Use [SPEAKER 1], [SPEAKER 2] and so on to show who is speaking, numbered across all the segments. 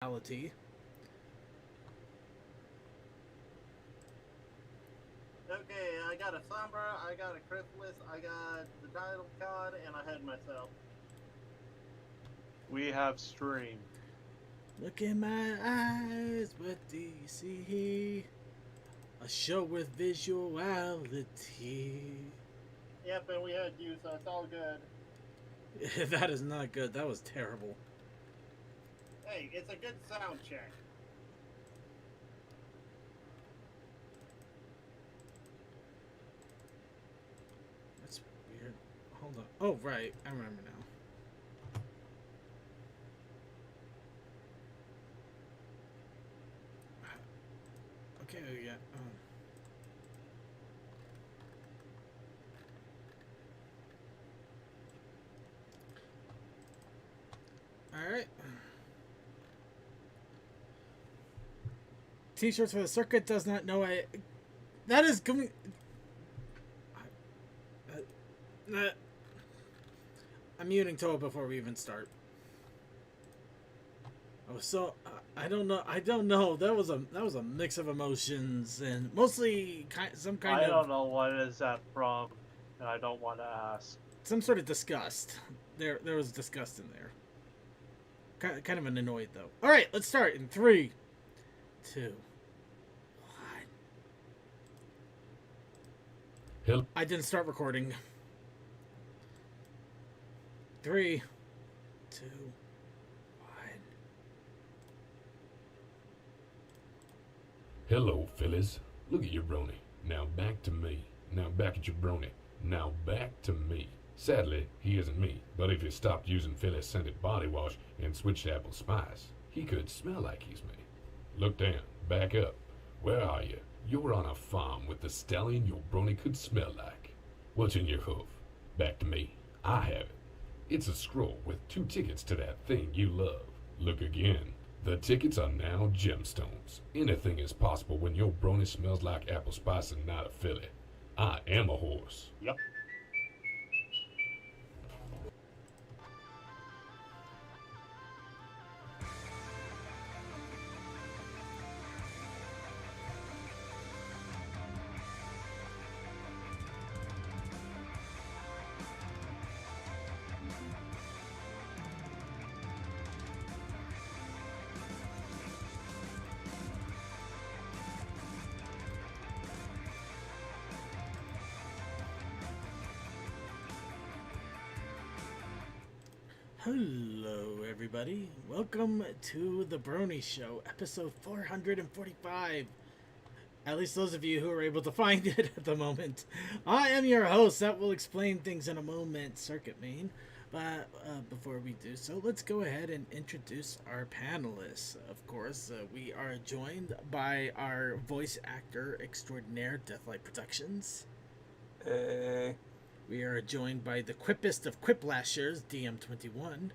[SPEAKER 1] reality.
[SPEAKER 2] Okay, I got a Sombra, I got a Cryptless, I got the Title Card, and I had myself.
[SPEAKER 3] We have stream.
[SPEAKER 1] Look in my eyes, what do you see? A show with visuality.
[SPEAKER 2] Yep, and we had you, so it's all good.
[SPEAKER 1] That is not good. That was terrible.
[SPEAKER 2] Hey, it's a good sound check.
[SPEAKER 1] That's weird. Hold on. Oh, right. I remember now. Okay, yeah. Alright. T-shirts for the circuit does not know I... That is coming... I'm muting Toa before we even start. Oh, so I don't know. That was a mix of emotions and mostly some kind
[SPEAKER 3] I
[SPEAKER 1] of.
[SPEAKER 3] don't know what is that from, and I don't want to ask.
[SPEAKER 1] Some sort of disgust. There was disgust in there. Kind of an annoyed though. All right, let's start in 3, 2, 1. I didn't start recording. 3, 2, 1.
[SPEAKER 4] Hello, Phyllis. Look at your brony. Now back to me. Now back at your brony. Now back to me. Sadly, he isn't me, but if he stopped using Phyllis scented body wash and switched to apple spice, he could smell like he's me. Look down. Back up. Where are you? You're on a farm with the stallion your brony could smell like. What's in your hoof? Back to me. I have it. It's a scroll with 2 tickets to that thing you love. Look again. The tickets are now gemstones. Anything is possible when your brony smells like apple spice and not a filly. I am a horse.
[SPEAKER 3] Yep.
[SPEAKER 1] Hello, everybody. Welcome to the Brony Show, episode 445. At least those of you who are able to find it at the moment. I am your host. That will explain things in a moment, Circuit Main. But before we do so, let's go ahead and introduce our panelists. Of course, we are joined by our voice actor extraordinaire, Deathlight Productions.
[SPEAKER 5] Hey.
[SPEAKER 1] We are joined by the quippest of quiplashers, DM21.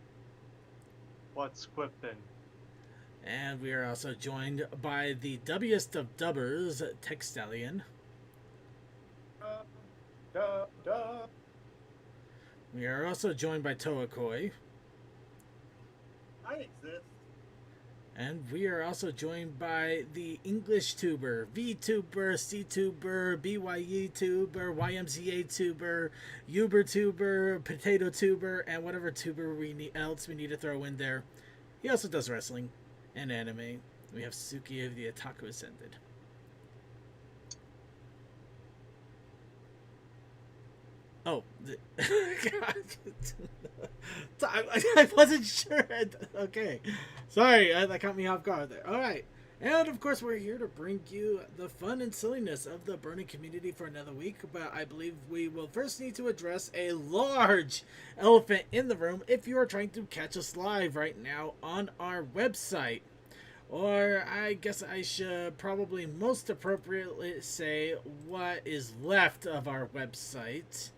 [SPEAKER 3] What's quipping?
[SPEAKER 1] And we are also joined by the dubbiest of dubbers, Textallion. We are also joined by Toakoi.
[SPEAKER 2] I exist.
[SPEAKER 1] And we are also joined by the English tuber, VTuber, CTuber, BYE tuber, YMCA tuber, Uber tuber, potato tuber, and whatever tuber else we need to throw in there. He also does wrestling and anime. We have Suki of the Otaku Ascended. Oh, I wasn't sure. Okay, sorry, that caught me off guard there. All right, and of course we're here to bring you the fun and silliness of the Brony community for another week. But I believe we will first need to address a large elephant in the room. If you are trying to catch us live right now on our website, or I guess I should probably most appropriately say what is left of our website.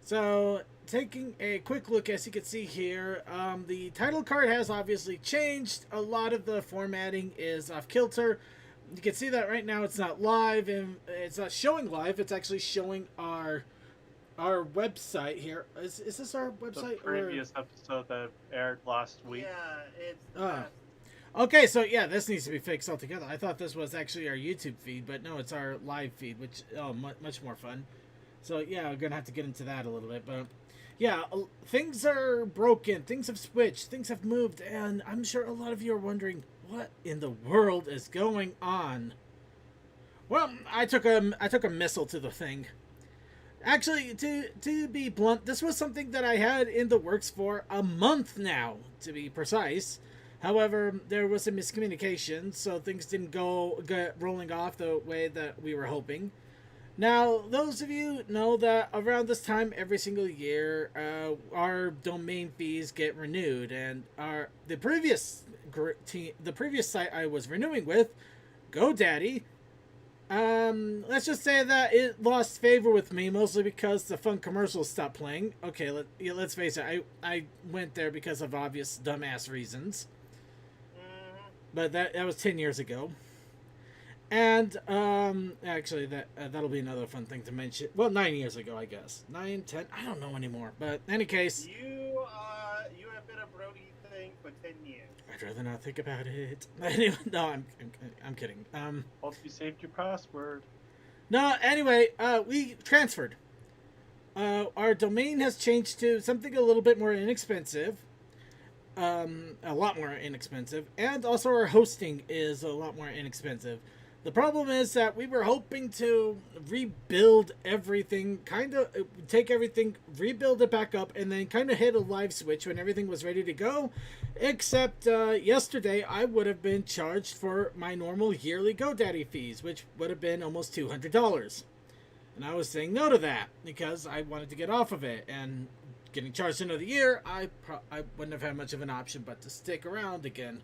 [SPEAKER 1] So, taking a quick look, as you can see here, the title card has obviously changed. A lot of the formatting is off kilter. You can see that right now it's not live, and it's not showing live. It's actually showing our website here. Is this our website?
[SPEAKER 3] The previous episode that aired last week.
[SPEAKER 2] Yeah, it's.
[SPEAKER 1] Okay, so yeah, this needs to be fixed altogether. I thought this was actually our YouTube feed, but no, it's our live feed, which much more fun. So yeah, we're gonna have to get into that a little bit, but yeah, things are broken. Things have switched. Things have moved, and I'm sure a lot of you are wondering what in the world is going on. Well, I took a missile to the thing. Actually, to be blunt, this was something that I had in the works for a month now, to be precise. However, there was a miscommunication, so things didn't get rolling off the way that we were hoping. Now, those of you know that around this time every single year, our domain fees get renewed, and the previous site I was renewing with, GoDaddy, let's just say that it lost favor with me, mostly because the fun commercials stopped playing. Okay, let's face it, I went there because of obvious dumbass reasons. But that was 10 years ago. And, actually, that'll be another fun thing to mention. Well, 9 years ago, I guess. 9, 10, I don't know anymore. But, in any case...
[SPEAKER 2] You have been a Brony thing for 10 years.
[SPEAKER 1] I'd rather not think about it. Anyway, no, I'm kidding.
[SPEAKER 3] Hope you saved your password.
[SPEAKER 1] No, anyway, we transferred. Our domain has changed to something a little bit more inexpensive. A lot more inexpensive. And also our hosting is a lot more inexpensive. The problem is that we were hoping to rebuild everything, take everything, rebuild it back up, and then kind of hit a live switch when everything was ready to go. Except yesterday, I would have been charged for my normal yearly GoDaddy fees, which would have been almost $200. And I was saying no to that because I wanted to get off of it. And getting charged another year, I wouldn't have had much of an option but to stick around again.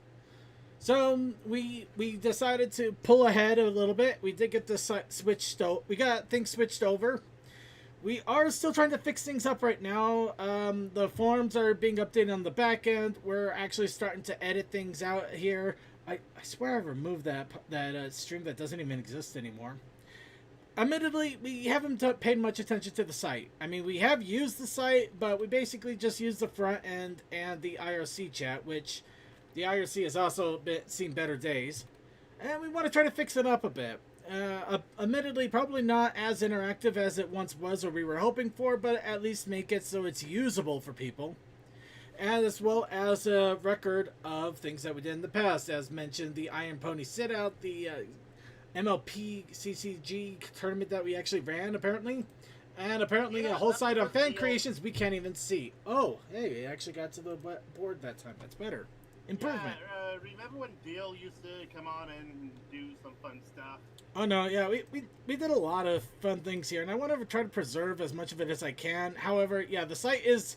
[SPEAKER 1] So we decided to pull ahead a little bit. We did get the site switched. We got things switched over. We are still trying to fix things up right now. The forums are being updated on the back end. We're actually starting to edit things out here. I swear I removed that stream that doesn't even exist anymore. Admittedly, we haven't paid much attention to the site. I mean, we have used the site, but we basically just used the front end and the IRC chat, which the IRC has also seen better days. And we want to try to fix it up a bit. Admittedly, probably not as interactive as it once was or we were hoping for, but at least make it so it's usable for people. And as well as a record of things that we did in the past. As mentioned, the Iron Pony sit-out, the MLP CCG tournament that we actually ran, apparently. And apparently a whole site on fan creations we can't even see. Oh, hey, we actually got to the board that time. That's better. Improvement.
[SPEAKER 2] Yeah, remember when Dale used to come on and do some fun stuff?
[SPEAKER 1] Oh, no, yeah, we did a lot of fun things here, and I want to try to preserve as much of it as I can. However, yeah, the site is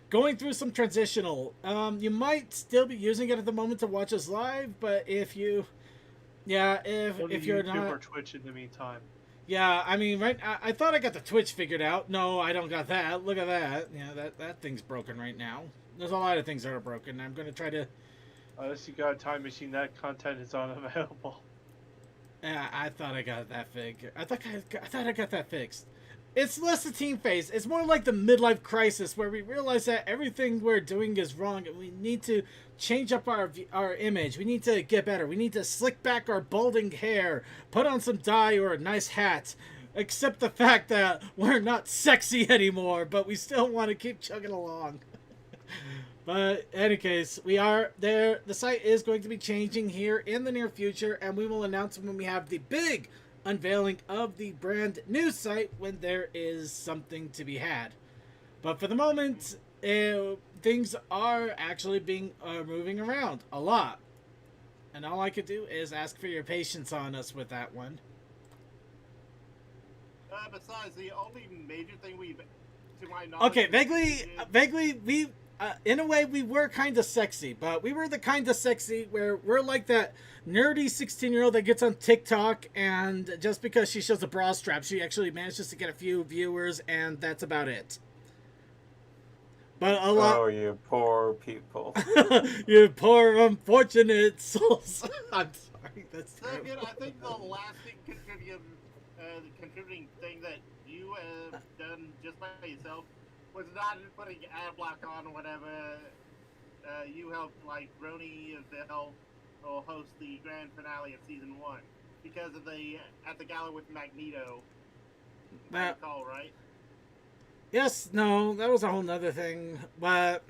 [SPEAKER 1] going through some transitional. You might still be using it at the moment to watch us live, but if you... Yeah, if you're
[SPEAKER 3] YouTube
[SPEAKER 1] not...
[SPEAKER 3] or Twitch in the meantime.
[SPEAKER 1] Yeah, I mean, I thought I got the Twitch figured out. No, I don't got that. Look at that. Yeah, that thing's broken right now. There's a lot of things that are broken. I'm going to try to...
[SPEAKER 3] Unless you got a time machine, that content is unavailable.
[SPEAKER 1] Yeah, I thought I got that figured. I thought I got that fixed. It's less the team phase. It's more like the midlife crisis where we realize that everything we're doing is wrong and we need to change up our image. We need to get better. We need to slick back our balding hair, put on some dye or a nice hat. Accept the fact that we're not sexy anymore, but we still want to keep chugging along. But in any case, we are there. The site is going to be changing here in the near future, and we will announce when we have the big unveiling of the brand new site when there is something to be had. But for the moment, things are actually moving around a lot. And all I could do is ask for your patience on us with that one.
[SPEAKER 2] Besides, the only major thing we've, to my knowledge...
[SPEAKER 1] Okay, vaguely, we... in a way, we were kind of sexy, but we were the kind of sexy where we're like that nerdy 16-year-old that gets on TikTok, and just because she shows a bra strap, she actually manages to get a few viewers, and that's about it. But a lot...
[SPEAKER 5] Oh, you poor people.
[SPEAKER 1] You poor unfortunate souls. I'm sorry, that's terrible.
[SPEAKER 2] Second, I think the last contributing thing that you have done just by yourself was not putting ad block on or whatever. You helped, like, Brony, Bell, will host the grand finale of season 1 because of the at the gala with Magneto.
[SPEAKER 1] That,
[SPEAKER 2] Call right?
[SPEAKER 1] yes, no, that was a whole nother thing. But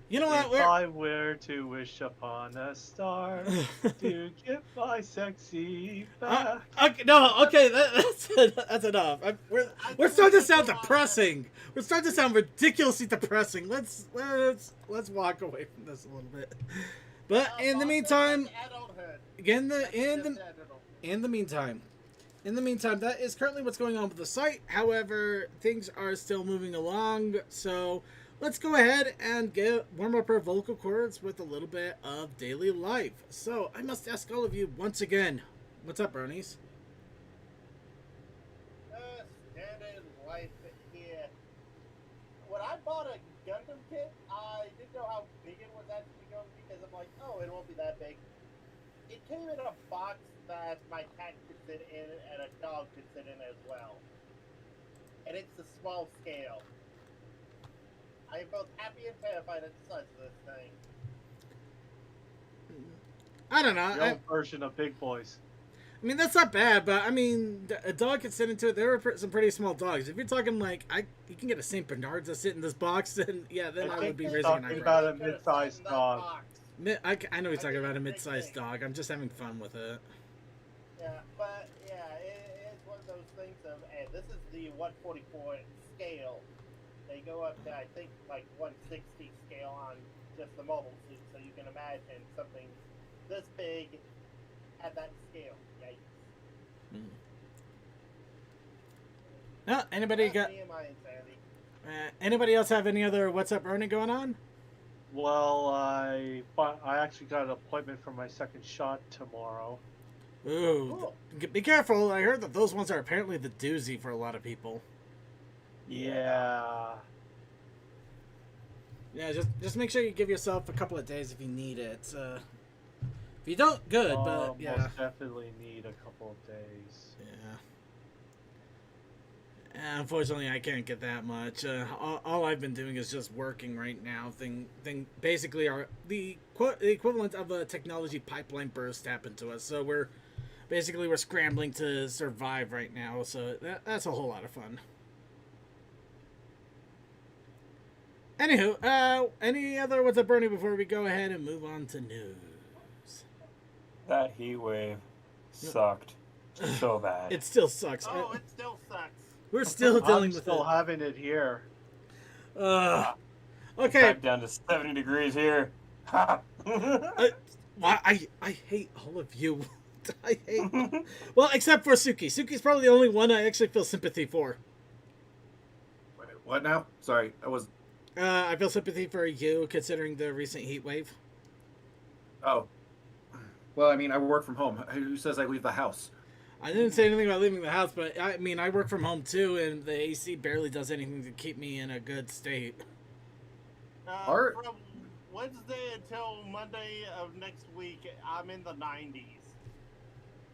[SPEAKER 1] you know what?
[SPEAKER 3] If I were to wish upon a star to get my sexy back.
[SPEAKER 1] Okay, no, okay, that's enough. We're starting to sound depressing. We're starting to sound ridiculously depressing. Let's walk away from this a little bit. But in the meantime, in the meantime, that is currently what's going on with the site. However, things are still moving along, so let's go ahead and warm up our vocal cords with a little bit of daily life. So I must ask all of you once again, what's up, Bronies?
[SPEAKER 2] Standard life here. When I bought a Gundam kit, I didn't know how big it was actually going to be because I'm like, oh, it won't be that big. It came in a box that my cat could sit in and a dog could sit in as well. And it's a small scale. I am both happy and terrified at the size of this thing.
[SPEAKER 1] I don't know.
[SPEAKER 3] The old version of Big Boys.
[SPEAKER 1] I mean, that's not bad, but I mean, a dog could sit into it. There were some pretty small dogs. If you're talking like, you can get a Saint Bernard to sit in this box, then yeah, then I would be raising an eyebrow.
[SPEAKER 3] About a mid-sized dog.
[SPEAKER 1] I know he's talking about a mid-sized dog. I'm just having fun with it.
[SPEAKER 2] Yeah, but yeah, it's one of those things of, hey, this is the 144 scale. They go up to, I think, like 160 scale on just the mobile suit, so you can imagine something this big at that scale. Yikes.
[SPEAKER 1] No, anybody got?
[SPEAKER 2] Me and my insanity.
[SPEAKER 1] Anybody else have any other What's Up Ernie going on?
[SPEAKER 3] Well, I actually got an appointment for my second shot tomorrow.
[SPEAKER 1] Ooh,
[SPEAKER 2] Cool.
[SPEAKER 1] be careful. I heard that those ones are apparently the doozy for a lot of people.
[SPEAKER 3] Yeah.
[SPEAKER 1] Yeah, just make sure you give yourself a couple of days if you need it. If you don't, good, but yeah.
[SPEAKER 3] Most definitely need a couple of days.
[SPEAKER 1] Yeah. Unfortunately, I can't get that much. All I've been doing is just working right now. Basically, the equivalent of a technology pipeline burst happened to us. So we're scrambling to survive right now. So that's a whole lot of fun. Anywho, any other What's Up Bernie before we go ahead and move on to news?
[SPEAKER 5] That heat wave sucked so bad.
[SPEAKER 1] It still sucks.
[SPEAKER 2] Oh, it still sucks.
[SPEAKER 1] We're still dealing
[SPEAKER 3] I'm
[SPEAKER 1] with
[SPEAKER 3] still
[SPEAKER 1] it.
[SPEAKER 3] having it here.
[SPEAKER 1] Okay.
[SPEAKER 5] Back down to 70 degrees here. Ha!
[SPEAKER 1] I hate all of you. I hate. Well, except for Suki. Suki's probably the only one I actually feel sympathy for.
[SPEAKER 6] Wait, what now? Sorry,
[SPEAKER 1] I feel sympathy for you considering the recent heat wave.
[SPEAKER 6] Oh. Well, I mean, I work from home. Who says I leave the house?
[SPEAKER 1] I didn't say anything about leaving the house, but I mean, I work from home too, and the AC barely does anything to keep me in a good state.
[SPEAKER 6] Art?
[SPEAKER 2] From Wednesday until Monday of next week, I'm in the 90s.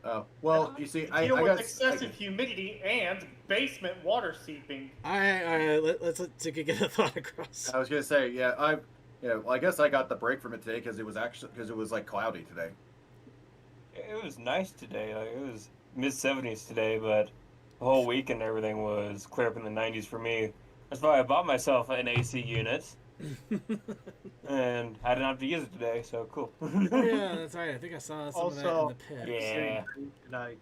[SPEAKER 6] Oh, well, you see, I
[SPEAKER 7] deal with
[SPEAKER 6] got
[SPEAKER 7] excessive humidity and basement water seeping.
[SPEAKER 1] Let's let Suki get a thought across.
[SPEAKER 6] I was gonna say, yeah, well, I guess I got the break from it today because it was like cloudy today.
[SPEAKER 5] It was nice today. Like, it was mid-70s today, but the whole week and everything was clear up in the 90s for me. That's why I bought myself an AC unit. And I didn't have to use it today, so cool.
[SPEAKER 1] Oh, yeah, that's right. I think I saw some of that in the pit.
[SPEAKER 5] Yeah.
[SPEAKER 3] Tonight.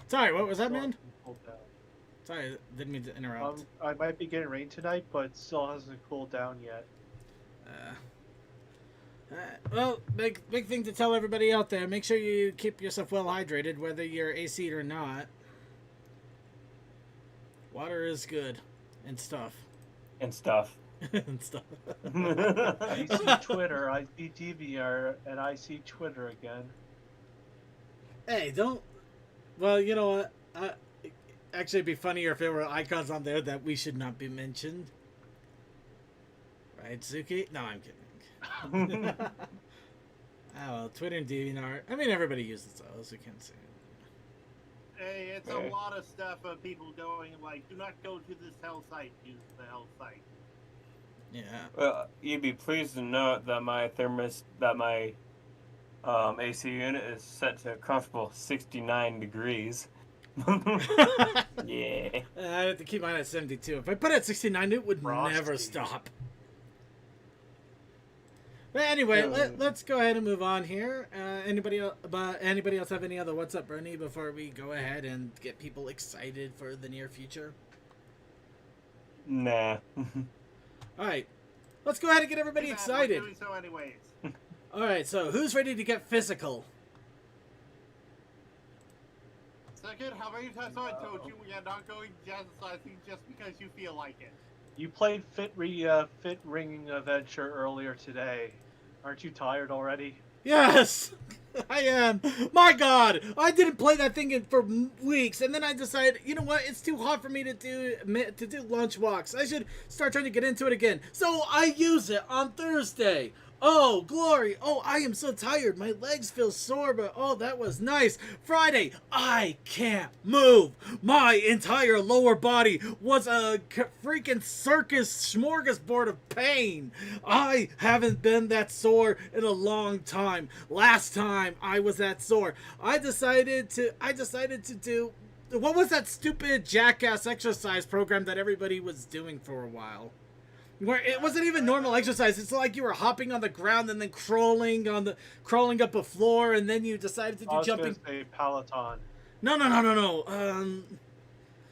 [SPEAKER 1] Sorry, what was that, man? Sorry, didn't mean to interrupt.
[SPEAKER 3] I might be getting rain tonight, but it still hasn't cooled down yet.
[SPEAKER 1] Well, big thing to tell everybody out there. Make sure you keep yourself well hydrated, whether you're AC or not. Water is good. And stuff.
[SPEAKER 5] And stuff.
[SPEAKER 1] And stuff.
[SPEAKER 3] I see Twitter, I see DVR, and I see Twitter again.
[SPEAKER 1] Hey, don't... Well, you know what? Actually, it'd be funnier if there were icons on there that we should not be mentioned. Right, Suki? No, I'm kidding. Oh, well, Twitter and DeviantArt. I mean, everybody uses those. We can't say it.
[SPEAKER 2] Hey, it's a lot of stuff of people going like, do not go to this hell site, use the hell site.
[SPEAKER 1] Yeah.
[SPEAKER 5] Well, you'd be pleased to know that my AC unit is set to a comfortable 69 degrees. Yeah.
[SPEAKER 1] I have to keep mine at 72. If I put it at 69, it would
[SPEAKER 3] Frosty.
[SPEAKER 1] never stop. But anyway, let's go ahead and move on here. Anybody else have any other What's Up, Bernie, before we go ahead and get people excited for the near future?
[SPEAKER 5] Nah.
[SPEAKER 1] All right. Let's go ahead and get everybody
[SPEAKER 2] Too bad,
[SPEAKER 1] excited.
[SPEAKER 2] We're doing so anyways.
[SPEAKER 1] All right, so who's ready to get physical?
[SPEAKER 2] Second, how many times have I told you we are not going jazzercising just because you feel like it?
[SPEAKER 3] You played Fit Ringing Adventure earlier today. Aren't you tired already?
[SPEAKER 1] Yes, I am. My God, I didn't play that thing for weeks, and then I decided, you know what? It's too hot for me to do lunch walks. I should start trying to get into it again. So I use it on Thursday. Oh, glory. Oh, I am so tired. My legs feel sore, but oh, that was nice. Friday, I can't move. My entire lower body was a freaking circus smorgasbord of pain. I haven't been that sore in a long time. Last time I was that sore, I decided to do, what was that stupid jackass exercise program that everybody was doing for a while? Where it wasn't even normal exercise. It's like you were hopping on the ground and then crawling up a floor, and then you decided to do jumping.
[SPEAKER 3] Say Peloton.
[SPEAKER 1] No.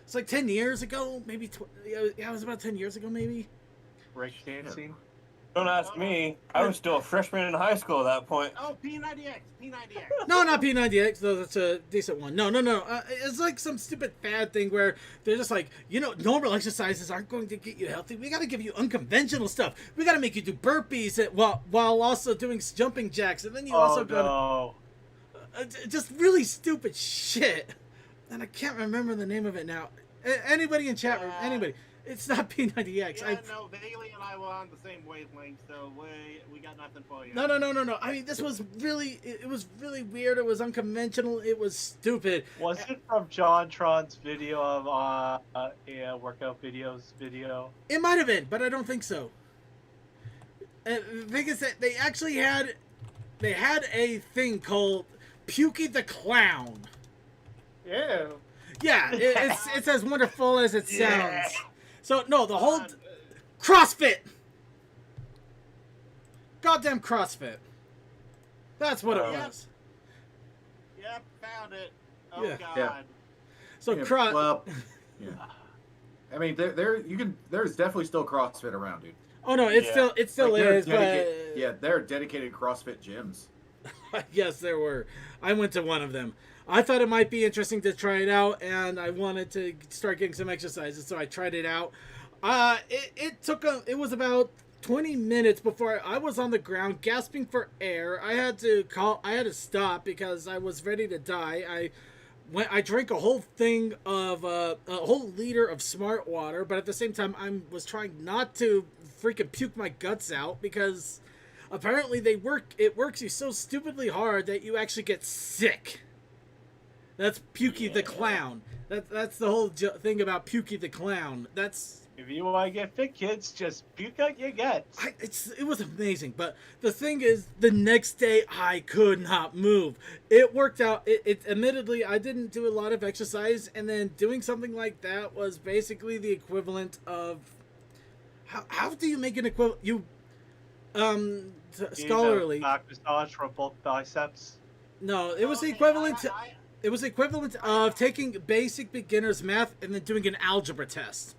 [SPEAKER 1] It's like 10 years ago, maybe. Yeah, it was about 10 years ago, maybe.
[SPEAKER 3] Break dancing.
[SPEAKER 5] Don't ask me. I was still a freshman in high school at that point.
[SPEAKER 2] Oh, P90X.
[SPEAKER 1] No, not P90X, though. That's a decent one. No. It's like some stupid fad thing where they're just like, normal exercises aren't going to get you healthy. We got to give you unconventional stuff. We got to make you do burpees while also doing jumping jacks, and then you also go just really stupid shit. And I can't remember the name of it now. Anybody in chat room? Anybody? It's not P90X.
[SPEAKER 2] Yeah, no, Bailey and I were on the same wavelength, so we got nothing for you.
[SPEAKER 1] No. I mean, this was really, it was really weird. It was unconventional. It was stupid.
[SPEAKER 3] Was it from John Tron's video of workout videos video?
[SPEAKER 1] It might have been, but I don't think so. The thing is that they actually had a thing called Pukey the Clown.
[SPEAKER 7] Ew.
[SPEAKER 1] Yeah, it's as wonderful as it sounds. So, no, the whole CrossFit. Goddamn CrossFit. That's what it was.
[SPEAKER 2] Yep, found it. Oh,
[SPEAKER 1] Yeah.
[SPEAKER 2] God.
[SPEAKER 6] Yeah.
[SPEAKER 1] So,
[SPEAKER 6] Well, yeah. I mean, there's definitely still CrossFit around, dude.
[SPEAKER 1] Oh, no, it still
[SPEAKER 6] Like,
[SPEAKER 1] is,
[SPEAKER 6] there are dedicated CrossFit gyms.
[SPEAKER 1] Yes, there were. I went to one of them. I thought it might be interesting to try it out, and I wanted to start getting some exercises, so I tried it out. It was about 20 minutes before I was on the ground gasping for air. I had to stop because I was ready to die. I drank a whole thing of a whole liter of smart water, but at the same time I was trying not to freaking puke my guts out because apparently it works you so stupidly hard that you actually get sick. That's Pukey the Clown. That's the whole thing about Pukey the Clown.
[SPEAKER 3] If you want to get fit, kids, just puke out your guts.
[SPEAKER 1] It was amazing, but the thing is, the next day I could not move. It worked out. It admittedly, I didn't do a lot of exercise, and then doing something like that was basically the equivalent of how do you make an equivalent? Scholarly.
[SPEAKER 3] Back massage for both biceps.
[SPEAKER 1] No, it was the equivalent. It was the equivalent of taking basic beginner's math and then doing an algebra test.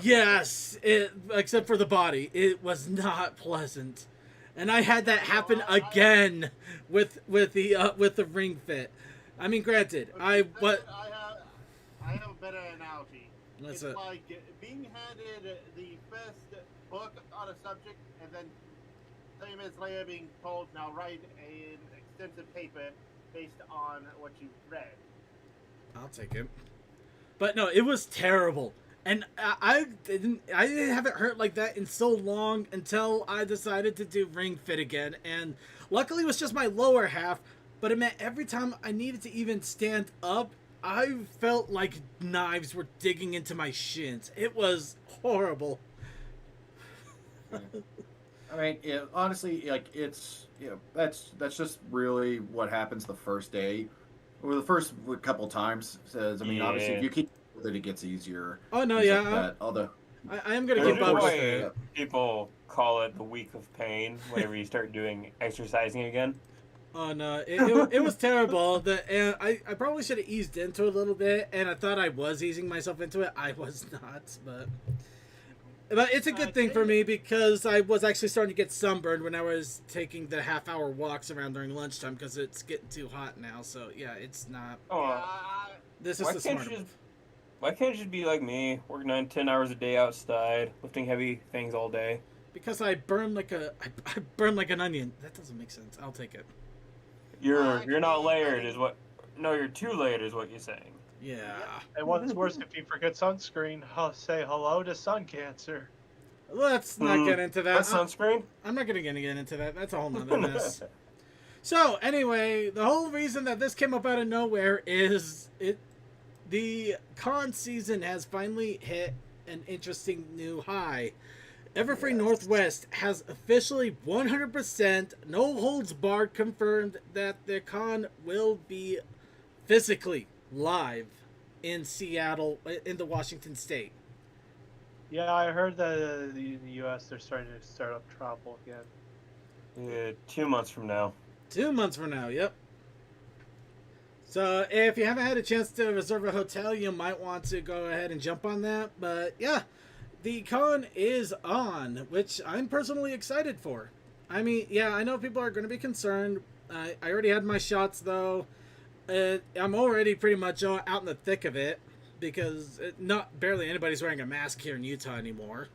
[SPEAKER 1] Yes, except for the body. It was not pleasant. And I had that happen again with the Ring Fit. I mean, granted, I have
[SPEAKER 2] a better analogy.
[SPEAKER 1] What's
[SPEAKER 2] it's like being handed the first book on a subject and then 30 minutes later being told, now write an extensive paper based on what you read.
[SPEAKER 1] I'll take it. But no, it was terrible. And I haven't hurt like that in so long until I decided to do Ring Fit again. And luckily it was just my lower half, but it meant every time I needed to even stand up, I felt like knives were digging into my shins. It was horrible.
[SPEAKER 6] I mean, yeah, honestly, like it's that's just really what happens the first day, or the first couple times. Says, I mean, obviously,
[SPEAKER 5] Yeah.
[SPEAKER 6] if you keep with it, it gets easier.
[SPEAKER 1] Oh no,
[SPEAKER 6] things
[SPEAKER 1] yeah,
[SPEAKER 6] like that. Although,
[SPEAKER 1] I am gonna
[SPEAKER 6] Well,
[SPEAKER 1] keep
[SPEAKER 5] That's
[SPEAKER 1] up with
[SPEAKER 5] why
[SPEAKER 1] it.
[SPEAKER 5] people call it the week of pain whenever you start doing exercising again.
[SPEAKER 1] Oh no, it was terrible. And I probably should have eased into it a little bit, and I thought I was easing myself into it. I was not, but it's a good thing for me because I was actually starting to get sunburned when I was taking the half-hour walks around during lunchtime because it's getting too hot now. So yeah, it's not.
[SPEAKER 5] Oh,
[SPEAKER 1] This is
[SPEAKER 5] why
[SPEAKER 1] the
[SPEAKER 5] can't
[SPEAKER 1] smart
[SPEAKER 5] you
[SPEAKER 1] move.
[SPEAKER 5] just why can't you just be like me, working 9-10 hours a day outside, lifting heavy things all day?
[SPEAKER 1] Because I burn like I burn like an onion. That doesn't make sense. I'll take it.
[SPEAKER 5] You're not layered, is what? No, you're too layered, is what you're saying.
[SPEAKER 1] Yeah.
[SPEAKER 3] And what's worse, if you forget sunscreen, say hello to sun cancer.
[SPEAKER 1] Let's not get into that.
[SPEAKER 5] That's sunscreen.
[SPEAKER 1] I'm not gonna get into that. That's a whole nother mess. So anyway, the whole reason that this came up out of nowhere is the con season has finally hit an interesting new high. Everfree Northwest has officially 100% no holds barred confirmed that the con will be physically live in Seattle, in the Washington state.
[SPEAKER 3] Yeah, I heard that in the U.S. they're starting to start up travel again.
[SPEAKER 5] Yeah, 2 months from now.
[SPEAKER 1] 2 months from now, yep. So if you haven't had a chance to reserve a hotel, you might want to go ahead and jump on that. But yeah, the con is on, which I'm personally excited for. I mean, yeah, I know people are going to be concerned. I already had my shots, though. I'm already pretty much out in the thick of it because not barely anybody's wearing a mask here in Utah anymore.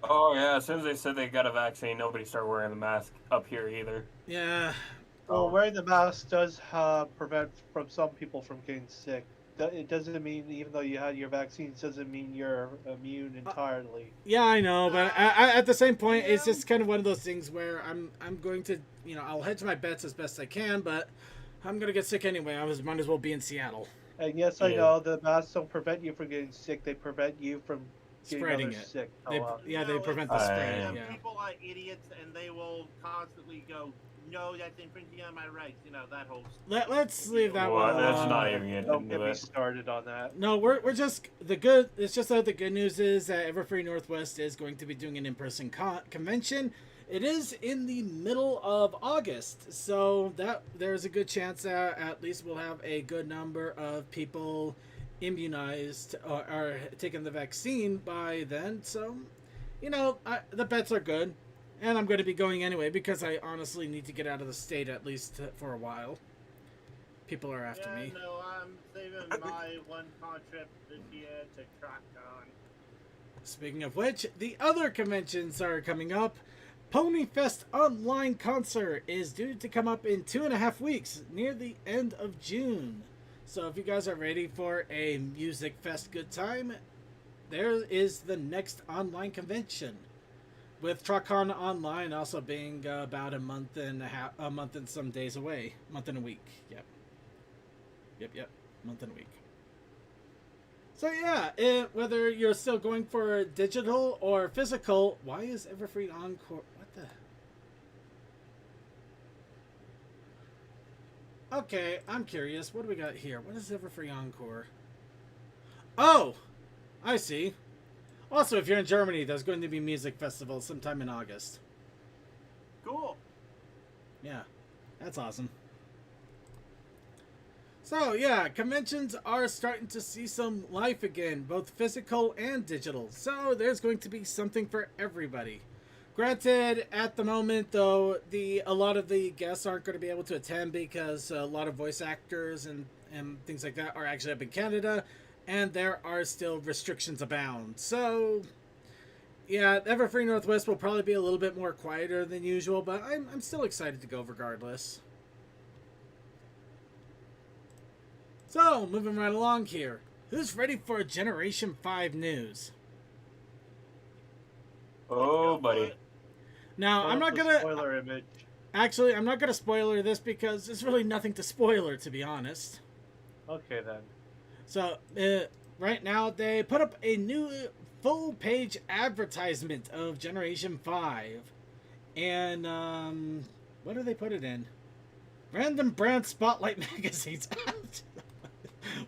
[SPEAKER 5] Oh yeah, as soon as they said they got a vaccine, nobody started wearing the mask up here either.
[SPEAKER 1] Yeah.
[SPEAKER 3] Well, wearing the mask does prevent from some people from getting sick. It doesn't mean, even though you had your vaccines, doesn't mean you're immune entirely.
[SPEAKER 1] Yeah, I know, but at the same point, it's just kind of one of those things where I'm going to, I'll hedge my bets as best I can, but I'm going to get sick anyway. I might as well be in Seattle.
[SPEAKER 3] And yes, I know the masks don't prevent you from getting sick. They prevent you from getting
[SPEAKER 1] Spreading
[SPEAKER 3] others
[SPEAKER 1] it.
[SPEAKER 3] sick.
[SPEAKER 1] They prevent the spread. Yeah.
[SPEAKER 2] People are idiots, and they will constantly go, "No, that's infringing on my rights." That whole.
[SPEAKER 1] Let's leave that
[SPEAKER 5] Well,
[SPEAKER 1] one
[SPEAKER 5] that's
[SPEAKER 1] alone.
[SPEAKER 5] not even getting
[SPEAKER 3] Don't
[SPEAKER 5] into
[SPEAKER 3] get me
[SPEAKER 5] it.
[SPEAKER 3] started on that.
[SPEAKER 1] No, we're just the good. It's just that the good news is that Everfree Northwest is going to be doing an in-person convention. It is in the middle of August, so that there's a good chance that at least we'll have a good number of people immunized or taking the vaccine by then. So, the bets are good, and I'm going to be going anyway because I honestly need to get out of the state at least for a while. People are after me.
[SPEAKER 2] No, I'm saving my one con trip this year to TrockCon.
[SPEAKER 1] Speaking of which, the other conventions are coming up. Pony Fest Online Concert is due to come up in 2.5 weeks, near the end of June. So if you guys are ready for a music fest good time, there is the next online convention. With TrockCon Online also being about a month and some days away. Month and a week. Yep. Month and a week. So yeah, whether you're still going for digital or physical, why is Everfree Encore? What the? Okay, I'm curious. What do we got here? What is Everfree Encore? Oh, I see. Also, if you're in Germany, there's going to be music festival sometime in August.
[SPEAKER 2] Cool.
[SPEAKER 1] Yeah, that's awesome. So, yeah, conventions are starting to see some life again, both physical and digital. So, there's going to be something for everybody. Granted, at the moment, though, a lot of the guests aren't going to be able to attend because a lot of voice actors and things like that are actually up in Canada, and there are still restrictions abound. So, yeah, Everfree Northwest will probably be a little bit more quieter than usual, but I'm still excited to go regardless. So, moving right along here. Who's ready for Generation 5 news?
[SPEAKER 5] Oh, buddy.
[SPEAKER 1] Now, I'm not gonna...
[SPEAKER 3] Spoiler image.
[SPEAKER 1] Actually, I'm not gonna spoiler this because there's really nothing to spoiler, to be honest.
[SPEAKER 3] Okay, then.
[SPEAKER 1] So, right now, they put up a new full page advertisement of Generation 5. And, what do they put it in? Random brand spotlight magazines.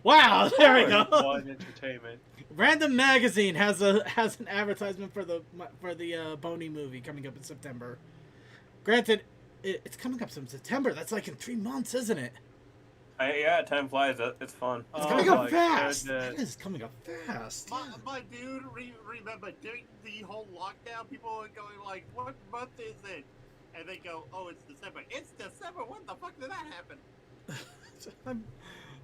[SPEAKER 1] Wow, there we go.
[SPEAKER 3] One Entertainment.
[SPEAKER 1] Random Magazine has an advertisement for the Pony movie coming up in September. Granted, it's coming up in September. That's like in 3 months, isn't it?
[SPEAKER 5] Yeah, time flies. It's fun.
[SPEAKER 1] It's coming up
[SPEAKER 3] my
[SPEAKER 1] fast.
[SPEAKER 3] goodness.
[SPEAKER 1] That is coming up fast.
[SPEAKER 2] My dude, remember during the whole lockdown, people were going like, "What month is it?" And they go, "Oh, it's December." It's December. What the fuck did that happen?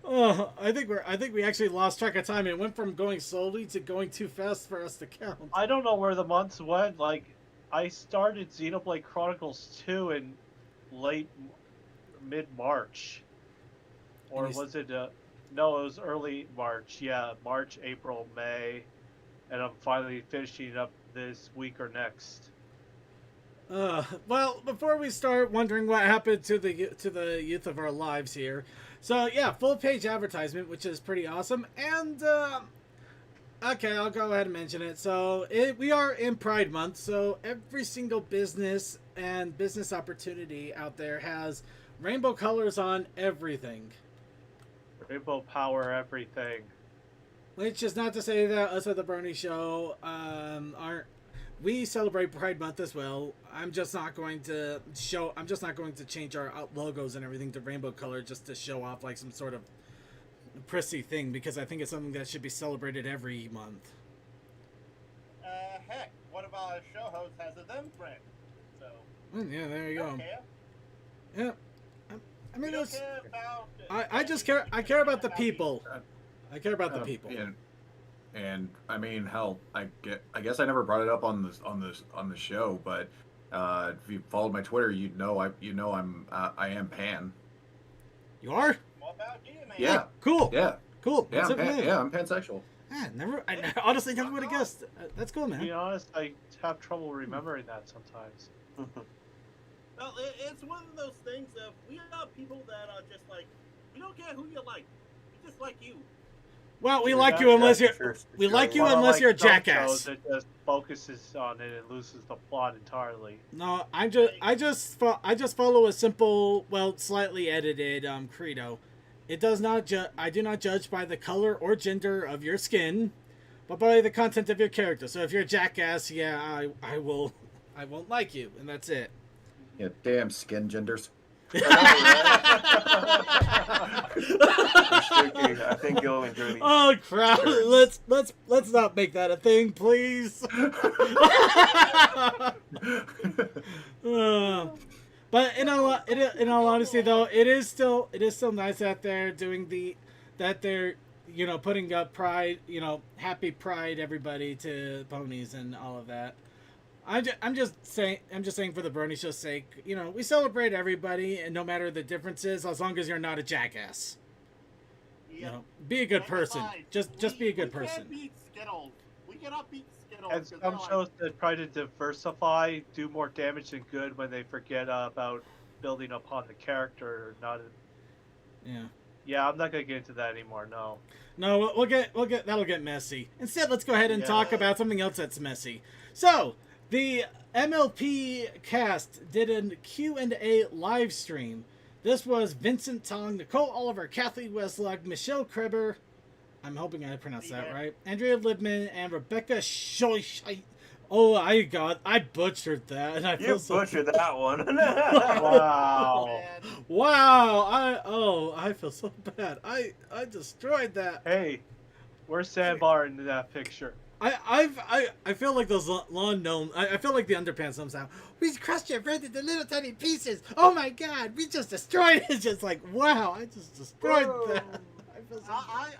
[SPEAKER 1] I think we actually lost track of time. It went from going slowly to going too fast for us to count.
[SPEAKER 3] I don't know where the months went. Like, I started Xenoblade Chronicles 2 in mid-March. Or was it, no, it was early March. Yeah, March, April, May. And I'm finally finishing up this week or next.
[SPEAKER 1] Well, before we start wondering what happened to the youth of our lives here, so yeah, full page advertisement, which is pretty awesome. And okay, I'll go ahead and mention it. So we are in Pride Month, so every single business and business opportunity out there has rainbow colors on everything.
[SPEAKER 3] Rainbow Power everything.
[SPEAKER 1] Which is not to say that us at the Brony Show aren't. We celebrate Pride Month as well. I'm just not going to change our logos and everything to rainbow color just to show off like some sort of prissy thing, because I think it's something that should be celebrated every month.
[SPEAKER 2] Heck, one of our show hosts has a them friend. So.
[SPEAKER 1] Yeah, there you go.
[SPEAKER 2] Care.
[SPEAKER 1] Yeah. I mean,
[SPEAKER 2] We don't
[SPEAKER 1] it's,
[SPEAKER 2] care about.
[SPEAKER 1] I just care. I care about the people. I care about the people.
[SPEAKER 6] And I mean, hell, I guess I never brought it up on the show, but if you followed my Twitter, I am pan.
[SPEAKER 1] You are?
[SPEAKER 2] What about you, man?
[SPEAKER 6] Yeah.
[SPEAKER 1] Cool.
[SPEAKER 6] Yeah.
[SPEAKER 1] Cool.
[SPEAKER 6] Yeah.
[SPEAKER 1] That's
[SPEAKER 6] I'm pansexual.
[SPEAKER 1] I honestly never would have guessed. That's cool,
[SPEAKER 3] To be
[SPEAKER 1] man.
[SPEAKER 3] honest, I have trouble remembering that sometimes.
[SPEAKER 2] Well, it's one of those things of we are people that are just like, we don't care who you like, we just like you.
[SPEAKER 1] Well, we like you unless you're. We like you
[SPEAKER 3] Well,
[SPEAKER 1] unless
[SPEAKER 3] like
[SPEAKER 1] you're a
[SPEAKER 3] some
[SPEAKER 1] jackass.
[SPEAKER 3] shows, it just focuses on it and loses the plot entirely.
[SPEAKER 1] No, I just follow a simple, well, slightly edited credo. It does not I do not judge by the color or gender of your skin, but by the content of your character. So if you're a jackass, yeah, I won't like you, and that's it.
[SPEAKER 6] Yeah, damn skin genders.
[SPEAKER 5] I think you'll enjoy these.
[SPEAKER 1] Oh crap! Let's not make that a thing, please. But in all honesty, though, it is still nice that they're putting up Pride, happy Pride everybody to ponies and all of that. I'm just saying for the Brony Show's sake, we celebrate everybody, and no matter the differences, as long as you're not a jackass. Be a good person. Just be a good person.
[SPEAKER 2] We can't beat Skittles. We cannot beat Skittles.
[SPEAKER 3] And some shows that try to diversify do more damage than good when they forget about building upon the character. Yeah, I'm not gonna get into that anymore. No,
[SPEAKER 1] we'll get that'll get messy. Instead, let's go ahead and talk about something else that's messy. So, the MLP cast did a Q&A live stream. This was Vincent Tong, Nicole Oliver, Kathy Westlock, Michelle Kreber, I'm hoping I pronounced that right, Andrea Libman, and Rebecca Shoish. I butchered that. And I
[SPEAKER 5] butchered that one.
[SPEAKER 3] Wow.
[SPEAKER 1] Wow. I feel so bad. I destroyed that.
[SPEAKER 3] Hey, where's Sandbar in that picture?
[SPEAKER 1] I feel like those lawn gnome. I feel like the underpants somehow. We crushed your friend into little tiny pieces. Oh my god, we just destroyed it. It's just like, wow, I just destroyed that.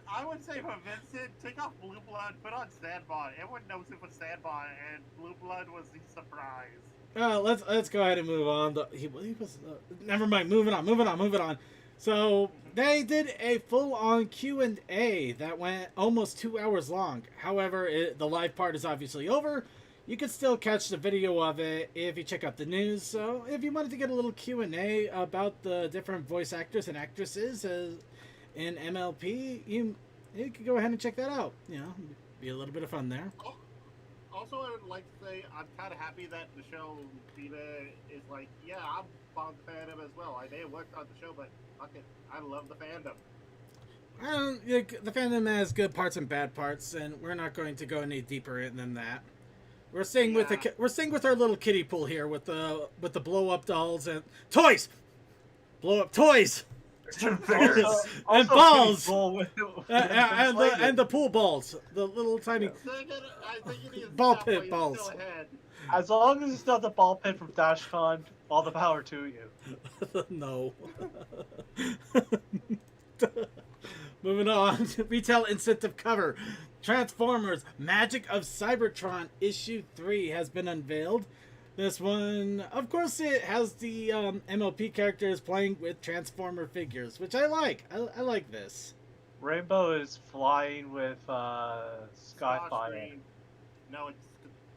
[SPEAKER 2] I would say for Vincent, take off Blue Blood, put on Sandbot. Everyone knows it was Sandbot, and Blue Blood was the surprise.
[SPEAKER 1] Let's go ahead and move on. He was never mind. Moving on. So they did a full-on Q&A that went almost 2 hours long. However, the live part is obviously over. You can still catch the video of it if you check out the news. So if you wanted to get a little Q&A about the different voice actors and actresses in MLP, you could go ahead and check that out. Be a little bit of fun there.
[SPEAKER 2] Also, I would like to say I'm kind of happy that the show Viva is like, yeah, I'm fond of the fandom as well. I may have worked on the show, but fuck it, I love the fandom.
[SPEAKER 1] The fandom has good parts and bad parts, and we're not going to go any deeper than that. We're staying with our little kiddie pool here with the blow up dolls and toys, blow up toys, and balls, and the pool balls, the little tiny ball pit balls.
[SPEAKER 3] As long as it's not the ball pit from DashCon, all the power to you.
[SPEAKER 1] No. Moving on. Retail incentive cover. Transformers Magic of Cybertron issue 3 has been unveiled. This one, of course, it has the MLP characters playing with Transformer figures, which I like. I like this.
[SPEAKER 3] Rainbow is flying with Skyfire.
[SPEAKER 2] No,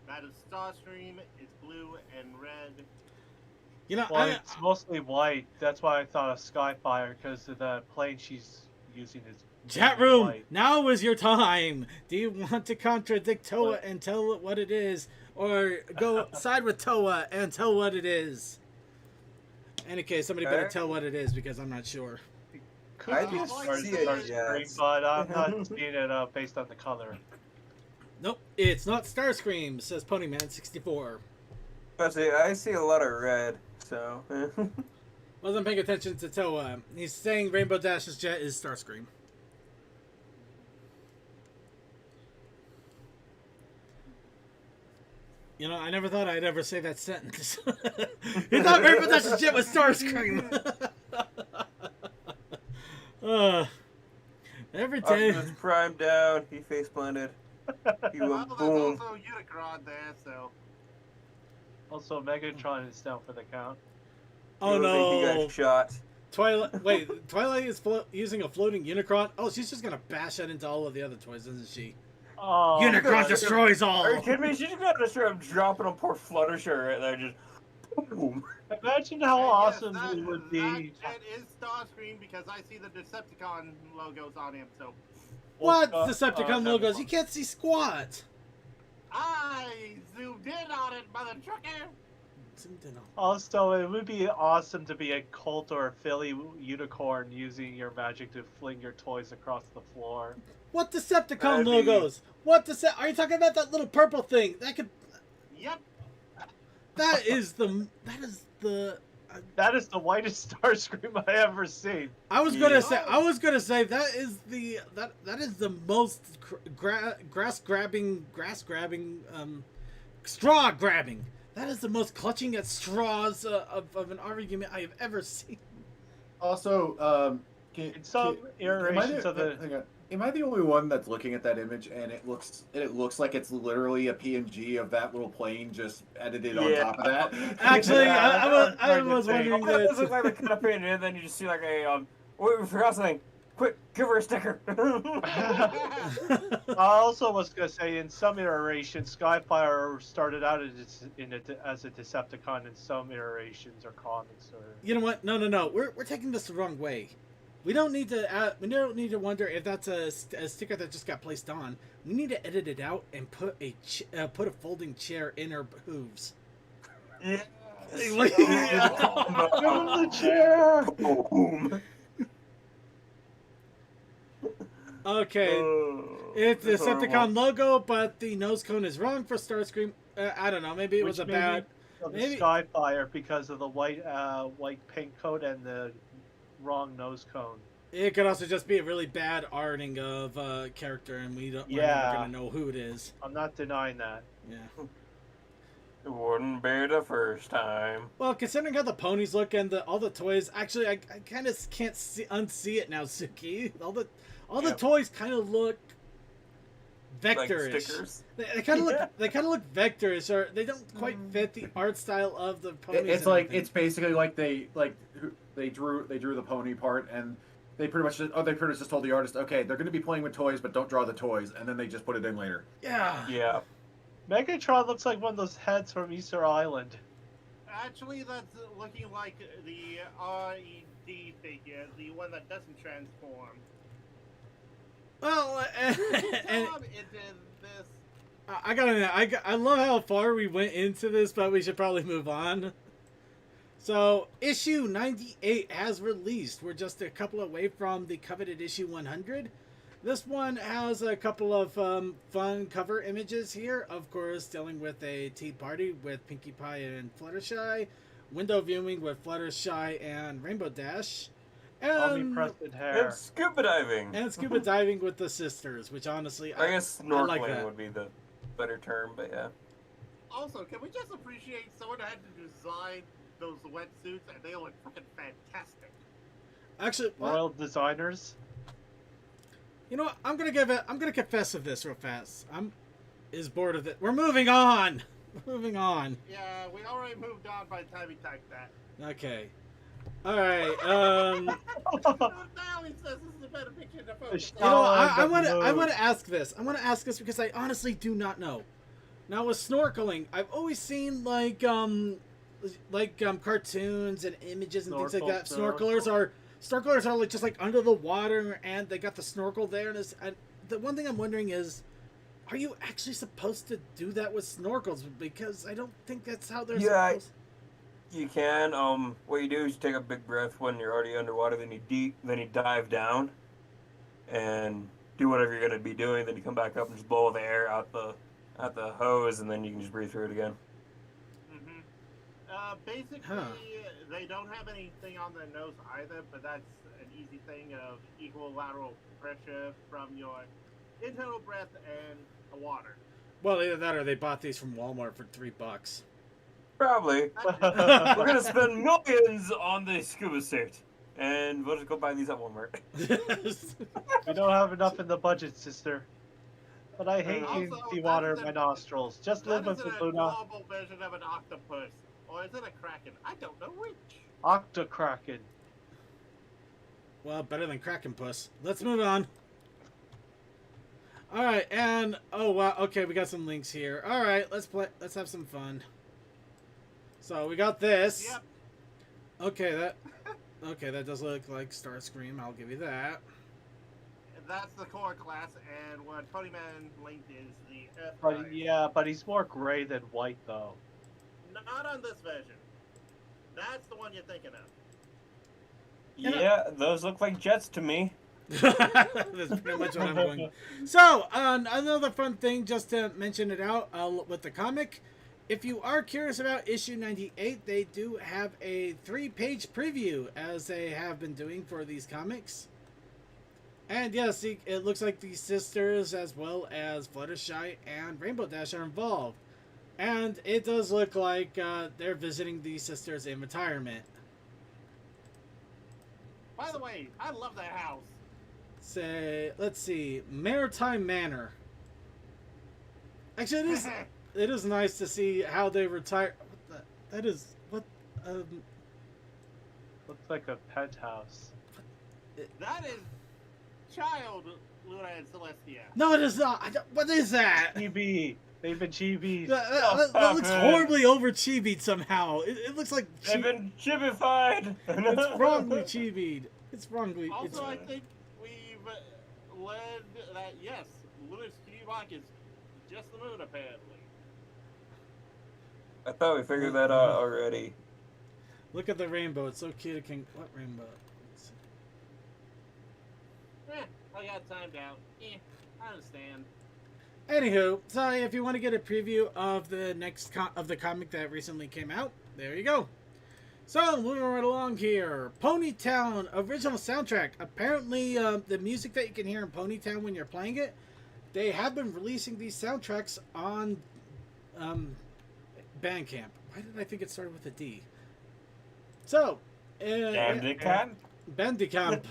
[SPEAKER 2] that is Starstream. It's blue and red.
[SPEAKER 1] You know,
[SPEAKER 3] well, it's mostly white. That's why I thought of Skyfire, because the plane she's using is
[SPEAKER 1] chat room.
[SPEAKER 3] white.
[SPEAKER 1] Now is your time. Do you want to contradict Toa and tell it what it is, or go side with Toa and tell what it is? In any case, somebody better tell what it is because I'm not sure.
[SPEAKER 5] I just see it, yes.
[SPEAKER 3] But I'm not seeing it based on the color.
[SPEAKER 1] Nope, it's not Starscream, says Ponyman64.
[SPEAKER 5] But I see a lot of red, so.
[SPEAKER 1] Wasn't paying attention to Toa. He's saying Rainbow Dash's jet is Starscream. You know, I never thought I'd ever say that sentence. He thought Rainbow Dash's jet was Starscream. Every day.
[SPEAKER 5] Optimus Prime down. He face planted. He went
[SPEAKER 2] There's
[SPEAKER 5] boom.
[SPEAKER 2] also Unicron there, so.
[SPEAKER 3] Also, Megatron is down for the count.
[SPEAKER 1] Oh no!
[SPEAKER 5] He got shot.
[SPEAKER 1] Twilight. Wait, Twilight is using a floating Unicron. Oh, she's just gonna bash that into all of the other toys, isn't she?
[SPEAKER 3] Oh,
[SPEAKER 1] Unicron destroys all.
[SPEAKER 5] Are you kidding me? She's gonna destroy him, dropping a poor Fluttershy right there, just boom.
[SPEAKER 3] Imagine how awesome
[SPEAKER 2] yes,
[SPEAKER 3] it would be.
[SPEAKER 2] That jet is Starscream because I see the Decepticon logos on him, so.
[SPEAKER 1] What Decepticon logos? You can't see squat.
[SPEAKER 2] I zoomed in on it, mother trucker.
[SPEAKER 3] Also, it would be awesome to be a Colt or a Philly unicorn using your magic to fling your toys across the floor.
[SPEAKER 1] What Decepticon logos? What Are you talking about that little purple thing? That could.
[SPEAKER 2] Yep.
[SPEAKER 1] That is the.
[SPEAKER 3] That is the whitest Starscream I ever seen.
[SPEAKER 1] I was gonna say that is the most grass grabbing, straw grabbing. That is the most clutching at straws of an argument I have ever seen.
[SPEAKER 6] Also,
[SPEAKER 3] In some iterations of the.
[SPEAKER 6] Am I the only one that's looking at that image and it looks like it's literally a PNG of that little plane just edited on top of that?
[SPEAKER 1] Actually, I was wondering
[SPEAKER 5] It
[SPEAKER 1] that.
[SPEAKER 5] looks like they cut up in and then you just see like a wait, we forgot something. Quick, give her a sticker.
[SPEAKER 3] I also was gonna say in some iterations, Skyfire started out as a Decepticon. In some iterations or comics or.
[SPEAKER 1] You know what? No. We're taking this the wrong way. We don't need to wonder if that's a sticker that just got placed on. We need to edit it out and put a folding chair in her hooves.
[SPEAKER 5] Yeah.
[SPEAKER 3] Give him the chair.
[SPEAKER 5] Boom.
[SPEAKER 1] Okay, it's the Decepticon logo, but the nose cone is wrong for Starscream. I don't know. Maybe it was a bad.
[SPEAKER 3] Maybe Skyfire because of the white paint coat and the wrong nose cone.
[SPEAKER 1] It could also just be a really bad arting of character, and we're never gonna know who it is.
[SPEAKER 3] I'm not denying that.
[SPEAKER 1] Yeah.
[SPEAKER 5] It wouldn't be the first time.
[SPEAKER 1] Well, considering how the ponies look and all the toys, actually, I kind of can't unsee it now, Suki. All the toys kind of look vectorish.
[SPEAKER 5] Like stickers.
[SPEAKER 1] They kind of look vectorish, or they don't quite fit the art style of the ponies.
[SPEAKER 6] It's basically like they drew the pony part and they pretty much just told the artist, okay, they're going to be playing with toys, but don't draw the toys, and then they just put it in later.
[SPEAKER 1] Yeah.
[SPEAKER 5] Yeah.
[SPEAKER 3] Megatron looks like one of those heads from Easter Island.
[SPEAKER 2] Actually, that's looking like the RED figure, the one that doesn't transform.
[SPEAKER 1] Well, and
[SPEAKER 2] It did this.
[SPEAKER 1] I love how far we went into this, but we should probably move on. So, issue 98 has released. We're just a couple away from the coveted issue 100. This one has a couple of fun cover images here. Of course, dealing with a tea party with Pinkie Pie and Fluttershy. Window viewing with Fluttershy and Rainbow Dash. And,
[SPEAKER 3] Omnipresent hair.
[SPEAKER 5] And scuba diving.
[SPEAKER 1] and scuba diving with the sisters, which honestly,
[SPEAKER 5] I guess
[SPEAKER 1] I
[SPEAKER 5] snorkeling
[SPEAKER 1] like that.
[SPEAKER 5] would be the better term, but yeah.
[SPEAKER 2] Also, can we just appreciate someone had to design those wetsuits and they look freaking fantastic?
[SPEAKER 1] Actually,
[SPEAKER 3] Royal designers.
[SPEAKER 1] you know what? I'm gonna confess of this real fast. I'm bored of it. We're moving on. We're moving on.
[SPEAKER 2] Yeah, we already moved on by the time he typed that.
[SPEAKER 1] Okay. All right.
[SPEAKER 2] Now he says this is a better picture to focus
[SPEAKER 1] You know,
[SPEAKER 2] on.
[SPEAKER 1] I want to ask this. I want to ask this because I honestly do not know. Now with snorkeling, I've always seen like cartoons and images and things like that. Snorkelers are like just like under the water and they got the snorkel there. And the one thing I'm wondering is, are you actually supposed to do that with snorkels? Because I don't think that's how they're supposed.
[SPEAKER 5] You can. What you do is you take a big breath when you're already underwater, then you dive down, and do whatever you're gonna be doing. Then you come back up and just blow the air out the hose, and then you can just breathe through it again.
[SPEAKER 2] Basically, they don't have anything on their nose either, but that's an easy thing of equal lateral pressure from your internal breath and the water.
[SPEAKER 1] Well, either that or they bought these from Walmart for $3.
[SPEAKER 5] Probably. We're gonna spend millions on the scuba suit, and we'll just go buy these at Walmart.
[SPEAKER 3] We don't have enough in the budget, sister. But I hate
[SPEAKER 2] Also,
[SPEAKER 3] using
[SPEAKER 2] that
[SPEAKER 3] seawater
[SPEAKER 2] is
[SPEAKER 3] in my
[SPEAKER 2] a-
[SPEAKER 3] nostrils. Just live with
[SPEAKER 2] That is
[SPEAKER 3] it,
[SPEAKER 2] an
[SPEAKER 3] Luna.
[SPEAKER 2] adorable version of an octopus. Or is it a kraken? I don't know which.
[SPEAKER 3] Octokraken.
[SPEAKER 1] Well, better than Kraken Puss. Let's move on. All right, and oh wow, okay, we got some links here. All right, let's play. Let's have some fun. So we got this.
[SPEAKER 2] Yep.
[SPEAKER 1] Okay, that does look like Starscream. I'll give you that.
[SPEAKER 2] That's the core class, and what Ponyman linked is the Earth
[SPEAKER 3] But
[SPEAKER 2] Rise.
[SPEAKER 3] yeah, but he's more gray than white, though.
[SPEAKER 2] Not on this version. That's the one you're thinking of.
[SPEAKER 5] Yeah, those look like jets to me.
[SPEAKER 1] That's pretty much what I'm going. So, another fun thing, just to mention it out with the comic. If you are curious about issue 98, they do have a 3-page preview, as they have been doing for these comics. And yes, it looks like the sisters, as well as Fluttershy and Rainbow Dash, are involved. And it does look like they're visiting the sisters in retirement.
[SPEAKER 2] By the way, I love that house.
[SPEAKER 1] Let's see, Maritime Manor. Actually, it is nice to see how they retire.
[SPEAKER 3] Looks like a penthouse.
[SPEAKER 2] That is Child Luna and Celestia.
[SPEAKER 1] No, it is not. What is that?
[SPEAKER 3] Chibi. They've been chibis.
[SPEAKER 1] That looks horribly over chibied somehow. It looks like
[SPEAKER 5] They've been chibified.
[SPEAKER 1] it's wrongly chibied. It's wrongly.
[SPEAKER 2] Also, I think we've led that, yes, Luna's Chibok is just the moon, apparently.
[SPEAKER 5] I thought we figured that out already.
[SPEAKER 1] Look at the rainbow. It's so cute. It can. What rainbow?
[SPEAKER 2] I got timed out. I understand.
[SPEAKER 1] Anywho, so if you want to get a preview of the next of the comic that recently came out, there you go. So moving right along here, Ponytown original soundtrack. Apparently, the music that you can hear in Ponytown when you're playing it, they have been releasing these soundtracks on Bandcamp. Why did I think it started with a D? So,
[SPEAKER 5] Bandicam?
[SPEAKER 1] Bandicamp.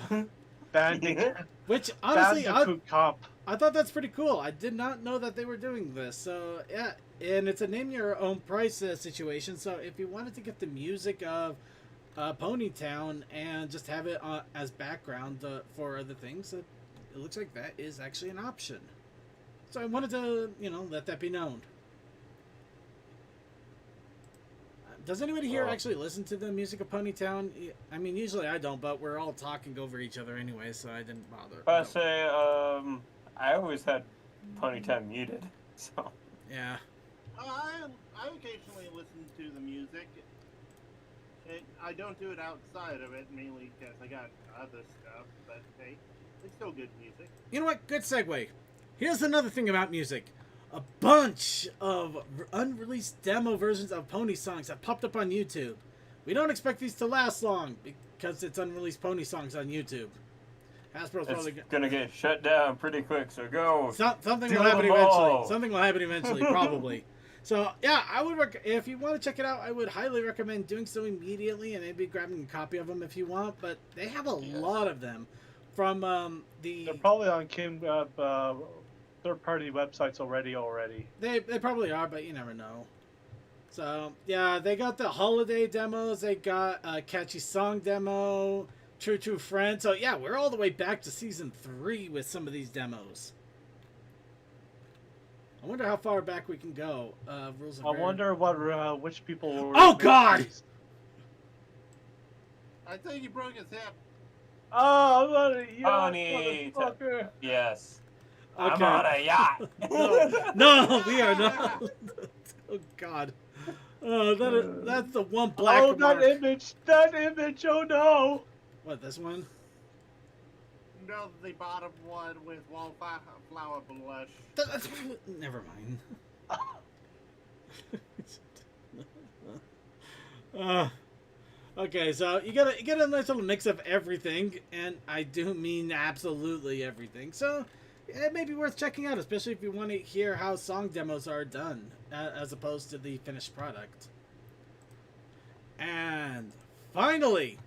[SPEAKER 3] Bandicam.
[SPEAKER 1] Which honestly,
[SPEAKER 3] Bandicamp.
[SPEAKER 1] I thought that's pretty cool. I did not know that they were doing this. So, yeah. And it's a name your own price situation. So, if you wanted to get the music of Ponytown and just have it as background for other things, it looks like that is actually an option. So, I wanted to, let that be known. Does anybody here actually listen to the music of Ponytown? I mean, usually I don't, but we're all talking over each other anyway, so I didn't bother.
[SPEAKER 5] I say, I always had Ponytown muted, so.
[SPEAKER 1] Yeah.
[SPEAKER 2] I occasionally listen to the music. I don't do it outside of it, mainly because I got other stuff, but hey, it's still good music.
[SPEAKER 1] You know what? Good segue. Here's another thing about music. A bunch of unreleased demo versions of Pony songs have popped up on YouTube. We don't expect these to last long because it's unreleased Pony songs on YouTube. Hasbro's probably
[SPEAKER 5] gonna get shut down pretty quick, so go.
[SPEAKER 1] Something
[SPEAKER 5] do
[SPEAKER 1] will happen
[SPEAKER 5] them
[SPEAKER 1] eventually.
[SPEAKER 5] all.
[SPEAKER 1] Something will happen eventually, probably. So yeah, I would if you want to check it out, I would highly recommend doing so immediately and maybe grabbing a copy of them if you want. But they have a lot of them from the.
[SPEAKER 3] They're probably on third-party websites already.
[SPEAKER 1] They probably are, but you never know. So yeah, they got the holiday demos. They got a catchy song demo. True Friend. So yeah, we're all the way back to season 3 with some of these demos. I wonder how far back we can go. Rules of
[SPEAKER 3] I wonder which people were.
[SPEAKER 1] Oh God!
[SPEAKER 2] I think he broke his hip.
[SPEAKER 3] Oh, I'm not a yacht,
[SPEAKER 5] Pony.
[SPEAKER 3] motherfucker.
[SPEAKER 5] Yes.
[SPEAKER 1] Okay.
[SPEAKER 5] I'm on a yacht.
[SPEAKER 1] No, we are not. Oh God. That's the one black
[SPEAKER 3] Oh,
[SPEAKER 1] mark.
[SPEAKER 3] that image! Oh no!
[SPEAKER 1] What, this one?
[SPEAKER 2] No, the bottom one with wallflower blush.
[SPEAKER 1] That's, never mind. Okay, so you get a nice little mix of everything, and I do mean absolutely everything. So it may be worth checking out, especially if you want to hear how song demos are done, as opposed to the finished product. And finally,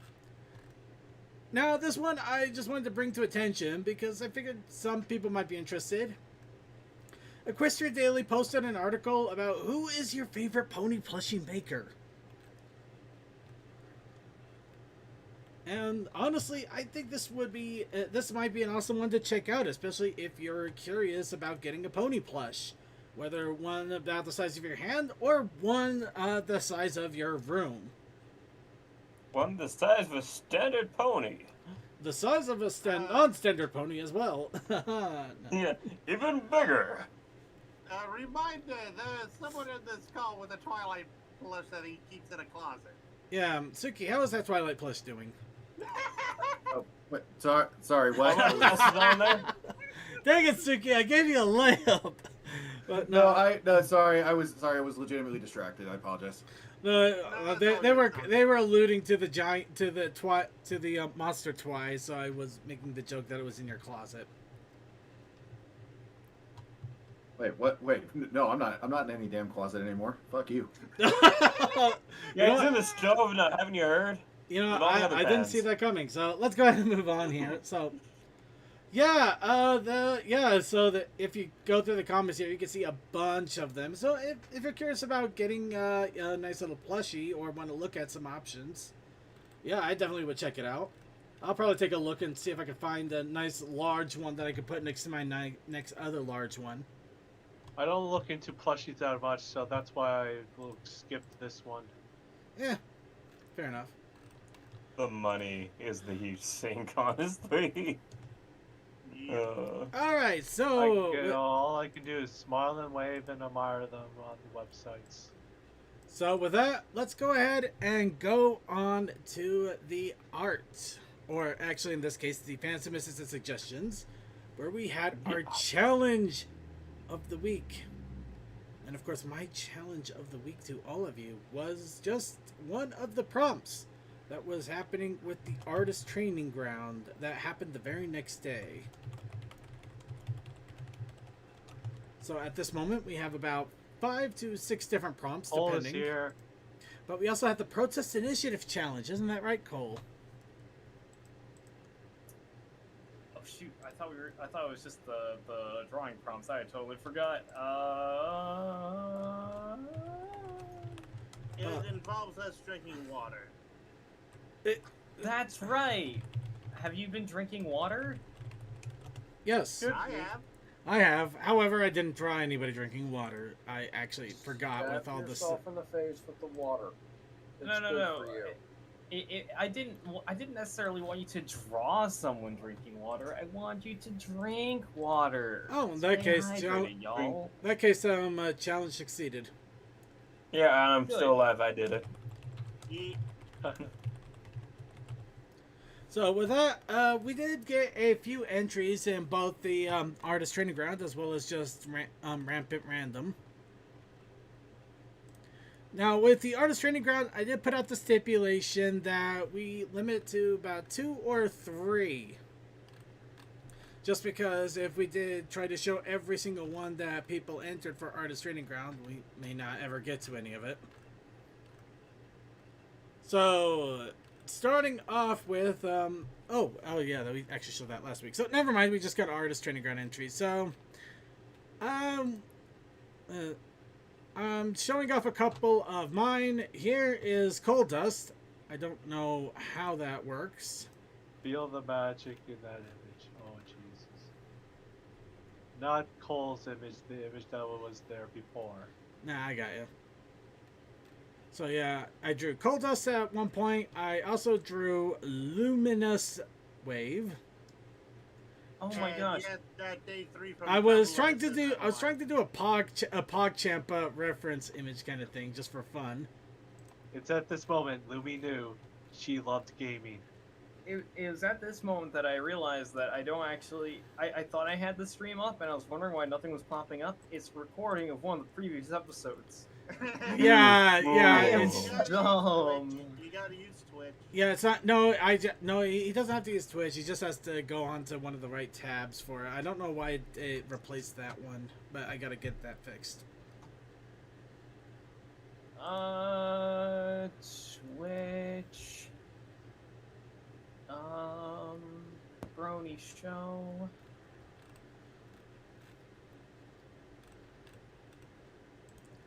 [SPEAKER 1] now this one I just wanted to bring to attention because I figured some people might be interested. Equestria Daily posted an article about who is your favorite pony plushie maker. And honestly, I think this might be an awesome one to check out, especially if you're curious about getting a pony plush, whether one about the size of your hand or one the size of your room.
[SPEAKER 5] One the size of a standard pony.
[SPEAKER 1] The size of a non-standard pony as well. No.
[SPEAKER 5] Yeah, even bigger.
[SPEAKER 2] Reminder, there's someone in this call with a Twilight plush that he keeps in a closet.
[SPEAKER 1] Yeah, Suki, how is that Twilight plush doing?
[SPEAKER 6] Oh, wait, sorry,
[SPEAKER 5] I
[SPEAKER 6] what?
[SPEAKER 5] got this on there.
[SPEAKER 1] Dang it, Suki! I gave you a layup. But
[SPEAKER 6] Sorry, I was legitimately distracted. I apologize.
[SPEAKER 1] No, they were alluding to the giant to the monster twice, so I was making the joke that it was in your closet.
[SPEAKER 6] Wait, what? Wait, no, I'm not in any damn closet anymore. Fuck you.
[SPEAKER 5] Yeah, it's in the stove now. Haven't you heard?
[SPEAKER 1] You know,
[SPEAKER 5] With all the other
[SPEAKER 1] I didn't
[SPEAKER 5] pads.
[SPEAKER 1] see that coming. So let's go ahead and move on here. So, yeah, if you go through the comments here, you can see a bunch of them. So if you're curious about getting a nice little plushie or want to look at some options, yeah, I definitely would check it out. I'll probably take a look and see if I can find a nice large one that I could put next to my next other large one.
[SPEAKER 3] I don't look into plushies that much, so that's why I will skip this one.
[SPEAKER 1] Yeah, fair enough.
[SPEAKER 5] The money is the huge sink, honestly.
[SPEAKER 1] All right, so
[SPEAKER 3] All I can do is smile and wave and admire them on the websites.
[SPEAKER 1] So with that, let's go ahead and go on to the art, or actually in this case, the Fantasy Misses and Suggestions, where we had our challenge of the week. And of course, my challenge of the week to all of you was just one of the prompts that was happening with the artist training ground that happened the very next day. So at this moment, we have about 5 to 6 different prompts,
[SPEAKER 3] Cole is
[SPEAKER 1] depending.
[SPEAKER 3] here.
[SPEAKER 1] But we also have the Protest Initiative Challenge, isn't that right, Cole?
[SPEAKER 8] Oh shoot! I thought it was just the drawing prompts. I totally forgot.
[SPEAKER 2] It involves us drinking water.
[SPEAKER 8] That's right. Have you been drinking water?
[SPEAKER 1] Yes,
[SPEAKER 2] I have.
[SPEAKER 1] I have. However, I didn't draw anybody drinking water. I actually forgot with all this.
[SPEAKER 9] yourself in the face with the water. It's
[SPEAKER 8] No.
[SPEAKER 9] good for you.
[SPEAKER 8] I didn't necessarily want you to draw someone drinking water. I want you to drink water.
[SPEAKER 1] Oh, in that
[SPEAKER 8] Stay
[SPEAKER 1] case,
[SPEAKER 8] hydrated, y'all.
[SPEAKER 1] in that case, challenge succeeded.
[SPEAKER 5] Yeah, I'm
[SPEAKER 8] Good.
[SPEAKER 5] still alive. I did it.
[SPEAKER 1] So with that, we did get a few entries in both the artist training ground as well as just rampant random. Now with the artist training ground, I did put out the stipulation that we limit to about 2 or 3. Just because if we did try to show every single one that people entered for artist training ground, we may not ever get to any of it. So starting off with oh yeah, we actually showed that last week. So never mind, we just got artist training ground entries. So I'm showing off a couple of mine. Here is Coal Dust. I don't know how that works.
[SPEAKER 3] Feel the magic in that image. Oh, Jesus. Not Cole's image, the image that was there before.
[SPEAKER 1] Nah, I got you. So yeah, I drew Coal Dust at one point. I also drew Luminous Wave.
[SPEAKER 8] Oh my gosh.
[SPEAKER 2] Day 3 from
[SPEAKER 1] I was
[SPEAKER 2] Double
[SPEAKER 1] trying to
[SPEAKER 2] Roses
[SPEAKER 1] do
[SPEAKER 2] that
[SPEAKER 1] I was
[SPEAKER 2] one.
[SPEAKER 1] trying to do a PogChamp reference image kind of thing just for fun.
[SPEAKER 3] It's at this moment Lumi knew she loved gaming.
[SPEAKER 8] It was at this moment that I realized that I don't actually. I thought I had the stream up, and I was wondering why nothing was popping up. It's a recording of one of the previous episodes.
[SPEAKER 1] Yeah,
[SPEAKER 5] Oh.
[SPEAKER 1] yeah,
[SPEAKER 8] I am
[SPEAKER 1] it's
[SPEAKER 2] You gotta use
[SPEAKER 8] dumb.
[SPEAKER 2] Twitch. You gotta use Twitch.
[SPEAKER 1] yeah, it's not no, he doesn't have to use Twitch. He just has to go onto one of the right tabs for it. I don't know why it replaced that one, but I got to get that fixed.
[SPEAKER 8] Twitch. Brony Show.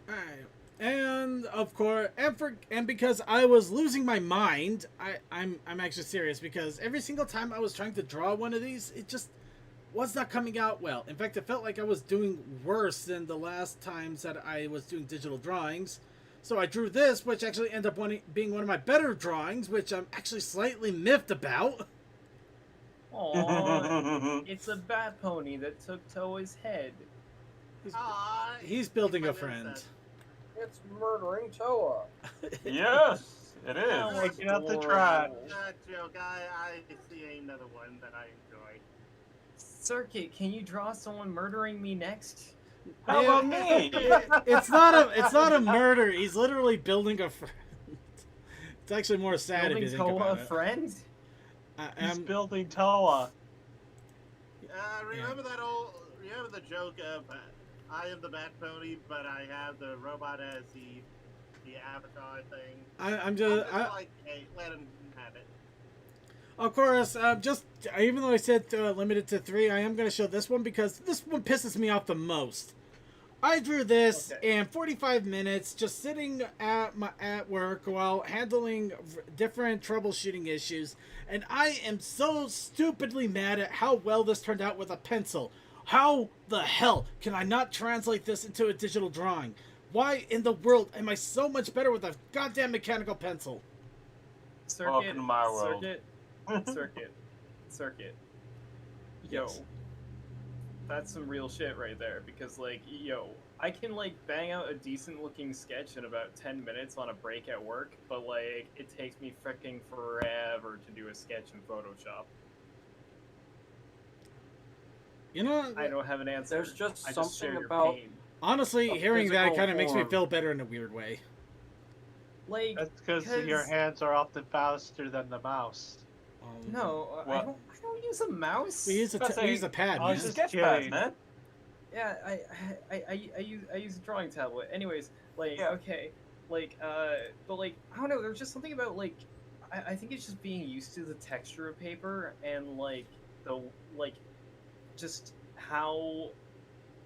[SPEAKER 1] Alright. And of course, and because I was losing my mind, I'm actually serious because every single time I was trying to draw one of these, it just was not coming out well. In fact, it felt like I was doing worse than the last times that I was doing digital drawings. So I drew this, which actually ended up being one of my better drawings, which I'm actually slightly miffed about.
[SPEAKER 8] Aww, it's a bat pony that took Toa's head.
[SPEAKER 1] He's building a
[SPEAKER 2] What is
[SPEAKER 1] friend.
[SPEAKER 2] that?
[SPEAKER 5] It's murdering Toa. Yes, it is.
[SPEAKER 8] Oh,
[SPEAKER 3] Taking out the trash.
[SPEAKER 2] That joke, I see another one that I enjoy.
[SPEAKER 8] Circuit, can you draw someone murdering me next?
[SPEAKER 5] How about me?
[SPEAKER 1] It's not a murder. He's literally building a friend. It's actually more sad
[SPEAKER 8] Building
[SPEAKER 1] if you think
[SPEAKER 8] Toa
[SPEAKER 1] about
[SPEAKER 8] a
[SPEAKER 1] it.
[SPEAKER 8] friend?
[SPEAKER 3] He's building Toa.
[SPEAKER 2] Remember the joke of I am the Bat Pony, but I have the robot as the avatar thing.
[SPEAKER 1] I'm just
[SPEAKER 2] like, hey, let him have it.
[SPEAKER 1] of course, even though I said limited to 3, I am going to show this one because this one pisses me off the most. I drew this in 45 minutes, just sitting at work while handling different troubleshooting issues, and I am so stupidly mad at how well this turned out with a pencil. How the hell can I not translate this into a digital drawing? Why in the world am I so much better with a goddamn mechanical pencil?
[SPEAKER 8] Circuit,
[SPEAKER 5] Welcome to my world.
[SPEAKER 8] Circuit. Yo.
[SPEAKER 1] Yes.
[SPEAKER 8] That's some real shit right there, because, like, yo, I can, like, bang out a decent-looking sketch in about 10 minutes on a break at work, but, like, it takes me freaking forever to do a sketch in Photoshop.
[SPEAKER 1] You know,
[SPEAKER 8] I don't have an answer.
[SPEAKER 5] There's just
[SPEAKER 8] I just
[SPEAKER 5] something
[SPEAKER 8] share your
[SPEAKER 5] about-
[SPEAKER 8] pain.
[SPEAKER 1] honestly,
[SPEAKER 5] a
[SPEAKER 1] hearing that
[SPEAKER 5] physical
[SPEAKER 1] kind of makes me
[SPEAKER 5] form.
[SPEAKER 1] feel better in a weird way.
[SPEAKER 8] Like,
[SPEAKER 3] That's because your hands are often faster than the mouse.
[SPEAKER 8] no, I
[SPEAKER 5] What?
[SPEAKER 8] don't use a mouse.
[SPEAKER 1] We use
[SPEAKER 5] That's
[SPEAKER 1] we use a pad.
[SPEAKER 3] I was
[SPEAKER 1] man.
[SPEAKER 3] just
[SPEAKER 5] Sketch
[SPEAKER 3] kidding.
[SPEAKER 5] pads, man.
[SPEAKER 8] Yeah, I use a drawing tablet. Anyways, like,
[SPEAKER 5] Yeah.
[SPEAKER 8] okay, like, but like, I don't know. There's just something about like, I think it's just being used to the texture of paper and like the like, just how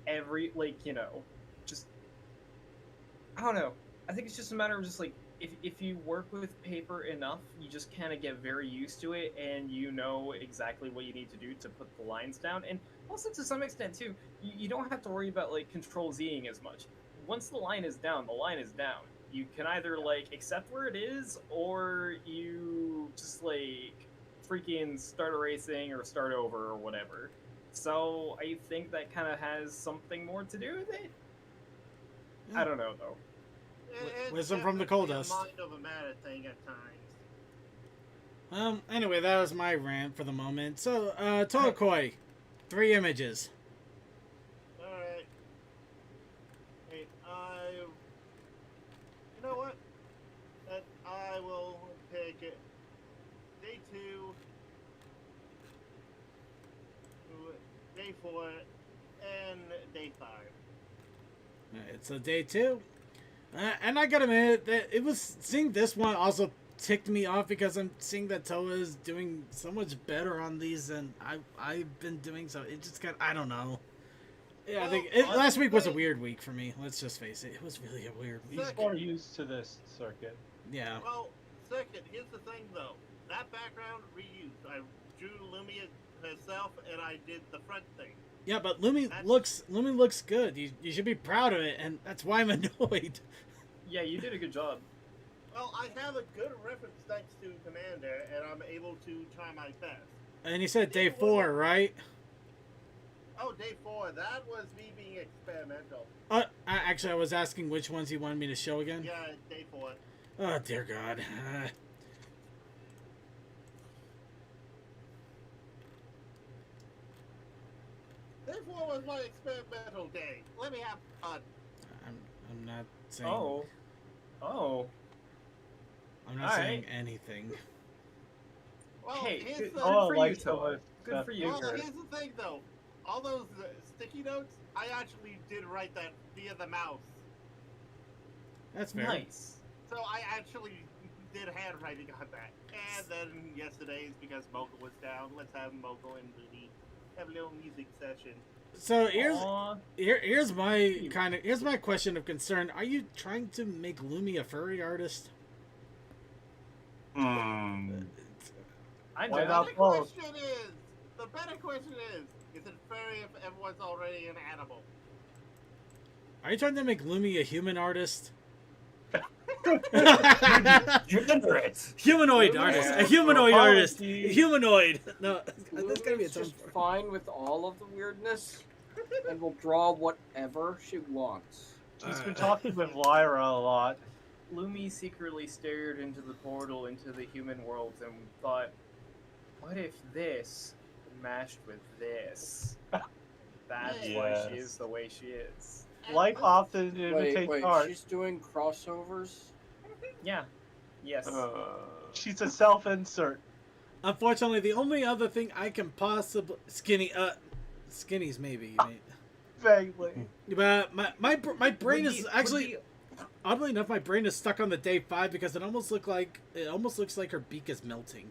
[SPEAKER 8] every like just I don't know. I think it's just a matter of just like if you work with paper enough, you just kind of get very used to it, and you know exactly what you need to do to put the lines down. And also, to some extent too, you don't have to worry about like control Zing as much. Once the line is down, the line is down. You can either like accept where it is, or you freaking start erasing or start over or whatever. So I think that kind of has something more to do with it. I don't know though.
[SPEAKER 2] It's
[SPEAKER 1] Wisdom from the coal
[SPEAKER 2] definitely
[SPEAKER 1] dust.
[SPEAKER 2] a mind over matter thing at times.
[SPEAKER 1] Anyway, that was my rant for the moment. So, Tokoi, 3 images.
[SPEAKER 2] Alright. Hey, you know what? I will pick day 2, day 4, and day 5.
[SPEAKER 1] Alright, so day 2. And I gotta admit that it was seeing this one also ticked me off because I'm seeing that Toa is doing so much better on these than I've been doing. So it just got, I don't know. Yeah, I think last week was a weird week for me. Let's just face it. It was really a weird week.
[SPEAKER 3] He's more used to this circuit.
[SPEAKER 1] Yeah.
[SPEAKER 2] Well, second, here's the thing though. That background reused. I drew Lumia herself and I did the front thing.
[SPEAKER 1] Yeah, but Lumi looks good. You should be proud of it, and that's why I'm annoyed.
[SPEAKER 8] Yeah, you did a good job.
[SPEAKER 2] Well, I have a good reference thanks to Commander, and I'm able to try my best.
[SPEAKER 1] And you said day 4, right?
[SPEAKER 2] Oh, day 4. That was me being experimental.
[SPEAKER 1] Actually, I was asking which ones you wanted me to show again.
[SPEAKER 2] Yeah, day 4.
[SPEAKER 1] Oh, dear God.
[SPEAKER 2] Day 4 was my experimental day. Let me have fun.
[SPEAKER 1] I'm not saying...
[SPEAKER 8] Oh.
[SPEAKER 1] I'm not saying anything.
[SPEAKER 2] Well,
[SPEAKER 8] Hey,
[SPEAKER 2] here's
[SPEAKER 8] good,
[SPEAKER 2] the,
[SPEAKER 8] good for you,
[SPEAKER 3] like
[SPEAKER 8] Toa. Good for you.
[SPEAKER 2] well,
[SPEAKER 8] Kurt.
[SPEAKER 2] here's the thing, though. All those sticky notes, I actually did write that via the mouse.
[SPEAKER 1] That's fair.
[SPEAKER 8] Nice.
[SPEAKER 2] So I actually did handwriting on that. And then yesterday's, because Mocha was down, let's have Mocha and Mooney have a little music session.
[SPEAKER 1] So
[SPEAKER 8] Aw.
[SPEAKER 1] here's my question of concern. Are you trying to make Lumi a furry artist?
[SPEAKER 8] I'm
[SPEAKER 3] Why
[SPEAKER 8] down.
[SPEAKER 3] not both?
[SPEAKER 2] The better question is it furry if everyone's already an animal?
[SPEAKER 1] Are you trying to make Lumi a human artist?
[SPEAKER 5] Generate.
[SPEAKER 1] Humanoid artist. A humanoid artist. A humanoid. No, that's gotta be a
[SPEAKER 9] Lumi's
[SPEAKER 1] term
[SPEAKER 9] just
[SPEAKER 1] for it.
[SPEAKER 9] fine with all of the weirdness and will draw whatever she wants.
[SPEAKER 3] She's been talking with Lyra a lot.
[SPEAKER 8] Lumi secretly stared into the portal into the human world and thought, what if this mashed with this? That's why she is the way she is.
[SPEAKER 3] Like often imitate
[SPEAKER 9] Wait,
[SPEAKER 3] art.
[SPEAKER 9] she's doing crossovers?
[SPEAKER 8] Yeah. Yes.
[SPEAKER 3] She's a self-insert.
[SPEAKER 1] Unfortunately, the only other thing I can possibly skinnies maybe.
[SPEAKER 3] Vaguely.
[SPEAKER 1] But my brain is
[SPEAKER 8] Would
[SPEAKER 1] actually oddly enough my brain is stuck on the day 5 because it almost looks like her beak is melting.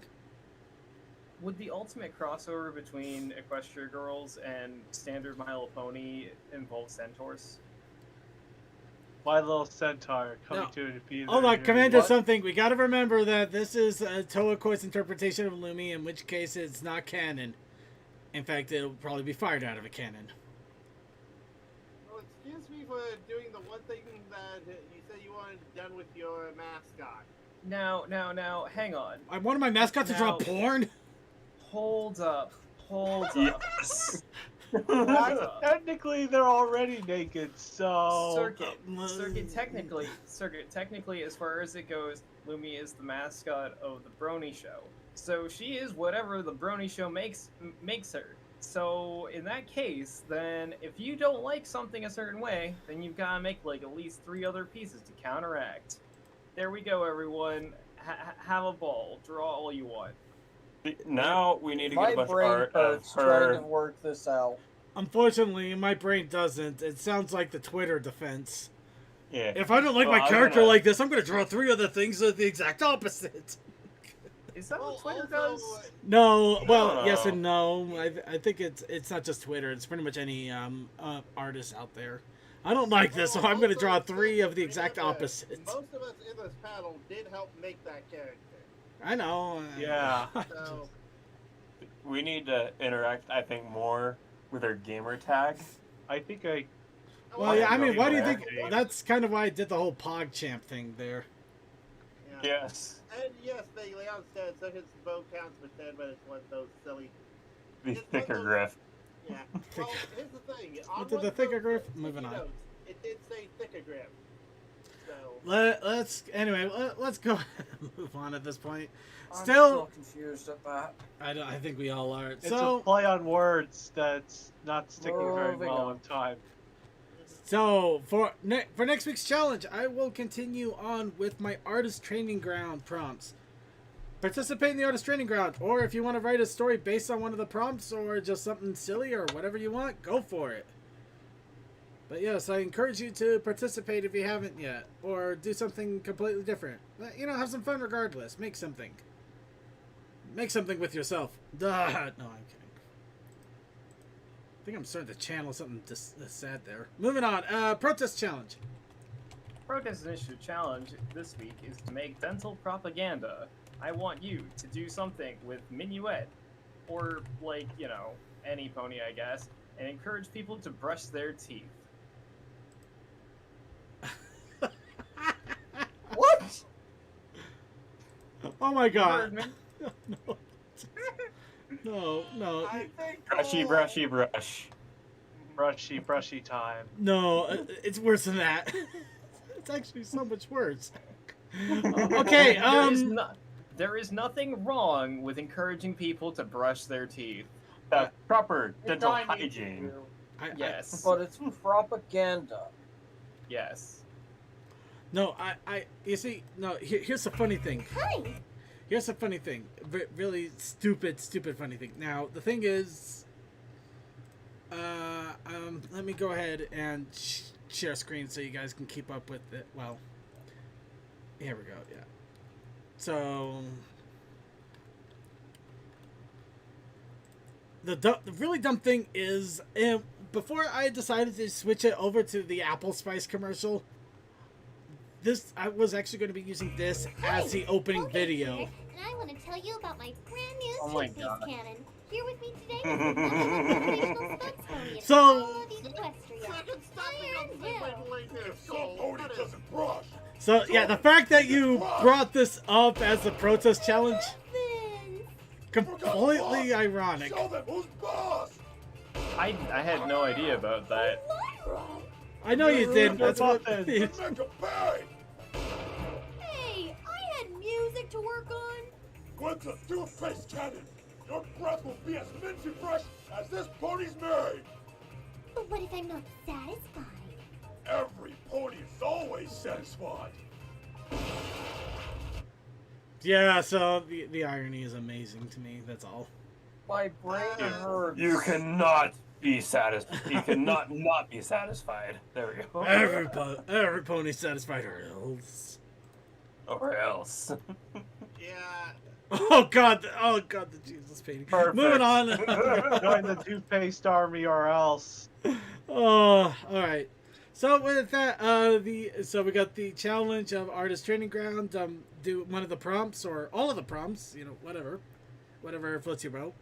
[SPEAKER 8] Would the ultimate crossover between Equestria Girls and standard My Little Pony involve centaurs?
[SPEAKER 3] My Little Centaur coming
[SPEAKER 1] No.
[SPEAKER 3] to defeat.
[SPEAKER 1] Hold on, Commander something. We gotta remember that this is Toa Koi's interpretation of Lumi, in which case it's not canon. In fact, it'll probably be fired out of a cannon.
[SPEAKER 2] Well, excuse me for doing the one thing that you said you wanted done with your mascot.
[SPEAKER 8] Now, hang on.
[SPEAKER 1] I wanted my mascot to draw
[SPEAKER 8] Now-
[SPEAKER 1] porn.
[SPEAKER 8] Hold up.
[SPEAKER 5] Yes.
[SPEAKER 3] Technically, they're already naked, so...
[SPEAKER 8] Circuit, technically, as far as it goes, Lumi is the mascot of the Brony Show. So she is whatever the Brony Show makes her. So in that case, then if you don't like something a certain way, then you've got to make like at least 3 other pieces to counteract. There we go, everyone. Have a ball. Draw all you want.
[SPEAKER 5] Now we need to
[SPEAKER 9] My
[SPEAKER 5] get a bunch of
[SPEAKER 9] brain
[SPEAKER 5] art of
[SPEAKER 9] hurts trying to
[SPEAKER 5] her.
[SPEAKER 9] work this out.
[SPEAKER 1] Unfortunately, my brain doesn't. It sounds like the Twitter defense.
[SPEAKER 5] Yeah.
[SPEAKER 1] If I don't like
[SPEAKER 5] Well,
[SPEAKER 1] my
[SPEAKER 5] I'm
[SPEAKER 1] character
[SPEAKER 5] gonna-
[SPEAKER 1] like this, I'm gonna draw 3 other things that are the exact opposite.
[SPEAKER 8] Is that
[SPEAKER 2] Well,
[SPEAKER 8] what Twitter
[SPEAKER 2] also,
[SPEAKER 8] does?
[SPEAKER 1] No, well,
[SPEAKER 5] No.
[SPEAKER 1] yes and no. I think it's not just Twitter. It's pretty much any artist out there. I don't like this, so I'm gonna draw 3 of the exact opposite.
[SPEAKER 2] Most of us in this panel did help make that character.
[SPEAKER 1] I know.
[SPEAKER 3] Yeah.
[SPEAKER 2] So,
[SPEAKER 5] We need to interact, I think, more with her gamer tag.
[SPEAKER 3] I think I...
[SPEAKER 1] Well, yeah. I mean, why do you
[SPEAKER 5] Yeah.
[SPEAKER 1] think? That's kind of why I did the whole PogChamp thing there.
[SPEAKER 2] yeah.
[SPEAKER 5] Yes.
[SPEAKER 2] And yes, Bailey, I understand. So his vote counts for 10, but it's one of those silly.
[SPEAKER 5] The
[SPEAKER 2] It's one
[SPEAKER 5] thicker
[SPEAKER 2] of those-
[SPEAKER 5] griff.
[SPEAKER 2] Yeah. Well, here's the thing. On
[SPEAKER 1] What did
[SPEAKER 2] one
[SPEAKER 1] the
[SPEAKER 2] of
[SPEAKER 1] thicker
[SPEAKER 2] those
[SPEAKER 1] griff?
[SPEAKER 2] sticky
[SPEAKER 1] Moving on.
[SPEAKER 2] notes, it did say thicker grip. So.
[SPEAKER 1] Let's go ahead and move on at this point.
[SPEAKER 9] I'm
[SPEAKER 1] Still,
[SPEAKER 9] so confused at that.
[SPEAKER 1] I think we all are.
[SPEAKER 3] It's
[SPEAKER 1] So,
[SPEAKER 3] a play on words that's not sticking very
[SPEAKER 9] Moving
[SPEAKER 3] well
[SPEAKER 9] on.
[SPEAKER 3] in time.
[SPEAKER 1] So for next week's challenge, I will continue on with my artist training ground prompts. Participate in the artist training ground, or if you want to write a story based on one of the prompts, or just something silly or whatever you want, go for it. But yes, I encourage you to participate if you haven't yet, or do something completely different. You know, have some fun regardless. Make something. Make something with yourself. Duh. No, I'm kidding. I think I'm starting to channel something sad there. Moving on. Protest challenge.
[SPEAKER 8] Protest Initiative challenge this week is to make dental propaganda. I want you to do something with Minuet, or like, you know, any pony, I guess, and encourage people to brush their teeth.
[SPEAKER 9] What?
[SPEAKER 1] Oh my
[SPEAKER 8] You
[SPEAKER 1] god.
[SPEAKER 8] heard me?
[SPEAKER 1] No.
[SPEAKER 2] I think.
[SPEAKER 5] Brushy, brushy, brush.
[SPEAKER 3] Brushy time.
[SPEAKER 1] No, it's worse than that. It's actually so much worse. Okay,
[SPEAKER 8] There is nothing wrong with encouraging people to brush their teeth.
[SPEAKER 5] Proper dental
[SPEAKER 7] I need
[SPEAKER 5] hygiene.
[SPEAKER 7] to.
[SPEAKER 8] Yes.
[SPEAKER 9] But it's propaganda.
[SPEAKER 8] Yes.
[SPEAKER 1] You see, no, here's the funny thing.
[SPEAKER 10] Hi.
[SPEAKER 1] Here's the funny thing. Really stupid funny thing. Now, the thing is, let me go ahead and share screen so you guys can keep up with it. Well, here we go, yeah. So, the really dumb thing is, before I decided to switch it over to the Apple Spice commercial, I was actually going to be using this as the opening video.
[SPEAKER 10] Here, and I want to tell you about my brand new
[SPEAKER 8] Oh my
[SPEAKER 10] toothpaste
[SPEAKER 8] God.
[SPEAKER 10] cannon. Here with me today is the motivational spokes pony of
[SPEAKER 1] So-
[SPEAKER 10] all of Equestria.
[SPEAKER 2] Stop
[SPEAKER 10] Iron
[SPEAKER 2] it!
[SPEAKER 10] Hill.
[SPEAKER 11] Some pony doesn't brush.
[SPEAKER 1] So, yeah, the fact that you brought this up as the protest challenge,
[SPEAKER 10] Muffins.
[SPEAKER 1] completely ironic.
[SPEAKER 11] Show them who's boss.
[SPEAKER 8] I had no idea about that.
[SPEAKER 10] Lyra.
[SPEAKER 1] I know you did. That's what.
[SPEAKER 3] Muffins.
[SPEAKER 11] Make a pay.
[SPEAKER 10] Hey, I had music to work on.
[SPEAKER 11] With the toothpaste cannon, your breath will be as minty fresh as this pony's made.
[SPEAKER 10] But what if I'm not satisfied?
[SPEAKER 11] Every pony is always satisfied.
[SPEAKER 1] Yeah, so the irony is amazing to me. That's all.
[SPEAKER 9] My brain hurts.
[SPEAKER 5] You cannot be satisfied. You cannot not be satisfied. There we go.
[SPEAKER 1] Every pony satisfied or else.
[SPEAKER 5] Or else.
[SPEAKER 2] Yeah.
[SPEAKER 1] Oh god, the Jesus painting.
[SPEAKER 5] Perfect.
[SPEAKER 1] Moving on.
[SPEAKER 3] Join the toothpaste army or else.
[SPEAKER 1] Oh, all right. So with that, so we got the challenge of artist training ground. Do one of the prompts or all of the prompts, you know, whatever floats your boat,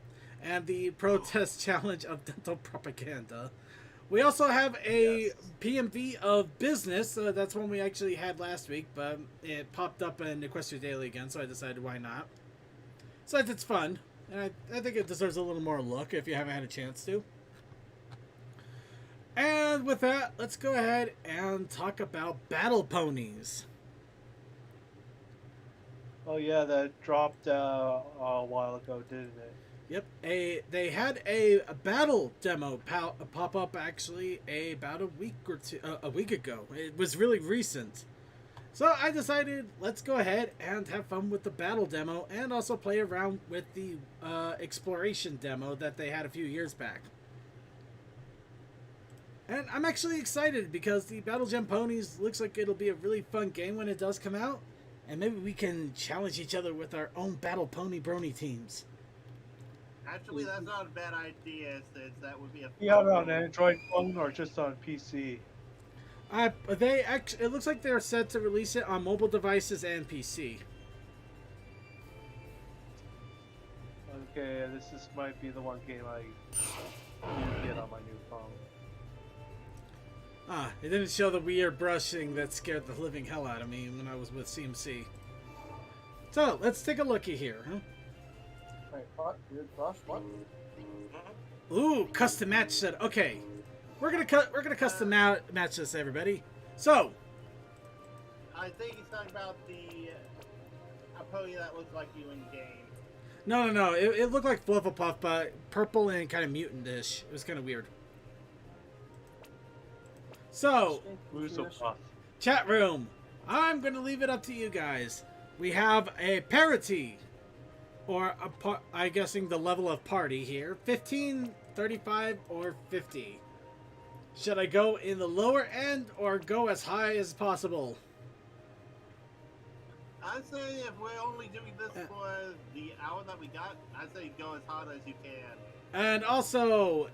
[SPEAKER 1] and the protest challenge of dental propaganda. We also have a PMV of business. That's one we actually had last week, but it popped up in Equestria Daily again, so I decided why not. So it's fun, and I think it deserves a little more look if you haven't had a chance to. And with that, let's go ahead and talk about Battle Ponies.
[SPEAKER 3] Oh yeah, that dropped a while ago, didn't it?
[SPEAKER 1] Yep, they had a battle demo pop up actually about a week ago. It was really recent. So I decided let's go ahead and have fun with the battle demo and also play around with the exploration demo that they had a few years back. And I'm actually excited because the Battlegem Ponies looks like it'll be a really fun game when it does come out. And maybe we can challenge each other with our own Battle Pony Brony teams.
[SPEAKER 2] Actually, that's not a bad idea, since that would be a.
[SPEAKER 3] You have it on Android phone or just on PC?
[SPEAKER 1] It looks like they're set to release it on mobile devices and PC.
[SPEAKER 3] Okay, this might be the one game I need to get on my new phone.
[SPEAKER 1] It didn't show the weird brushing that scared the living hell out of me when I was with CMC. So let's take a looky here. Huh?
[SPEAKER 9] Wait, what? Weird brush? What?
[SPEAKER 1] Ooh, custom match set. Okay, we're gonna custom match this, everybody. So
[SPEAKER 2] I think he's talking about a pony that looks like you in game.
[SPEAKER 1] no. It looked like Flufflepuff, but purple and kind of mutant-ish. It was kind of weird. So, chat room, I'm going to leave it up to you guys. We have a parity, or I'm guessing the level of party here. 15, 35, or 50. Should I go in the lower end or go as high as possible?
[SPEAKER 2] I'd say if we're only doing this for the hour that we got, I'd say go as hard as you can.
[SPEAKER 1] And also,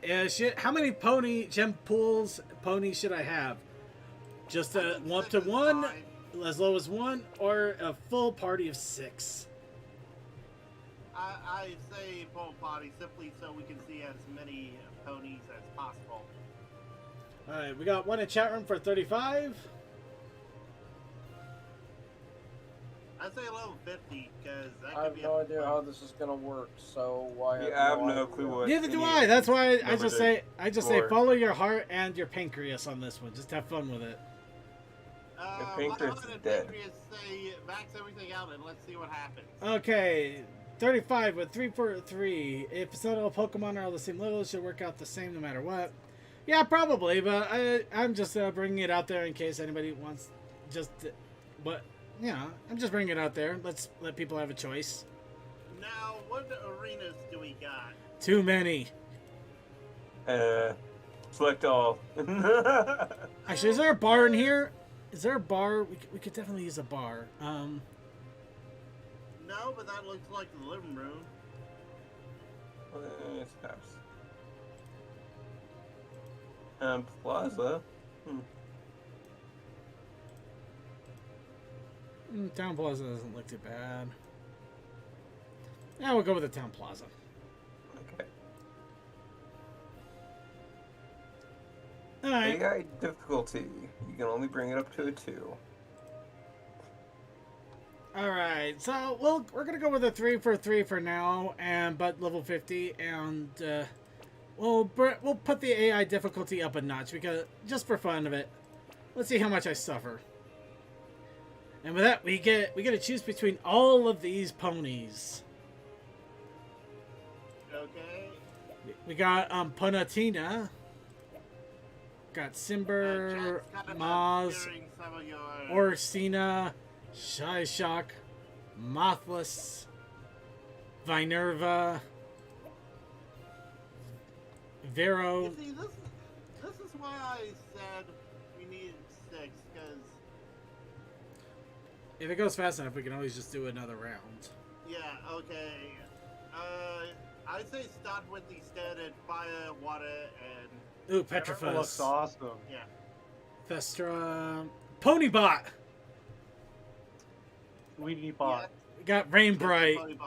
[SPEAKER 1] how many gem pools ponies should I have? Just a 1-to-1, as low as 1, or a full party of 6?
[SPEAKER 2] I say full party, simply so we can see as many ponies as possible.
[SPEAKER 1] Alright, we got one in chat room for 35.
[SPEAKER 2] I'd say level 50, because that
[SPEAKER 9] I
[SPEAKER 2] could
[SPEAKER 9] have
[SPEAKER 2] be
[SPEAKER 9] no idea how this is gonna work, so why?
[SPEAKER 5] Yeah, I have no clue what.
[SPEAKER 1] Neither do I. That's why I just say follow your heart and your pancreas on this one. Just have fun with it.
[SPEAKER 5] The pancreas is dead.
[SPEAKER 2] Say max everything out and let's see what happens.
[SPEAKER 1] Okay, 35 with 3 for 3. If it's not all Pokemon are all the same level, it should work out the same no matter what. Yeah, probably, but I'm just bringing it out there in case anybody wants but. Yeah, I'm just bringing it out there. Let's let people have a choice.
[SPEAKER 2] Now, what arenas do we got?
[SPEAKER 1] Too many.
[SPEAKER 5] Select all.
[SPEAKER 1] Actually, is there a bar in here? Is there a bar? We could definitely use a bar.
[SPEAKER 2] No, but that looks like the living room.
[SPEAKER 5] Plaza.
[SPEAKER 1] Town Plaza doesn't look too bad. Yeah, we'll go with the Town Plaza.
[SPEAKER 5] Okay.
[SPEAKER 1] Alright.
[SPEAKER 5] AI difficulty. You can only bring it up to a 2.
[SPEAKER 1] Alright, so we're gonna go with a 3 for 3 for now, but level 50, and we'll put the AI difficulty up a notch because just for fun of it. Let's see how much I suffer. And with that, we get to choose between all of these ponies.
[SPEAKER 2] Okay.
[SPEAKER 1] We got Ponatina. Got Simber, Maz, Orsina, Shyshock, Mothless, Vinerva, Vero.
[SPEAKER 2] You see, this is why I said we need 6, because
[SPEAKER 1] if it goes fast enough, we can always just do another round.
[SPEAKER 2] yeah, okay. I'd say start with the standard fire, water, and
[SPEAKER 1] Ooh, Petrifus.
[SPEAKER 3] Looks awesome.
[SPEAKER 2] yeah.
[SPEAKER 1] Festra, Ponybot.
[SPEAKER 3] Weedy Bot.
[SPEAKER 1] We got Rainbright.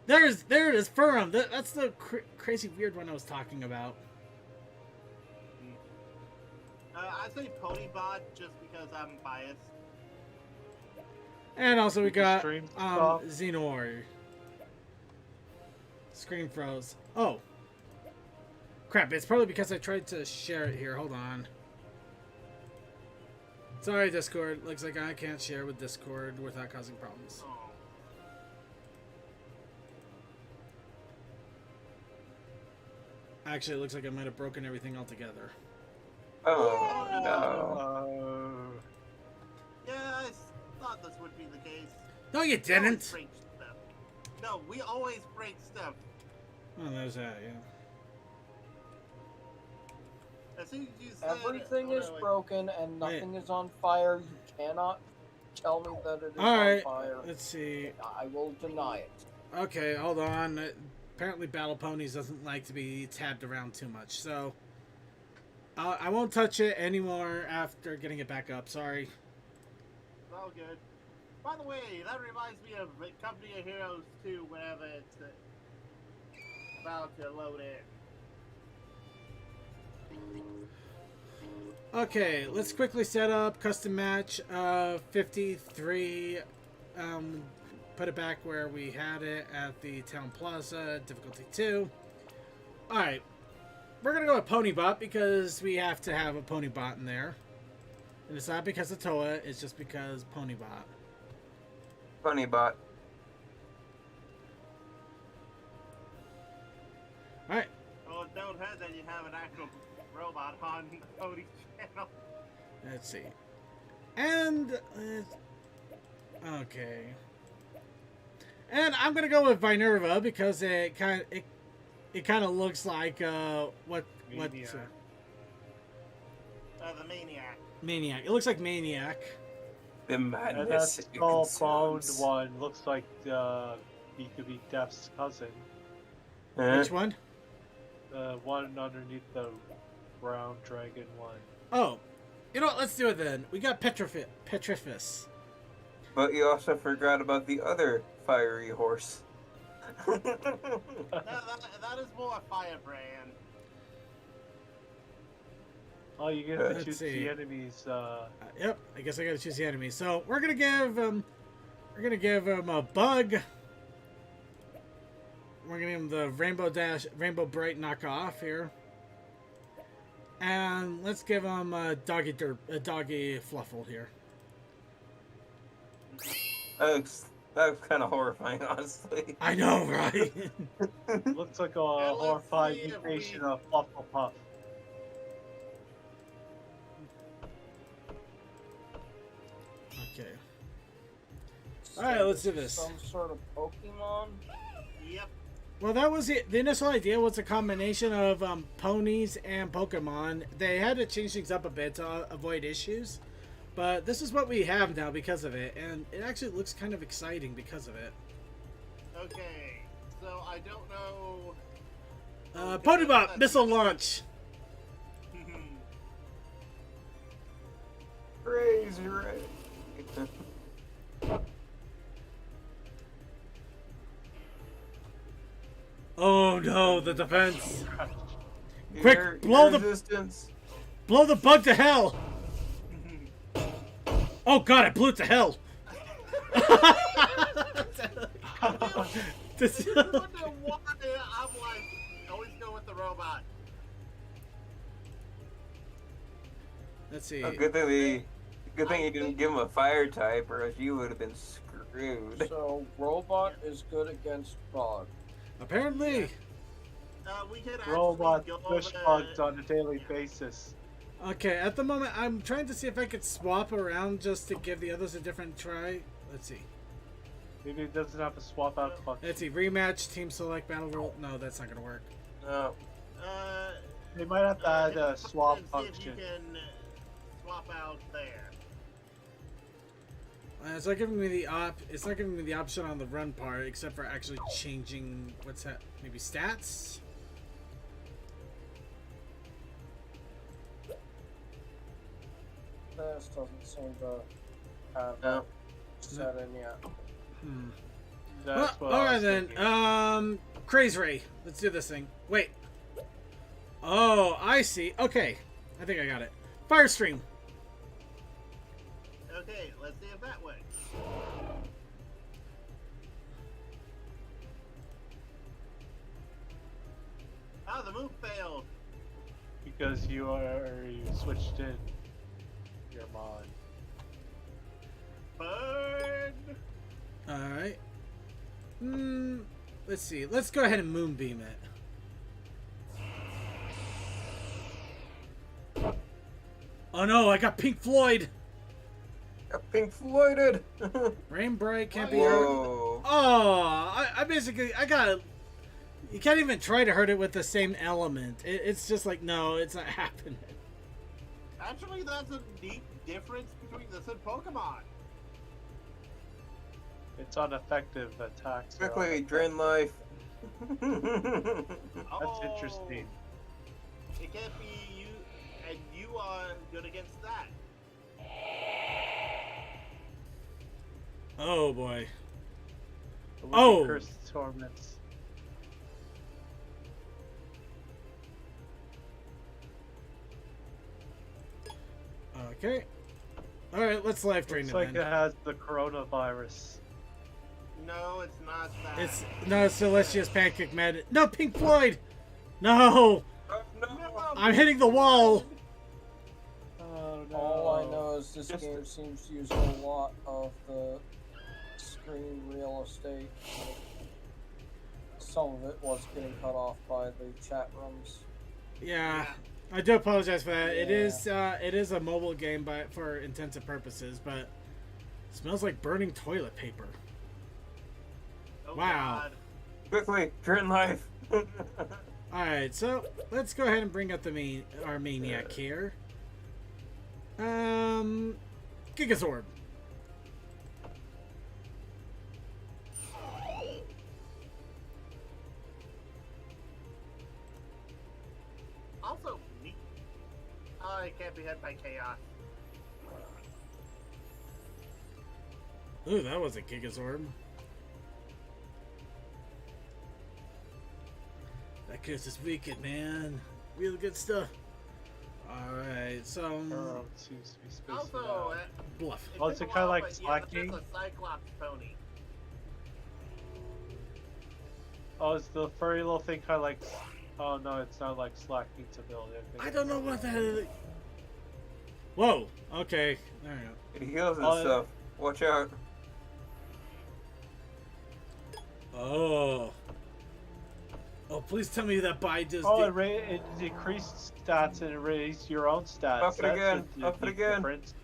[SPEAKER 1] There it is, Furum. That's the crazy weird one I was talking about.
[SPEAKER 2] I'd say Ponybot just because I'm biased.
[SPEAKER 1] And also we got
[SPEAKER 3] Stream stuff.
[SPEAKER 1] Xenor. Screen froze. Oh. Crap, it's probably because I tried to share it here. Hold on. Sorry, Discord. Looks like I can't share with Discord without causing problems.
[SPEAKER 2] Oh.
[SPEAKER 1] Actually, it looks like I might have broken everything altogether.
[SPEAKER 5] Oh, no.
[SPEAKER 2] Yeah, I thought this would be the case.
[SPEAKER 1] No, you
[SPEAKER 2] We always
[SPEAKER 1] didn't.
[SPEAKER 2] break stuff. No, we always break stuff.
[SPEAKER 1] Oh, there's that, yeah.
[SPEAKER 2] As soon as you said
[SPEAKER 9] Everything is
[SPEAKER 2] wait.
[SPEAKER 9] broken and nothing is on fire. You cannot tell me that it is
[SPEAKER 1] Alright,
[SPEAKER 9] on fire.
[SPEAKER 1] let's see.
[SPEAKER 9] I will deny it.
[SPEAKER 1] Okay, hold on. Apparently Battle Ponies doesn't like to be tabbed around too much, so I won't touch it anymore after getting it back up. Sorry.
[SPEAKER 2] It's all good. By the way, that reminds me of Company of Heroes 2 whenever it's about to load in.
[SPEAKER 1] Okay, let's quickly set up custom match 53 put it back where we had it at the Town Plaza, difficulty 2. Alright. We're going to go with Ponybot because we have to have a Ponybot in there. And it's not because of Toa, it's just because Ponybot.
[SPEAKER 5] Ponybot.
[SPEAKER 1] Alright.
[SPEAKER 2] Well, it don't hurt that you have an actual robot on Cody's channel.
[SPEAKER 1] Let's see. And... okay. And I'm going to go with Vinerva because it kind of looks like what
[SPEAKER 3] Maniac.
[SPEAKER 2] The Maniac.
[SPEAKER 1] Maniac. It looks like Maniac.
[SPEAKER 5] The
[SPEAKER 3] And
[SPEAKER 5] madness.
[SPEAKER 3] that
[SPEAKER 5] it
[SPEAKER 3] skull-boned
[SPEAKER 5] consumes.
[SPEAKER 3] one looks like he could be Death's cousin.
[SPEAKER 1] Which one?
[SPEAKER 3] The one underneath the brown dragon one.
[SPEAKER 1] Oh, you know what? Let's do it then. We got Petrifus.
[SPEAKER 5] But you also forgot about the other fiery horse.
[SPEAKER 2] That is more a Firebrand.
[SPEAKER 3] Oh, you get to
[SPEAKER 1] Let's
[SPEAKER 3] choose
[SPEAKER 1] see.
[SPEAKER 3] the enemies.
[SPEAKER 1] Yep, I guess I gotta choose the enemy. So we're gonna give him a bug. We're gonna give him the Rainbow Bright knockoff here, and let's give him a doggy Fluffle here.
[SPEAKER 5] That was kind of horrifying, honestly.
[SPEAKER 1] I know, right?
[SPEAKER 3] Looks like a
[SPEAKER 2] let's
[SPEAKER 3] horrifying
[SPEAKER 2] see if
[SPEAKER 3] mutation
[SPEAKER 2] we-
[SPEAKER 3] of Flufflepuff.
[SPEAKER 1] Okay. All right, let's do this.
[SPEAKER 9] Some sort of Pokemon.
[SPEAKER 2] Yep.
[SPEAKER 1] Well, that was it. The initial idea was a combination of ponies and Pokemon. They had to change things up a bit to avoid issues, but this is what we have now because of it, and it actually looks kind of exciting because of it.
[SPEAKER 2] Okay. So I don't know.
[SPEAKER 1] Ponybot missile launch.
[SPEAKER 5] Crazy, right?
[SPEAKER 1] Oh no, the defense!
[SPEAKER 5] Your-
[SPEAKER 1] Quick, blow
[SPEAKER 5] your
[SPEAKER 1] the-
[SPEAKER 5] resistance.
[SPEAKER 1] Blow the bug to hell! Oh god, I blew it to hell! This-
[SPEAKER 2] I wonder why I'm like always go with the robot.
[SPEAKER 1] Let's see.
[SPEAKER 5] Oh, good thing you didn't give him a fire type, or else you would have been screwed.
[SPEAKER 9] So robot is good against bug.
[SPEAKER 1] Apparently.
[SPEAKER 2] We could actually
[SPEAKER 3] Robot
[SPEAKER 2] go
[SPEAKER 3] push
[SPEAKER 2] over-
[SPEAKER 3] bugs on a daily basis.
[SPEAKER 1] Okay, at the moment, I'm trying to see if I could swap around just to give the others a different try. Let's see.
[SPEAKER 3] Maybe it doesn't have a swap out function.
[SPEAKER 1] Let's see. Rematch, team select, battle roll. No, that's not gonna work.
[SPEAKER 5] No.
[SPEAKER 3] They might have to add a
[SPEAKER 2] hit the
[SPEAKER 3] swap
[SPEAKER 2] button and see if
[SPEAKER 3] function.
[SPEAKER 2] you can swap out there.
[SPEAKER 1] It's not giving me the It's not giving me the option on the run part, except for actually changing. What's that? Maybe stats.
[SPEAKER 9] This doesn't seem to have
[SPEAKER 5] No.
[SPEAKER 9] set in yet.
[SPEAKER 1] Hmm.
[SPEAKER 3] That's
[SPEAKER 1] Well,
[SPEAKER 3] what I
[SPEAKER 1] all right
[SPEAKER 3] was
[SPEAKER 1] then.
[SPEAKER 3] thinking.
[SPEAKER 1] Craze Ray. Let's do this thing. Wait. Oh, I see. Okay, I think I got it. Firestream.
[SPEAKER 2] Okay, let's see if that works. Ah, the move failed.
[SPEAKER 3] Because you switched in your mod.
[SPEAKER 2] Burn!
[SPEAKER 1] All right. Let's see. Let's go ahead and moonbeam it. Oh no! I got Pink Floyd.
[SPEAKER 5] Got Pink Floyded.
[SPEAKER 1] Rain Bright can't be
[SPEAKER 5] Whoa.
[SPEAKER 1] hurt. Oh, I basically I got. You can't even try to hurt it with the same element. It's just like no, it's not happening.
[SPEAKER 2] Actually, that's a neat difference between this and Pokemon.
[SPEAKER 3] It's ineffective attacks. are
[SPEAKER 5] Quickly,
[SPEAKER 3] unaffected.
[SPEAKER 5] drain life.
[SPEAKER 3] That's interesting.
[SPEAKER 2] It can't be you, and you are good against that.
[SPEAKER 1] Oh boy.
[SPEAKER 3] The
[SPEAKER 1] Oh!
[SPEAKER 3] Cursed Torments.
[SPEAKER 1] Okay. All right, let's live drain
[SPEAKER 3] Looks
[SPEAKER 1] it
[SPEAKER 3] like
[SPEAKER 1] then.
[SPEAKER 3] it has the coronavirus.
[SPEAKER 2] No, it's not that.
[SPEAKER 1] It's no Celestia's Pancake Madness. No, Pink Floyd. No,
[SPEAKER 5] No.
[SPEAKER 1] I'm hitting the wall.
[SPEAKER 3] Oh no.
[SPEAKER 9] All I know is this game seems to use a lot of the screen real estate. Some of it was getting cut off by the chat rooms.
[SPEAKER 1] Yeah, I do apologize for that. It is a mobile game, for intensive purposes, but it smells like burning toilet paper.
[SPEAKER 2] Oh,
[SPEAKER 1] Wow.
[SPEAKER 2] God.
[SPEAKER 5] Quickly, turn life.
[SPEAKER 1] All right, so let's go ahead and bring up our maniac here. Gigazorb.
[SPEAKER 2] Also, neat. It can't be hit by chaos.
[SPEAKER 1] Ooh, that was a Gigazorb. That curse is wicked, man. Real good stuff. Alright, so...
[SPEAKER 3] It seems to be spacing
[SPEAKER 2] Also,
[SPEAKER 3] out.
[SPEAKER 1] bluff.
[SPEAKER 3] Oh, is it kind of like slacking?
[SPEAKER 2] It's a Cyclops pony.
[SPEAKER 3] Oh, is the furry little thing kind of like... Oh no, it's not like slacking to build it.
[SPEAKER 1] I don't know what that is. Whoa, okay. There we go.
[SPEAKER 5] It heals and stuff. Watch out.
[SPEAKER 1] Oh. Oh, please tell me that Bide does...
[SPEAKER 3] Oh, it decreased stats and it raised your own stats.
[SPEAKER 5] Up it
[SPEAKER 3] That's
[SPEAKER 5] again.
[SPEAKER 3] a
[SPEAKER 5] Up it
[SPEAKER 3] big
[SPEAKER 5] again.
[SPEAKER 3] difference.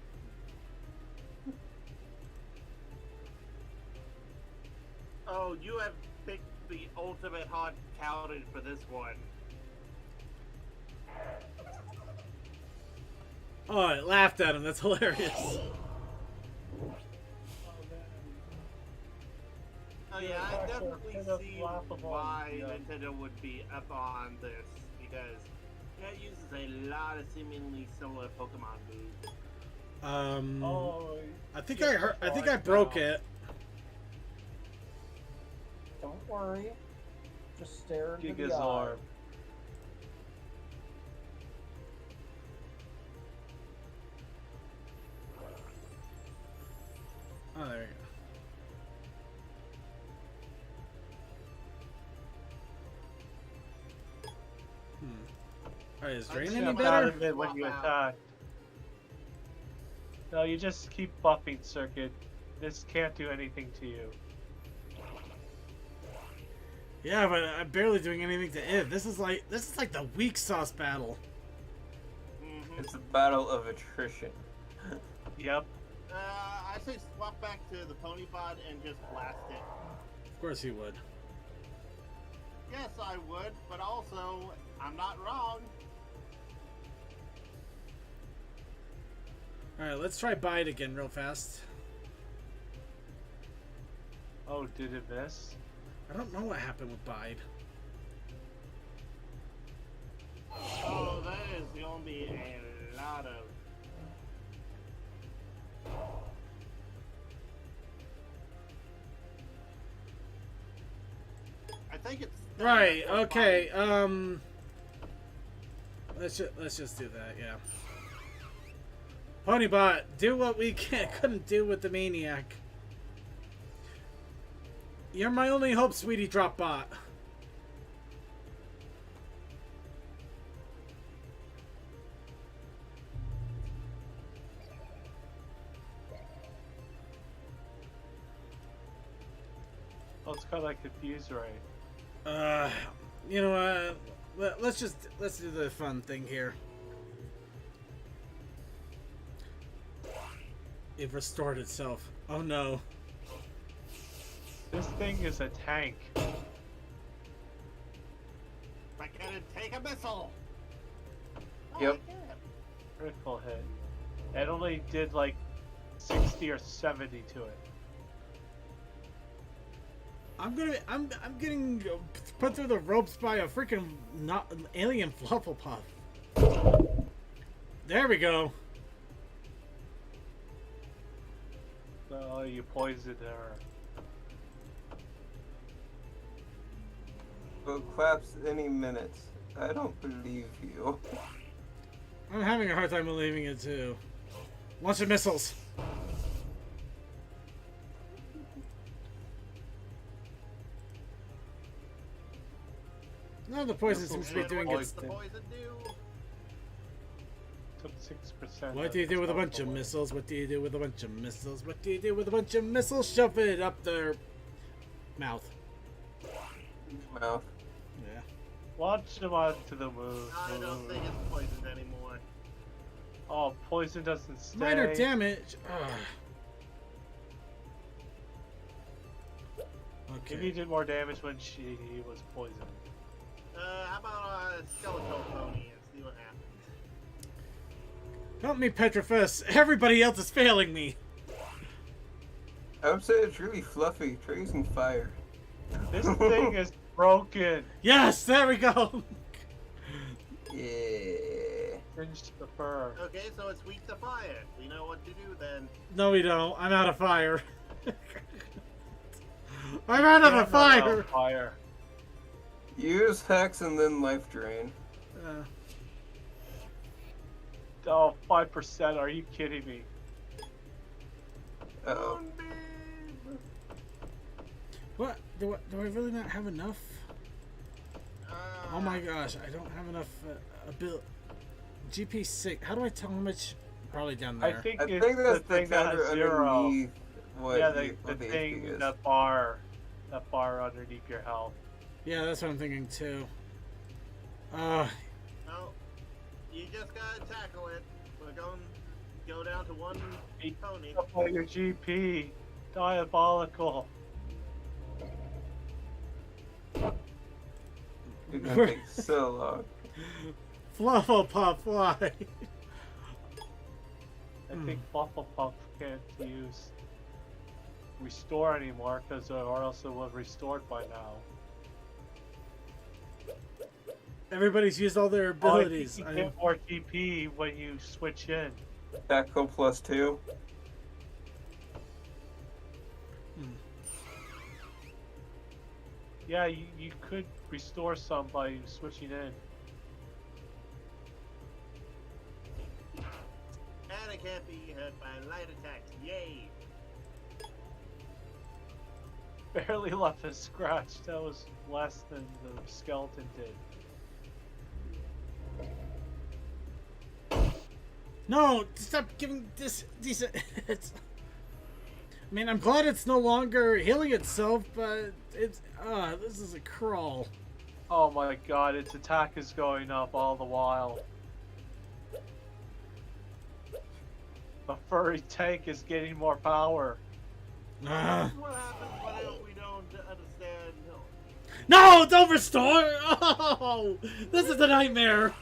[SPEAKER 2] Oh, you have picked the ultimate hot touted for this one.
[SPEAKER 1] Oh, I laughed at him. That's hilarious.
[SPEAKER 2] Oh yeah, I
[SPEAKER 3] That's
[SPEAKER 2] definitely
[SPEAKER 3] kind of
[SPEAKER 2] see
[SPEAKER 3] laughable,
[SPEAKER 2] why
[SPEAKER 3] yeah.
[SPEAKER 2] Nintendo would be up on this, because it uses a lot of seemingly similar Pokemon moves.
[SPEAKER 3] Oh,
[SPEAKER 1] I think I broke it.
[SPEAKER 9] Don't worry. Just stare into the eye.
[SPEAKER 3] Gigazorb.
[SPEAKER 1] Oh, there you go. Alright, is Drain any
[SPEAKER 3] Jump out
[SPEAKER 1] better?
[SPEAKER 3] of it when you attack. No, you just keep buffing Circuit. This can't do anything to you.
[SPEAKER 1] Yeah, but I'm barely doing anything to it. This is like the weak sauce battle.
[SPEAKER 5] It's a battle of attrition.
[SPEAKER 3] Yep.
[SPEAKER 2] I say swap back to the Ponybot and just blast it.
[SPEAKER 1] Of course he would.
[SPEAKER 2] Yes, I would, but also, I'm not wrong.
[SPEAKER 1] Alright, let's try Bide again real fast.
[SPEAKER 3] Oh, did it miss?
[SPEAKER 1] I don't know what happened with Bide.
[SPEAKER 2] Oh, that is going to be a lot of... I think it's...
[SPEAKER 1] Right, okay, let's just do that, yeah. Ponybot, do what we couldn't do with the Maniac. You're my only hope, sweetie drop bot.
[SPEAKER 3] Oh, it's kind of like Confuse Ray.
[SPEAKER 1] You know, let's do the fun thing here. It restored itself. Oh no.
[SPEAKER 3] This thing is a tank.
[SPEAKER 2] I gotta take a missile! Oh,
[SPEAKER 5] Yep.
[SPEAKER 2] I can.
[SPEAKER 3] Critical hit. It only did like 60 or 70 to it.
[SPEAKER 1] I'm getting put through the ropes by a freaking alien Flufflepuff. There we go.
[SPEAKER 3] Oh, you poisoned her.
[SPEAKER 5] Will collapse any minute. I don't believe you.
[SPEAKER 1] I'm having a hard time believing it too. Launch the missiles. No, the poison seems to be doing
[SPEAKER 2] What's
[SPEAKER 1] its
[SPEAKER 2] the
[SPEAKER 1] thing.
[SPEAKER 2] poison do?
[SPEAKER 3] Took 6%.
[SPEAKER 1] What do you do with a bunch of missiles? What do you do with a bunch of missiles? What do you do with a bunch of missiles? Shove it up their mouth.
[SPEAKER 5] Mouth.
[SPEAKER 1] Yeah.
[SPEAKER 3] Launch them onto the moon.
[SPEAKER 2] I don't think it's poisoned anymore.
[SPEAKER 3] Oh, poison doesn't stay.
[SPEAKER 1] Minor damage. Ugh.
[SPEAKER 3] Maybe
[SPEAKER 1] Okay.
[SPEAKER 3] he did more damage when he was poisoned.
[SPEAKER 2] How about a skeletal pony and see what happens?
[SPEAKER 1] Help me, Petrifus. Everybody else is failing me.
[SPEAKER 5] I would say it's really fluffy. Try using fire.
[SPEAKER 3] This thing is broken.
[SPEAKER 1] Yes, there we go.
[SPEAKER 5] Yeah.
[SPEAKER 3] Singe the fur.
[SPEAKER 2] Okay, so it's weak to fire. We know what to do then.
[SPEAKER 1] No, we don't. I'm out of fire. I ran out of fire.
[SPEAKER 3] Fire.
[SPEAKER 5] Use hex and then life drain.
[SPEAKER 3] Oh, 5%. Are you kidding me?
[SPEAKER 5] Uh-oh.
[SPEAKER 1] What? Do I really not have enough? Oh my gosh, I don't have enough GP 6. How do I tell how much? Probably down there.
[SPEAKER 3] I think
[SPEAKER 5] I
[SPEAKER 3] it's
[SPEAKER 5] think that's
[SPEAKER 3] the thing that
[SPEAKER 5] counter
[SPEAKER 3] has 0.
[SPEAKER 5] underneath what
[SPEAKER 3] Yeah,
[SPEAKER 5] the
[SPEAKER 3] the
[SPEAKER 5] HP
[SPEAKER 3] thing,
[SPEAKER 5] is.
[SPEAKER 3] that bar underneath your health.
[SPEAKER 1] Yeah, that's what I'm thinking too.
[SPEAKER 2] No, you just gotta tackle it. We're going to go down to one pony.
[SPEAKER 3] Up like your GP. Diabolical.
[SPEAKER 5] It's gonna take so long.
[SPEAKER 1] Flufflepuff, why?
[SPEAKER 3] I think Flufflepuff can't use restore anymore because or else it would have restored by now.
[SPEAKER 1] Everybody's used all their abilities.
[SPEAKER 3] Oh, I think you get more GP when you switch in.
[SPEAKER 5] Tackle +2.
[SPEAKER 3] Yeah, you could restore some by switching in.
[SPEAKER 2] And it can't be hurt by light attacks. Yay!
[SPEAKER 3] Barely left a scratch. That was less than the skeleton did.
[SPEAKER 1] No, stop giving this decent hits. I mean, I'm glad it's no longer healing itself, but it's this is a crawl.
[SPEAKER 3] Oh my god, its attack is going up all the while. The furry tank is getting more power.
[SPEAKER 2] What happens when we don't understand?
[SPEAKER 1] No, don't restore! Oh, this is a nightmare.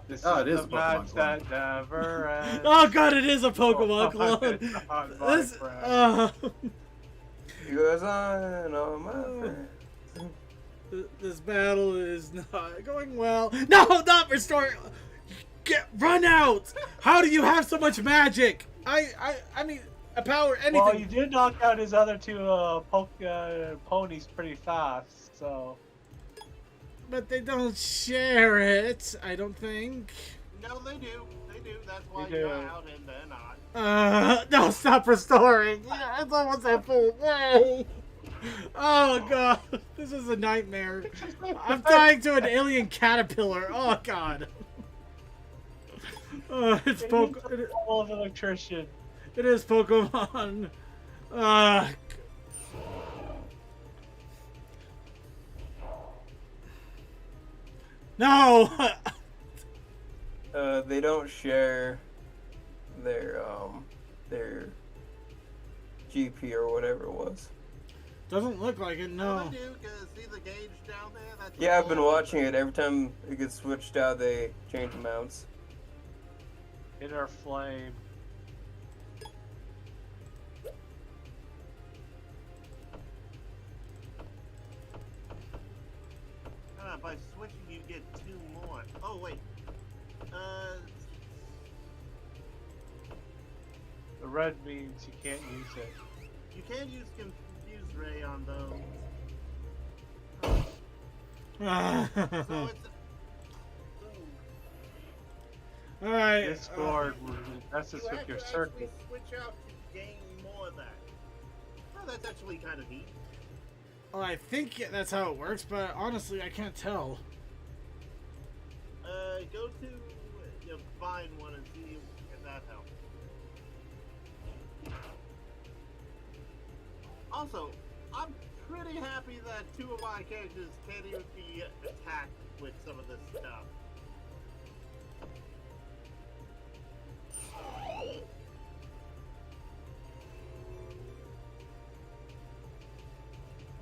[SPEAKER 3] This
[SPEAKER 6] Oh, it is
[SPEAKER 3] the
[SPEAKER 6] Pokemon
[SPEAKER 3] match
[SPEAKER 6] clone.
[SPEAKER 3] that never ends.
[SPEAKER 1] Oh god, it is a Pokemon
[SPEAKER 3] Oh,
[SPEAKER 1] clone.
[SPEAKER 3] God, my
[SPEAKER 1] This,
[SPEAKER 3] friend.
[SPEAKER 5] He goes on, oh my friend.
[SPEAKER 1] This battle is not going well. No, not restore. Run out. How do you have so much magic? I mean, a power anything.
[SPEAKER 3] Well, you did knock out his other two ponies pretty fast, so.
[SPEAKER 1] But they don't share it, I don't think.
[SPEAKER 2] No, they do. They do. That's why
[SPEAKER 3] They do.
[SPEAKER 2] you're out and they're not.
[SPEAKER 1] No, stop restoring. Yeah, it's almost at full. Whoa. Oh god, this is a nightmare. I'm dying to an alien caterpillar. Oh god. It's Pokemon.
[SPEAKER 3] Full of electrician.
[SPEAKER 1] It is Pokemon. No.
[SPEAKER 5] They don't share their GP or whatever it was.
[SPEAKER 1] Doesn't look like it.
[SPEAKER 2] No,
[SPEAKER 1] No.
[SPEAKER 2] they do, because see the gauge down there? That's
[SPEAKER 5] Yeah, I've been
[SPEAKER 2] all-
[SPEAKER 5] watching it. Every time it gets switched out, they change amounts.
[SPEAKER 3] Inner flame.
[SPEAKER 2] By switching, you get 2 more. Oh, wait.
[SPEAKER 3] The red means you can't use it.
[SPEAKER 2] You can use Confuse Ray on those. So it's...
[SPEAKER 1] Alright.
[SPEAKER 3] Discord messes
[SPEAKER 2] You
[SPEAKER 3] with
[SPEAKER 2] have
[SPEAKER 3] your
[SPEAKER 2] to
[SPEAKER 3] circuit.
[SPEAKER 2] actually switch out to gain more of that. Oh, that's actually kind of neat.
[SPEAKER 1] Well, I think that's how it works, but honestly, I can't tell.
[SPEAKER 2] Go to find one and see if that helps. Also, I'm pretty happy that 2 of my characters can't even be attacked with some of this stuff.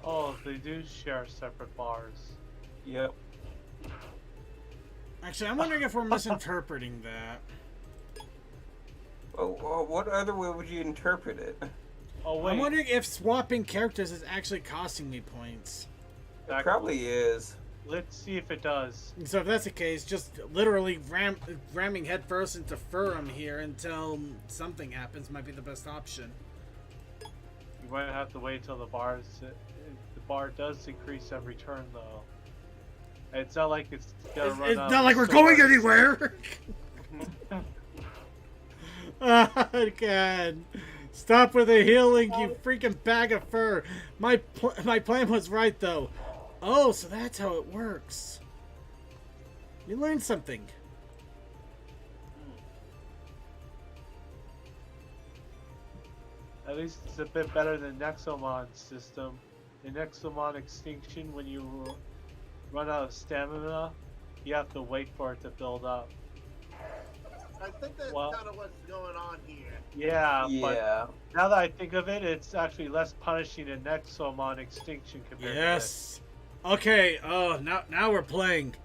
[SPEAKER 3] Oh, they do share separate bars.
[SPEAKER 5] Yep.
[SPEAKER 1] Actually, I'm wondering if we're misinterpreting that.
[SPEAKER 5] Well, what other way would you interpret it?
[SPEAKER 3] Oh wait,
[SPEAKER 1] I'm wondering if swapping characters is actually costing me points.
[SPEAKER 5] It probably is.
[SPEAKER 3] let's see if it does.
[SPEAKER 1] So if that's the case, just literally ramming headfirst into Furum here until something happens might be the best option.
[SPEAKER 3] You might have to wait till the bar does increase every turn though. It's not like it's gonna run
[SPEAKER 1] It's
[SPEAKER 3] out
[SPEAKER 1] not
[SPEAKER 3] of
[SPEAKER 1] like we're
[SPEAKER 3] stores.
[SPEAKER 1] going anywhere. Oh, God. Stop with the healing, you freaking bag of fur. My plan was right, though. Oh, so that's how it works. You learned something.
[SPEAKER 3] At least it's a bit better than Nexomon's system. In Nexomon Extinction, when you run out of stamina, you have to wait for it to build up.
[SPEAKER 2] I think that's kind of what's going on here.
[SPEAKER 3] Yeah,
[SPEAKER 5] Yeah.
[SPEAKER 3] but now that I think of it, it's actually less punishing in Nexomon Extinction compared to this.
[SPEAKER 1] Yes. Okay. Oh, now we're playing.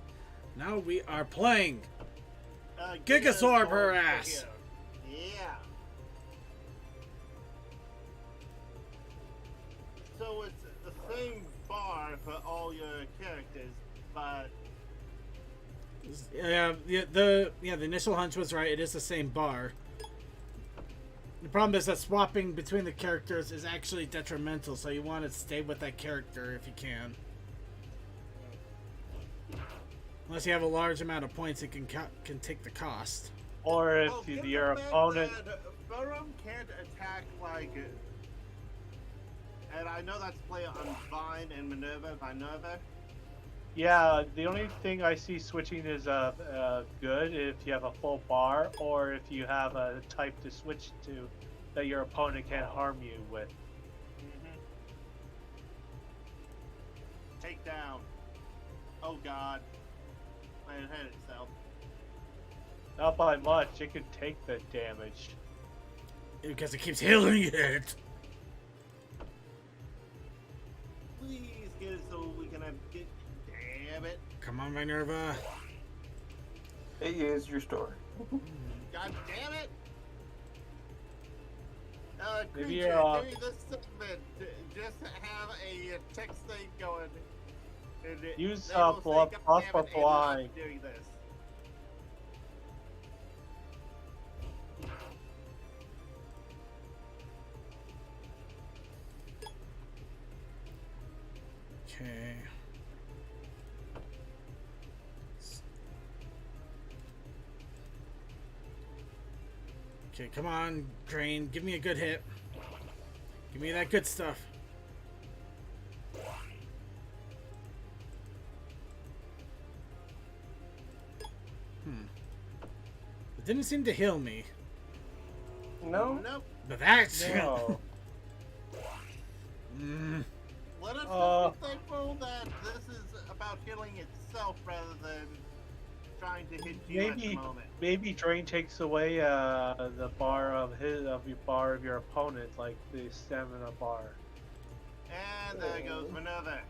[SPEAKER 1] Now we are playing. Gigasaur her ass.
[SPEAKER 2] Yeah. So it's the same bar for all your characters, but
[SPEAKER 1] Yeah, the initial hunch was right. It is the same bar. The problem is that swapping between the characters is actually detrimental, so you want to stay with that character if you can. Unless you have a large amount of points, it can take the cost.
[SPEAKER 3] Or if
[SPEAKER 2] given
[SPEAKER 3] your
[SPEAKER 2] the fact
[SPEAKER 3] opponent...
[SPEAKER 2] that Furum can't attack like, and I know that's play on Vine and Minerva by Minerva.
[SPEAKER 3] Yeah, the only thing I see switching is good if you have a full bar, or if you have a type to switch to that your opponent can't harm you with.
[SPEAKER 2] Take down. Oh God. Man, it hit itself.
[SPEAKER 3] Not by much, it can take the damage.
[SPEAKER 1] Because it keeps healing it.
[SPEAKER 2] Please get it so we can have get. Damn it.
[SPEAKER 1] Come on, Minerva.
[SPEAKER 5] It is your store.
[SPEAKER 2] God damn it.
[SPEAKER 3] Maybe
[SPEAKER 2] Creature,
[SPEAKER 3] you're,
[SPEAKER 2] give me this segment. Just have a text thing going. And
[SPEAKER 3] Use
[SPEAKER 2] they will say,
[SPEAKER 3] plus
[SPEAKER 2] "God
[SPEAKER 3] for
[SPEAKER 2] damn it, and I'm
[SPEAKER 3] blind.
[SPEAKER 2] doing this.
[SPEAKER 1] Okay. Okay, come on, Drain. Give me a good hit. Give me that good stuff. It didn't seem to heal me.
[SPEAKER 5] No?
[SPEAKER 2] Nope.
[SPEAKER 1] But that's...
[SPEAKER 3] No.
[SPEAKER 2] Let us be thankful that this is about healing itself rather than trying to hit you at the moment.
[SPEAKER 3] Maybe Drain takes away the bar of your opponent, like the stamina bar.
[SPEAKER 2] And there goes Minerva.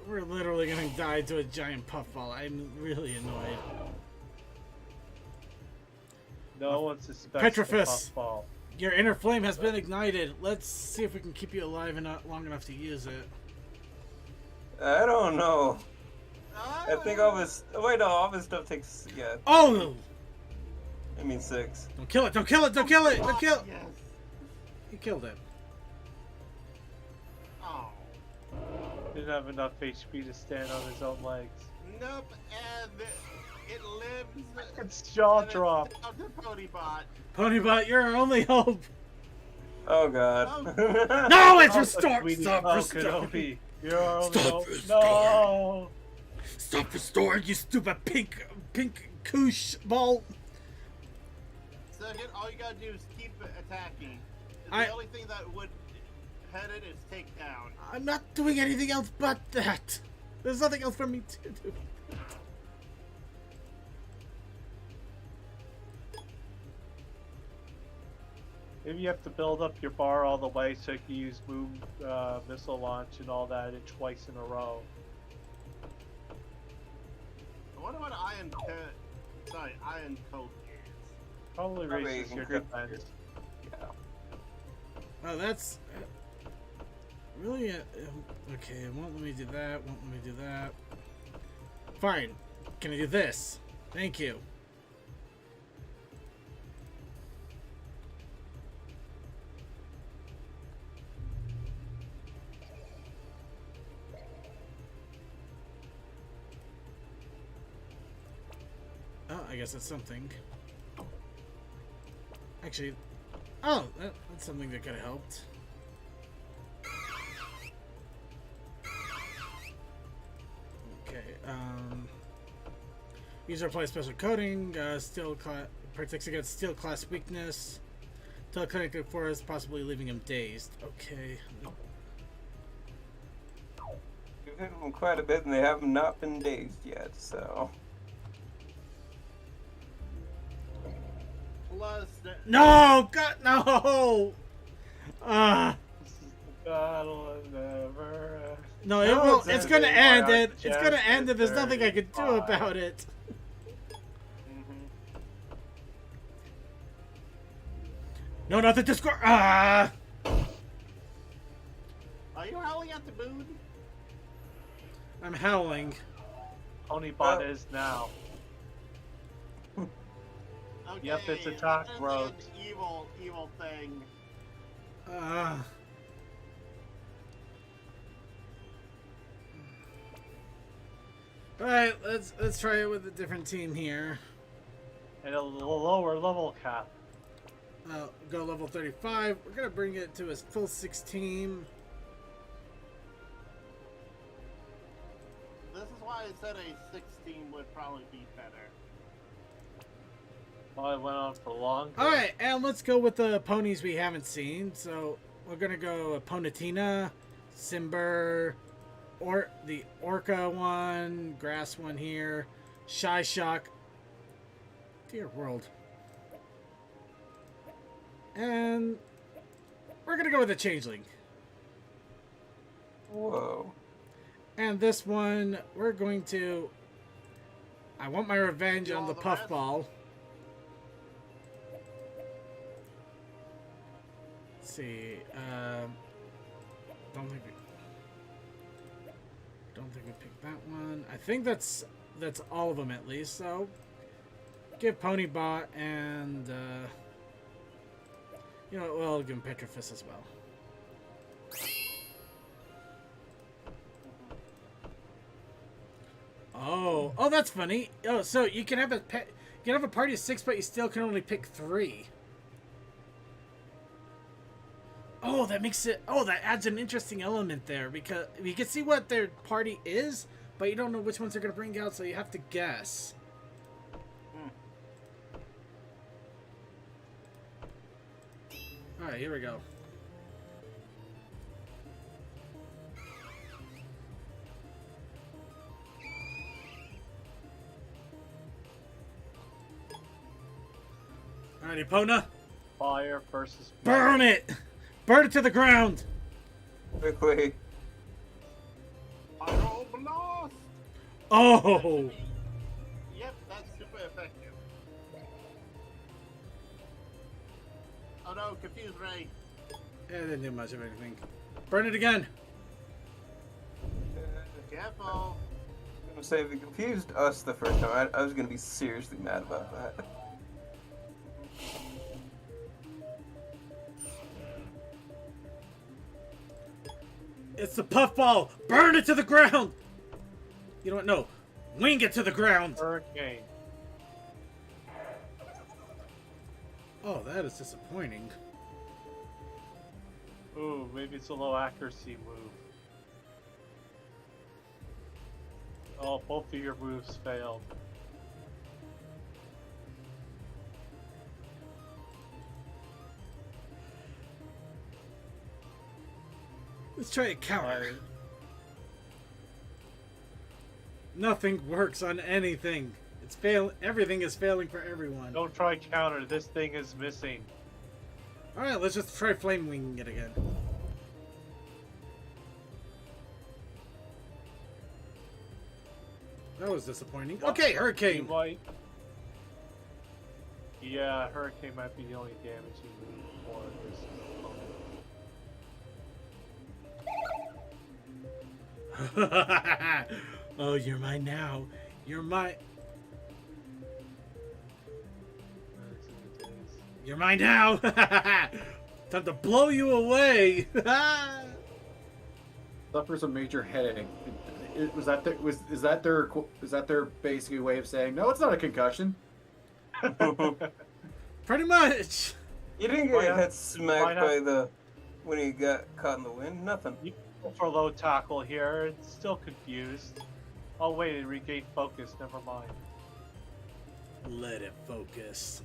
[SPEAKER 1] We're literally gonna die to a giant puffball. I'm really annoyed.
[SPEAKER 3] No one suspects the
[SPEAKER 1] Petrophus,
[SPEAKER 3] puffball.
[SPEAKER 1] your inner flame has been ignited. Let's see if we can keep you alive and not long enough to use it.
[SPEAKER 5] I don't know. I think all his... Wait, no, all his stuff takes... Yeah.
[SPEAKER 1] Oh!
[SPEAKER 5] I mean 6.
[SPEAKER 1] Don't kill it! Don't kill it! Don't kill it! Don't kill it!
[SPEAKER 2] Yes.
[SPEAKER 1] He killed it.
[SPEAKER 2] Oh.
[SPEAKER 3] Didn't have enough HP to stand on his own legs.
[SPEAKER 2] Nope. And it lives.
[SPEAKER 3] Its jaw
[SPEAKER 2] and it's
[SPEAKER 3] dropped.
[SPEAKER 2] down to Ponybot.
[SPEAKER 1] Ponybot, you're our only hope.
[SPEAKER 5] Oh god.
[SPEAKER 1] No, it's
[SPEAKER 3] Oh,
[SPEAKER 1] restored.
[SPEAKER 3] sweetie.
[SPEAKER 1] Stop
[SPEAKER 3] Oh,
[SPEAKER 1] restoring.
[SPEAKER 3] Kenobi. You're only
[SPEAKER 1] Stop
[SPEAKER 3] no.
[SPEAKER 1] Stop restoring, you stupid pink koosh ball.
[SPEAKER 2] So again, all you gotta do is keep attacking. The
[SPEAKER 1] I-
[SPEAKER 2] only thing that would head it is take down.
[SPEAKER 1] I'm not doing anything else but that. There's nothing else for me to do.
[SPEAKER 3] Maybe you have to build up your bar all the way so you can use moon missile launch and all that twice in a row.
[SPEAKER 2] I wonder what iron coat is.
[SPEAKER 3] Probably raises your
[SPEAKER 5] incredible.
[SPEAKER 3] defense.
[SPEAKER 5] Yeah.
[SPEAKER 1] Oh, that's really okay. It won't let me do that. Won't let me do that. Fine. Can I do this? Thank you. Oh, I guess that's something. Actually, oh, that's something that could have helped. Okay, user applies special coating, protects against steel class weakness. Teleconnected forest, possibly leaving him dazed. Okay.
[SPEAKER 5] We've hit them quite a bit and they have not been dazed yet, so.
[SPEAKER 2] Plus,
[SPEAKER 1] No! God, no!
[SPEAKER 3] Battle is never.
[SPEAKER 1] No, it
[SPEAKER 3] No,
[SPEAKER 1] will.
[SPEAKER 3] it's
[SPEAKER 1] It's gonna
[SPEAKER 3] ending.
[SPEAKER 1] end.
[SPEAKER 3] My
[SPEAKER 1] It's gonna end, and there's
[SPEAKER 3] chest is
[SPEAKER 1] nothing I can do
[SPEAKER 3] 35.
[SPEAKER 1] about it. No, not the Discord. Ah!
[SPEAKER 2] are you howling at the moon?
[SPEAKER 1] I'm howling.
[SPEAKER 3] Ponybot is now.
[SPEAKER 2] Okay,
[SPEAKER 3] Yep, it's attack
[SPEAKER 2] that is
[SPEAKER 3] road.
[SPEAKER 2] an evil thing.
[SPEAKER 1] All right, let's try it with a different team here.
[SPEAKER 3] And a lower level cap.
[SPEAKER 1] Go level 35. We're gonna bring it to a full 16.
[SPEAKER 2] This is why I said a 16 would probably be better.
[SPEAKER 3] Well, it went on for long.
[SPEAKER 1] All right, and let's go with the ponies we haven't seen. So we're gonna go Ponatina, Simber, or the Orca one, Grass one here, Shy Shock. Dear world. And we're gonna go with the Changeling.
[SPEAKER 5] Whoa.
[SPEAKER 1] And this one, we're going to. I want my revenge
[SPEAKER 2] Do
[SPEAKER 1] on
[SPEAKER 2] all
[SPEAKER 1] the
[SPEAKER 2] the
[SPEAKER 1] Puffball. Let's see. Don't think we picked that one. I think that's all of them at least. So give Ponybot and you know, well, give him Petrifist as well. Oh, that's funny. Oh, so you can have you can have a party of 6, but you still can only pick 3. Oh, that makes it. Oh, that adds an interesting element there because you can see what their party is, but you don't know which ones they're gonna bring out, so you have to guess. All right, here we go. Alrighty, Pona.
[SPEAKER 3] Fire versus.
[SPEAKER 1] Burn it! Burn it to the ground!
[SPEAKER 5] Quickly.
[SPEAKER 2] Pyro blast!
[SPEAKER 1] Oh!
[SPEAKER 2] Yep, that's super effective. Oh no, confused Ray.
[SPEAKER 1] Yeah, it didn't do much of anything. Burn it again!
[SPEAKER 2] Careful.
[SPEAKER 5] I'm gonna say if it confused us the first time, I was gonna be seriously mad about that.
[SPEAKER 1] It's the puffball! Burn it to the ground! You know what? No. Wing it to the ground!
[SPEAKER 3] Hurricane.
[SPEAKER 1] Oh, that is disappointing.
[SPEAKER 3] maybe it's a low accuracy move. Oh, both of your moves failed.
[SPEAKER 1] Let's try a counter.
[SPEAKER 3] Alright.
[SPEAKER 1] Nothing works on anything. It's everything is failing for everyone.
[SPEAKER 3] Don't try counter. This thing is missing.
[SPEAKER 1] Alright, let's just try flame winging it again. That was disappointing. Okay,
[SPEAKER 3] You
[SPEAKER 1] hurricane.
[SPEAKER 3] might. Yeah, hurricane might be the only damage you need for this opponent.
[SPEAKER 1] Oh, you're mine now. You're mine. You're mine now. Time to blow you away.
[SPEAKER 6] Suffers a major headache. Is that their basically way of saying no? It's not a concussion.
[SPEAKER 1] Pretty much.
[SPEAKER 5] You didn't get your head smacked by the when you got caught in the wind. Nothing.
[SPEAKER 3] You go for low tackle here. It's still confused. Oh wait, it regained focus. Never mind.
[SPEAKER 1] Let it focus.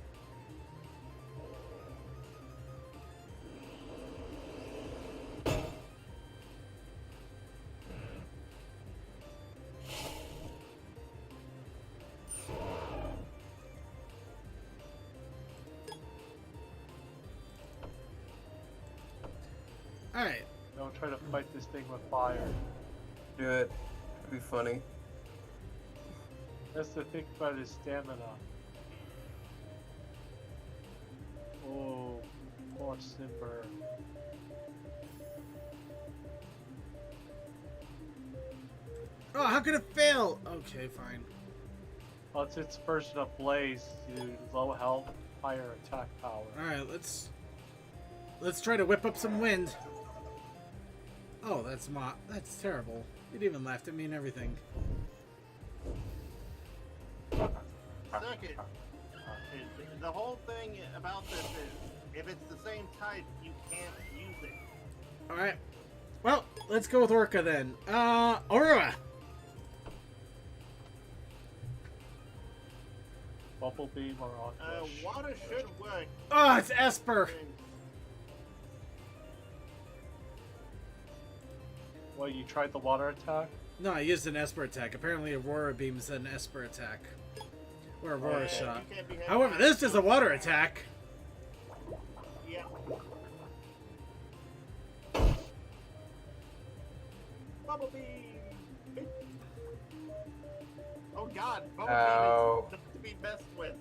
[SPEAKER 1] Alright.
[SPEAKER 3] Don't try to fight this thing with fire.
[SPEAKER 5] Do it. It'd be funny.
[SPEAKER 3] That's the thing about his stamina. Oh, poor Simber.
[SPEAKER 1] Oh, how could it fail? Okay, fine.
[SPEAKER 3] Well, it's its version of Blaze, dude. Low health, higher attack power.
[SPEAKER 1] Alright, let's try to whip up some wind. Oh, that's terrible. It even laughed at me and everything.
[SPEAKER 2] Second, the whole thing about this is, if it's the same type, you can't use it.
[SPEAKER 1] Alright. Well, let's go with Orca then. Aurora!
[SPEAKER 3] Bubble Beam or Aqua.
[SPEAKER 2] Water should work.
[SPEAKER 1] Oh, it's Esper!
[SPEAKER 3] Well, you tried the water attack?
[SPEAKER 1] No, I used an Esper attack. Apparently Aurora Beam is an Esper attack. Or Aurora shot. However, this is a water attack.
[SPEAKER 2] Yeah. Bubble Beam! Oh god, Bubble Beam is not to be messed with.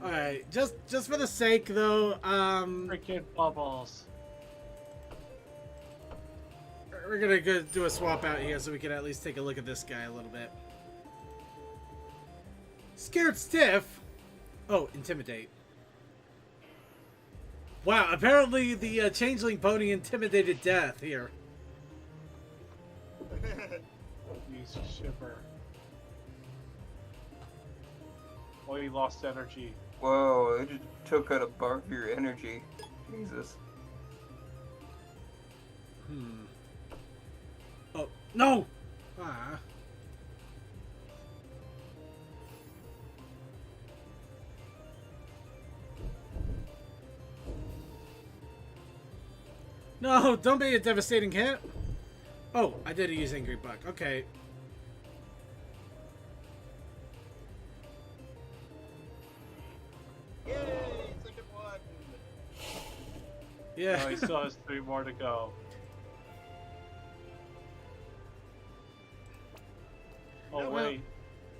[SPEAKER 1] Alright, just for the sake though,
[SPEAKER 3] Freaking bubbles.
[SPEAKER 1] we're gonna go do a swap out here so we can at least take a look at this guy a little bit. Scared Stiff? Oh, Intimidate. Wow, apparently the Changeling Pony intimidated death here.
[SPEAKER 3] Use Shiver. Oh, you lost energy.
[SPEAKER 5] Whoa, it just took out a bar of your energy. Jesus.
[SPEAKER 1] Oh, no! Ah. No, don't be a devastating hit. Oh, I did use Angry Buck. Okay.
[SPEAKER 2] Yay! Second one!
[SPEAKER 1] Yeah.
[SPEAKER 3] No, he still has 3 more to go. Oh,
[SPEAKER 1] Well,
[SPEAKER 3] wait.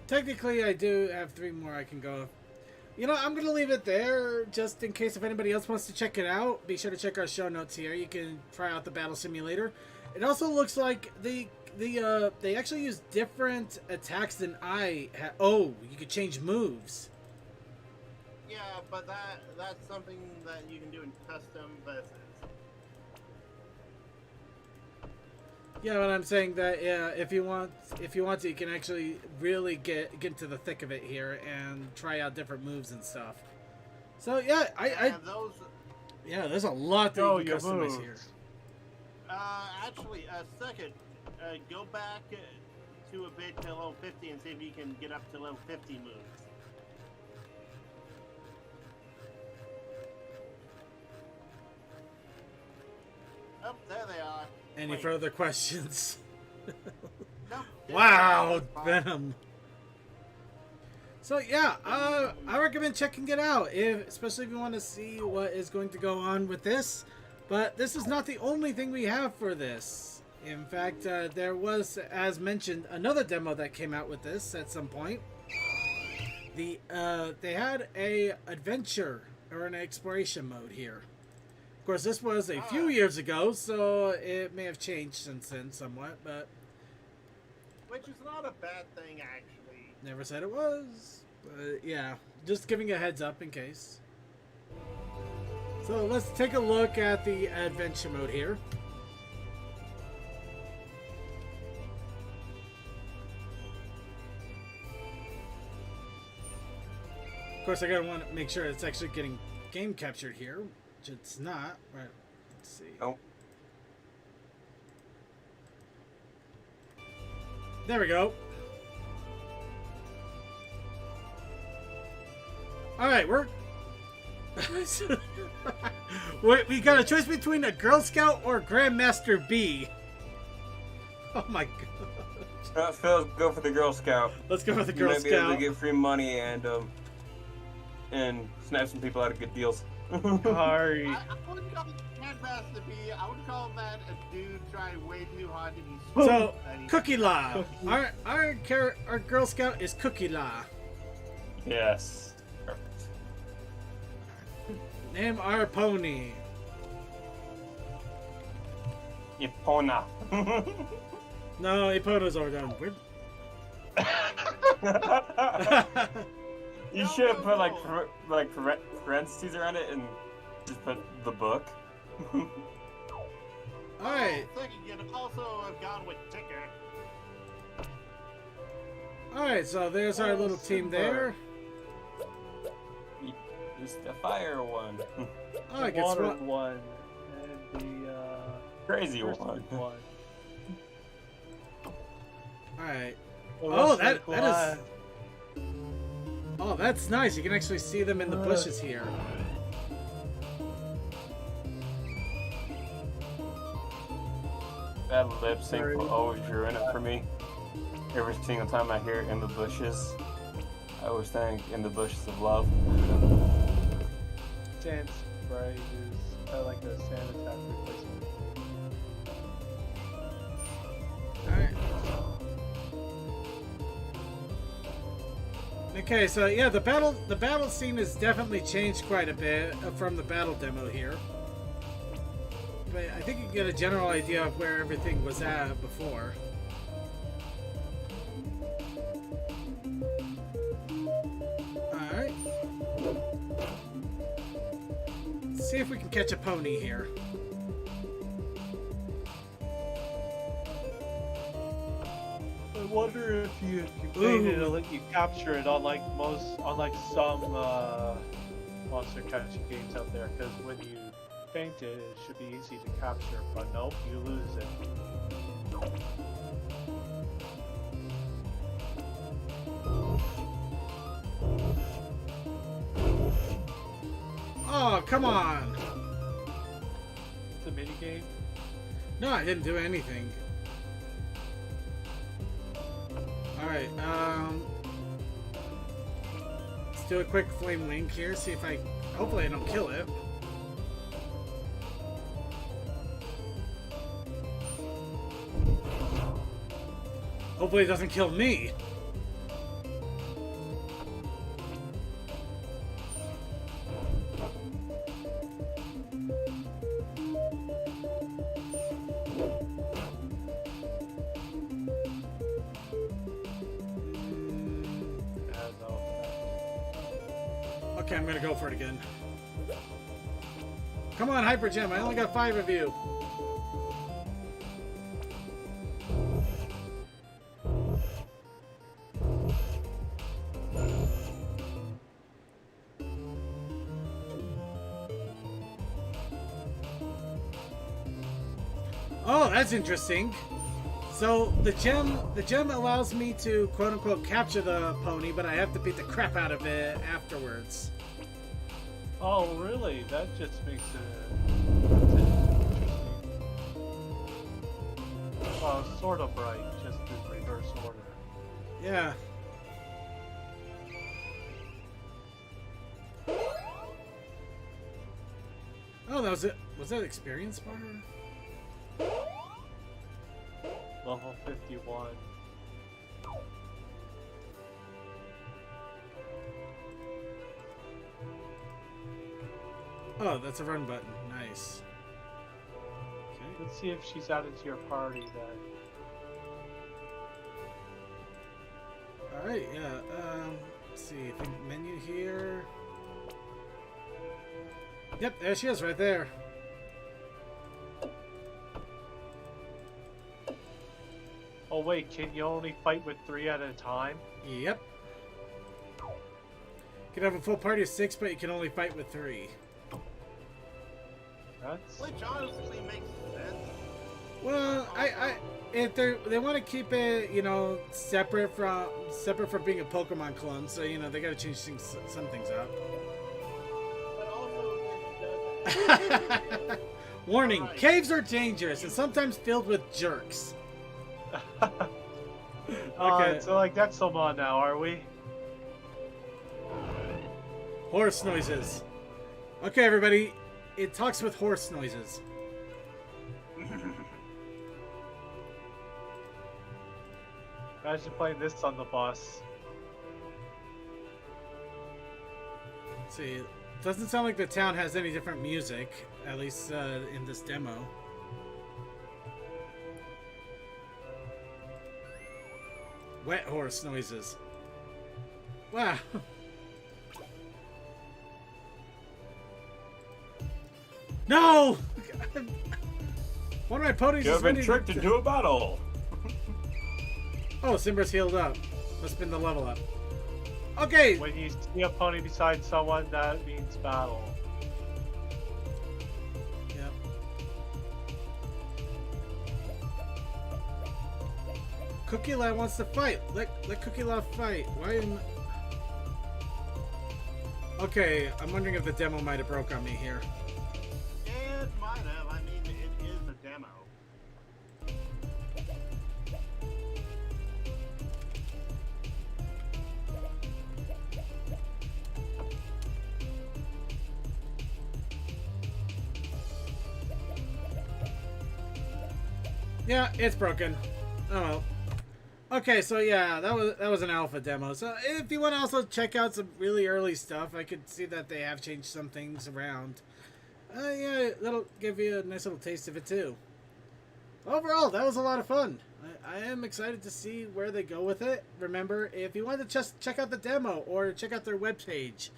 [SPEAKER 1] technically, I do have 3 more I can go. You know, I'm going to leave it there just in case if anybody else wants to check it out. Be sure to check our show notes here. You can try out the Battle Simulator. It also looks like they actually use different attacks than Oh, you could change moves.
[SPEAKER 2] Yeah, but that's something that you can do in custom versus.
[SPEAKER 1] Yeah, but I'm saying that if you want to, you can actually really get into the thick of it here and try out different moves and stuff. So yeah,
[SPEAKER 2] Those.
[SPEAKER 1] yeah, there's a lot that you can customize here.
[SPEAKER 2] Actually, second, go back to a bit to level 50 and see if you can get up to level 50 moves. Oh, there they are.
[SPEAKER 1] Any
[SPEAKER 2] Wait.
[SPEAKER 1] further questions?
[SPEAKER 2] No.
[SPEAKER 1] Wow,
[SPEAKER 2] It's fine.
[SPEAKER 1] Venom. So yeah, I recommend checking it out, especially if you want to see what is going to go on with this. But this is not the only thing we have for this. In fact, there was, as mentioned, another demo that came out with this at some point. They had a adventure or an exploration mode here. Of course, this was a few years ago, so it may have changed since then somewhat, but
[SPEAKER 2] Which is not a bad thing, actually.
[SPEAKER 1] never said it was. But yeah, just giving a heads up in case. So let's take a look at the adventure mode here. Of course, I gotta want to make sure it's actually getting game captured here, which it's not. Right? Let's see.
[SPEAKER 5] Oh.
[SPEAKER 1] There we go. All right, we got a choice between a Girl Scout or Grandmaster B. Oh my god.
[SPEAKER 5] Phil, go for the Girl Scout.
[SPEAKER 1] Let's go for the
[SPEAKER 5] You
[SPEAKER 1] Girl
[SPEAKER 5] might be able to
[SPEAKER 1] Scout.
[SPEAKER 5] get free money and snap some people out of good deals.
[SPEAKER 3] Sorry.
[SPEAKER 2] I wouldn't call it Grandmaster B. I would call that a dude trying way too hard to be
[SPEAKER 1] So,
[SPEAKER 2] smart.
[SPEAKER 1] Cookie La. Our Girl Scout is Cookie La.
[SPEAKER 5] Yes. Perfect.
[SPEAKER 1] Name our pony.
[SPEAKER 5] Epona.
[SPEAKER 1] No, Epona's over there. Weird.
[SPEAKER 5] You should have put like parentheses around it and just put the book.
[SPEAKER 1] Alright.
[SPEAKER 2] Second, you could also have gone with Ticker.
[SPEAKER 1] Alright, so there's our little team there.
[SPEAKER 5] Just the fire one.
[SPEAKER 1] Oh,
[SPEAKER 3] The
[SPEAKER 1] I guess
[SPEAKER 3] water
[SPEAKER 1] what?
[SPEAKER 3] one and the
[SPEAKER 5] Crazy
[SPEAKER 3] first
[SPEAKER 5] one.
[SPEAKER 3] one.
[SPEAKER 1] Alright.
[SPEAKER 3] The
[SPEAKER 1] Oh,
[SPEAKER 3] Russian
[SPEAKER 1] that is. Oh, that's nice. You can actually see them in the bushes here.
[SPEAKER 5] That lip sync will always ruin it for me. Every single time I hear it in the bushes, I always think in the bushes of love.
[SPEAKER 3] Sand spray is like a sand attack replacement.
[SPEAKER 1] Alright. Okay, so yeah, the battle scene has definitely changed quite a bit from the battle demo here. But I think you can get a general idea of where everything was at before. Alright. Let's see if we can catch a pony here.
[SPEAKER 3] I wonder if you paint it, it'll let you capture it unlike some monster catching games out there. Because when you paint it, it should be easy to capture, but nope, you lose it.
[SPEAKER 1] Oh, come on!
[SPEAKER 3] It's a mini game.
[SPEAKER 1] No, I didn't do anything. Alright, let's do a quick flame link here, see if hopefully I don't kill it. Hopefully it doesn't kill me. Okay, I'm gonna go for it again. Come on, Hyper Gem, I only got 5 of you. Oh, that's interesting. So the gem allows me to quote unquote capture the pony, but I have to beat the crap out of it afterwards.
[SPEAKER 3] Oh, really? That just makes it interesting. Well, sort of right, just in reverse order.
[SPEAKER 1] Yeah. Oh, that was it. Was that experience bar?
[SPEAKER 3] Level 51.
[SPEAKER 1] Oh, that's a run button. Nice. Okay.
[SPEAKER 3] Let's see if she's added to your party then.
[SPEAKER 1] Alright, yeah. Let's see. I think menu here. Yep, there she is, right there.
[SPEAKER 3] Oh wait, can you only fight with 3 at a time?
[SPEAKER 1] Yep. You can have a full party of 6, but you can only fight with 3.
[SPEAKER 3] That's...
[SPEAKER 2] Which honestly makes sense.
[SPEAKER 1] Well, if they want to keep it, you know, separate from being a Pokemon clone, so you know they got to change some things up.
[SPEAKER 2] But also, it does.
[SPEAKER 1] Warning:
[SPEAKER 2] Alright.
[SPEAKER 1] Caves are dangerous and sometimes filled with jerks.
[SPEAKER 3] Okay, so like that's Somon now, are we?
[SPEAKER 1] Horse noises. Okay, everybody, it talks with horse noises.
[SPEAKER 3] Imagine playing this on the bus.
[SPEAKER 1] Let's see, doesn't sound like the town has any different music, at least in this demo. Wet horse noises. Wow. No! One of my ponies
[SPEAKER 5] You
[SPEAKER 1] is
[SPEAKER 5] have been
[SPEAKER 1] ready
[SPEAKER 5] tricked
[SPEAKER 1] to...
[SPEAKER 5] into a battle.
[SPEAKER 1] Oh, Simbra's healed up. Must have been the level up. Okay.
[SPEAKER 3] When you see a pony beside someone, that means battle.
[SPEAKER 1] Yep. Cookie Lad wants to fight. Let Cookie Lad fight. Why am... Okay, I'm wondering if the demo might have broke on me here.
[SPEAKER 2] It might have. I mean, it is a demo.
[SPEAKER 1] Yeah, it's broken. Oh well. Okay, so yeah, that was an alpha demo. So if you want to also check out some really early stuff, I could see that they have changed some things around. Yeah, that'll give you a nice little taste of it too. Overall, that was a lot of fun. I am excited to see where they go with it. Remember, if you want to just check out the demo or check out their webpage,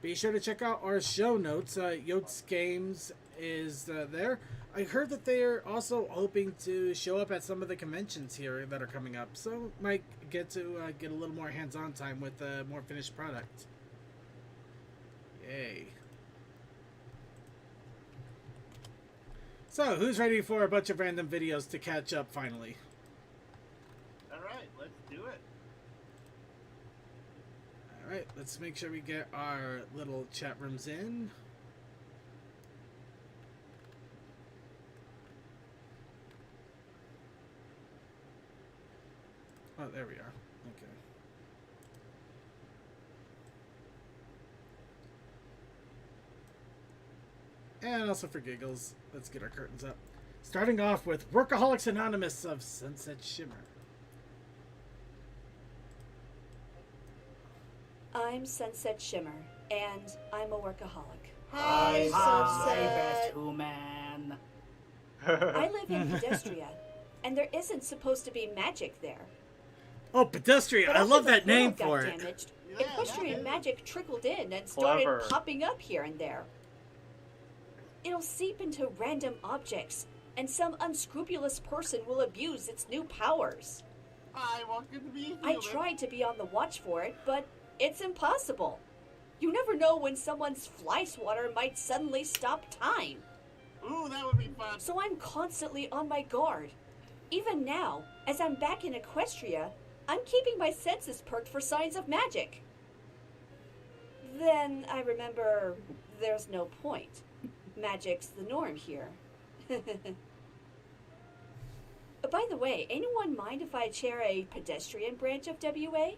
[SPEAKER 1] be sure to check out our show notes. Yotes Games is there. I heard that they are also hoping to show up at some of the conventions here that are coming up, so might get to get a little more hands-on time with a more finished product. Yay. So, who's ready for a bunch of random videos to catch up finally?
[SPEAKER 2] Alright, let's do it.
[SPEAKER 1] Alright, let's make sure we get our little chat rooms in. Oh, there we are. Okay. And also for giggles, let's get our curtains up. Starting off with Workaholics Anonymous of Sunset Shimmer.
[SPEAKER 12] I'm Sunset Shimmer, and I'm a workaholic.
[SPEAKER 9] Hi,
[SPEAKER 12] Sunset.
[SPEAKER 9] Two man.
[SPEAKER 12] I live in Pedestria, and there isn't supposed to be magic there.
[SPEAKER 1] Oh, Pedestria!
[SPEAKER 12] But
[SPEAKER 1] I
[SPEAKER 12] after
[SPEAKER 1] love
[SPEAKER 12] the
[SPEAKER 1] that name
[SPEAKER 12] portal
[SPEAKER 1] for
[SPEAKER 12] got
[SPEAKER 1] it.
[SPEAKER 12] damaged, equestrian magic trickled in and started
[SPEAKER 3] Clever.
[SPEAKER 12] popping up here and there. It'll seep into random objects, and some unscrupulous person will abuse its new powers.
[SPEAKER 2] I want you to be human.
[SPEAKER 12] I tried to be on the watch for it, but it's impossible. You never know when someone's fly swatter might suddenly stop time.
[SPEAKER 2] Ooh, that would be fun.
[SPEAKER 12] So I'm constantly on my guard. Even now, as I'm back in Equestria, I'm keeping my senses perked for signs of magic. Then I remember there's no point. Magic's the norm here. By the way, anyone mind if I chair a pedestrian branch of WA?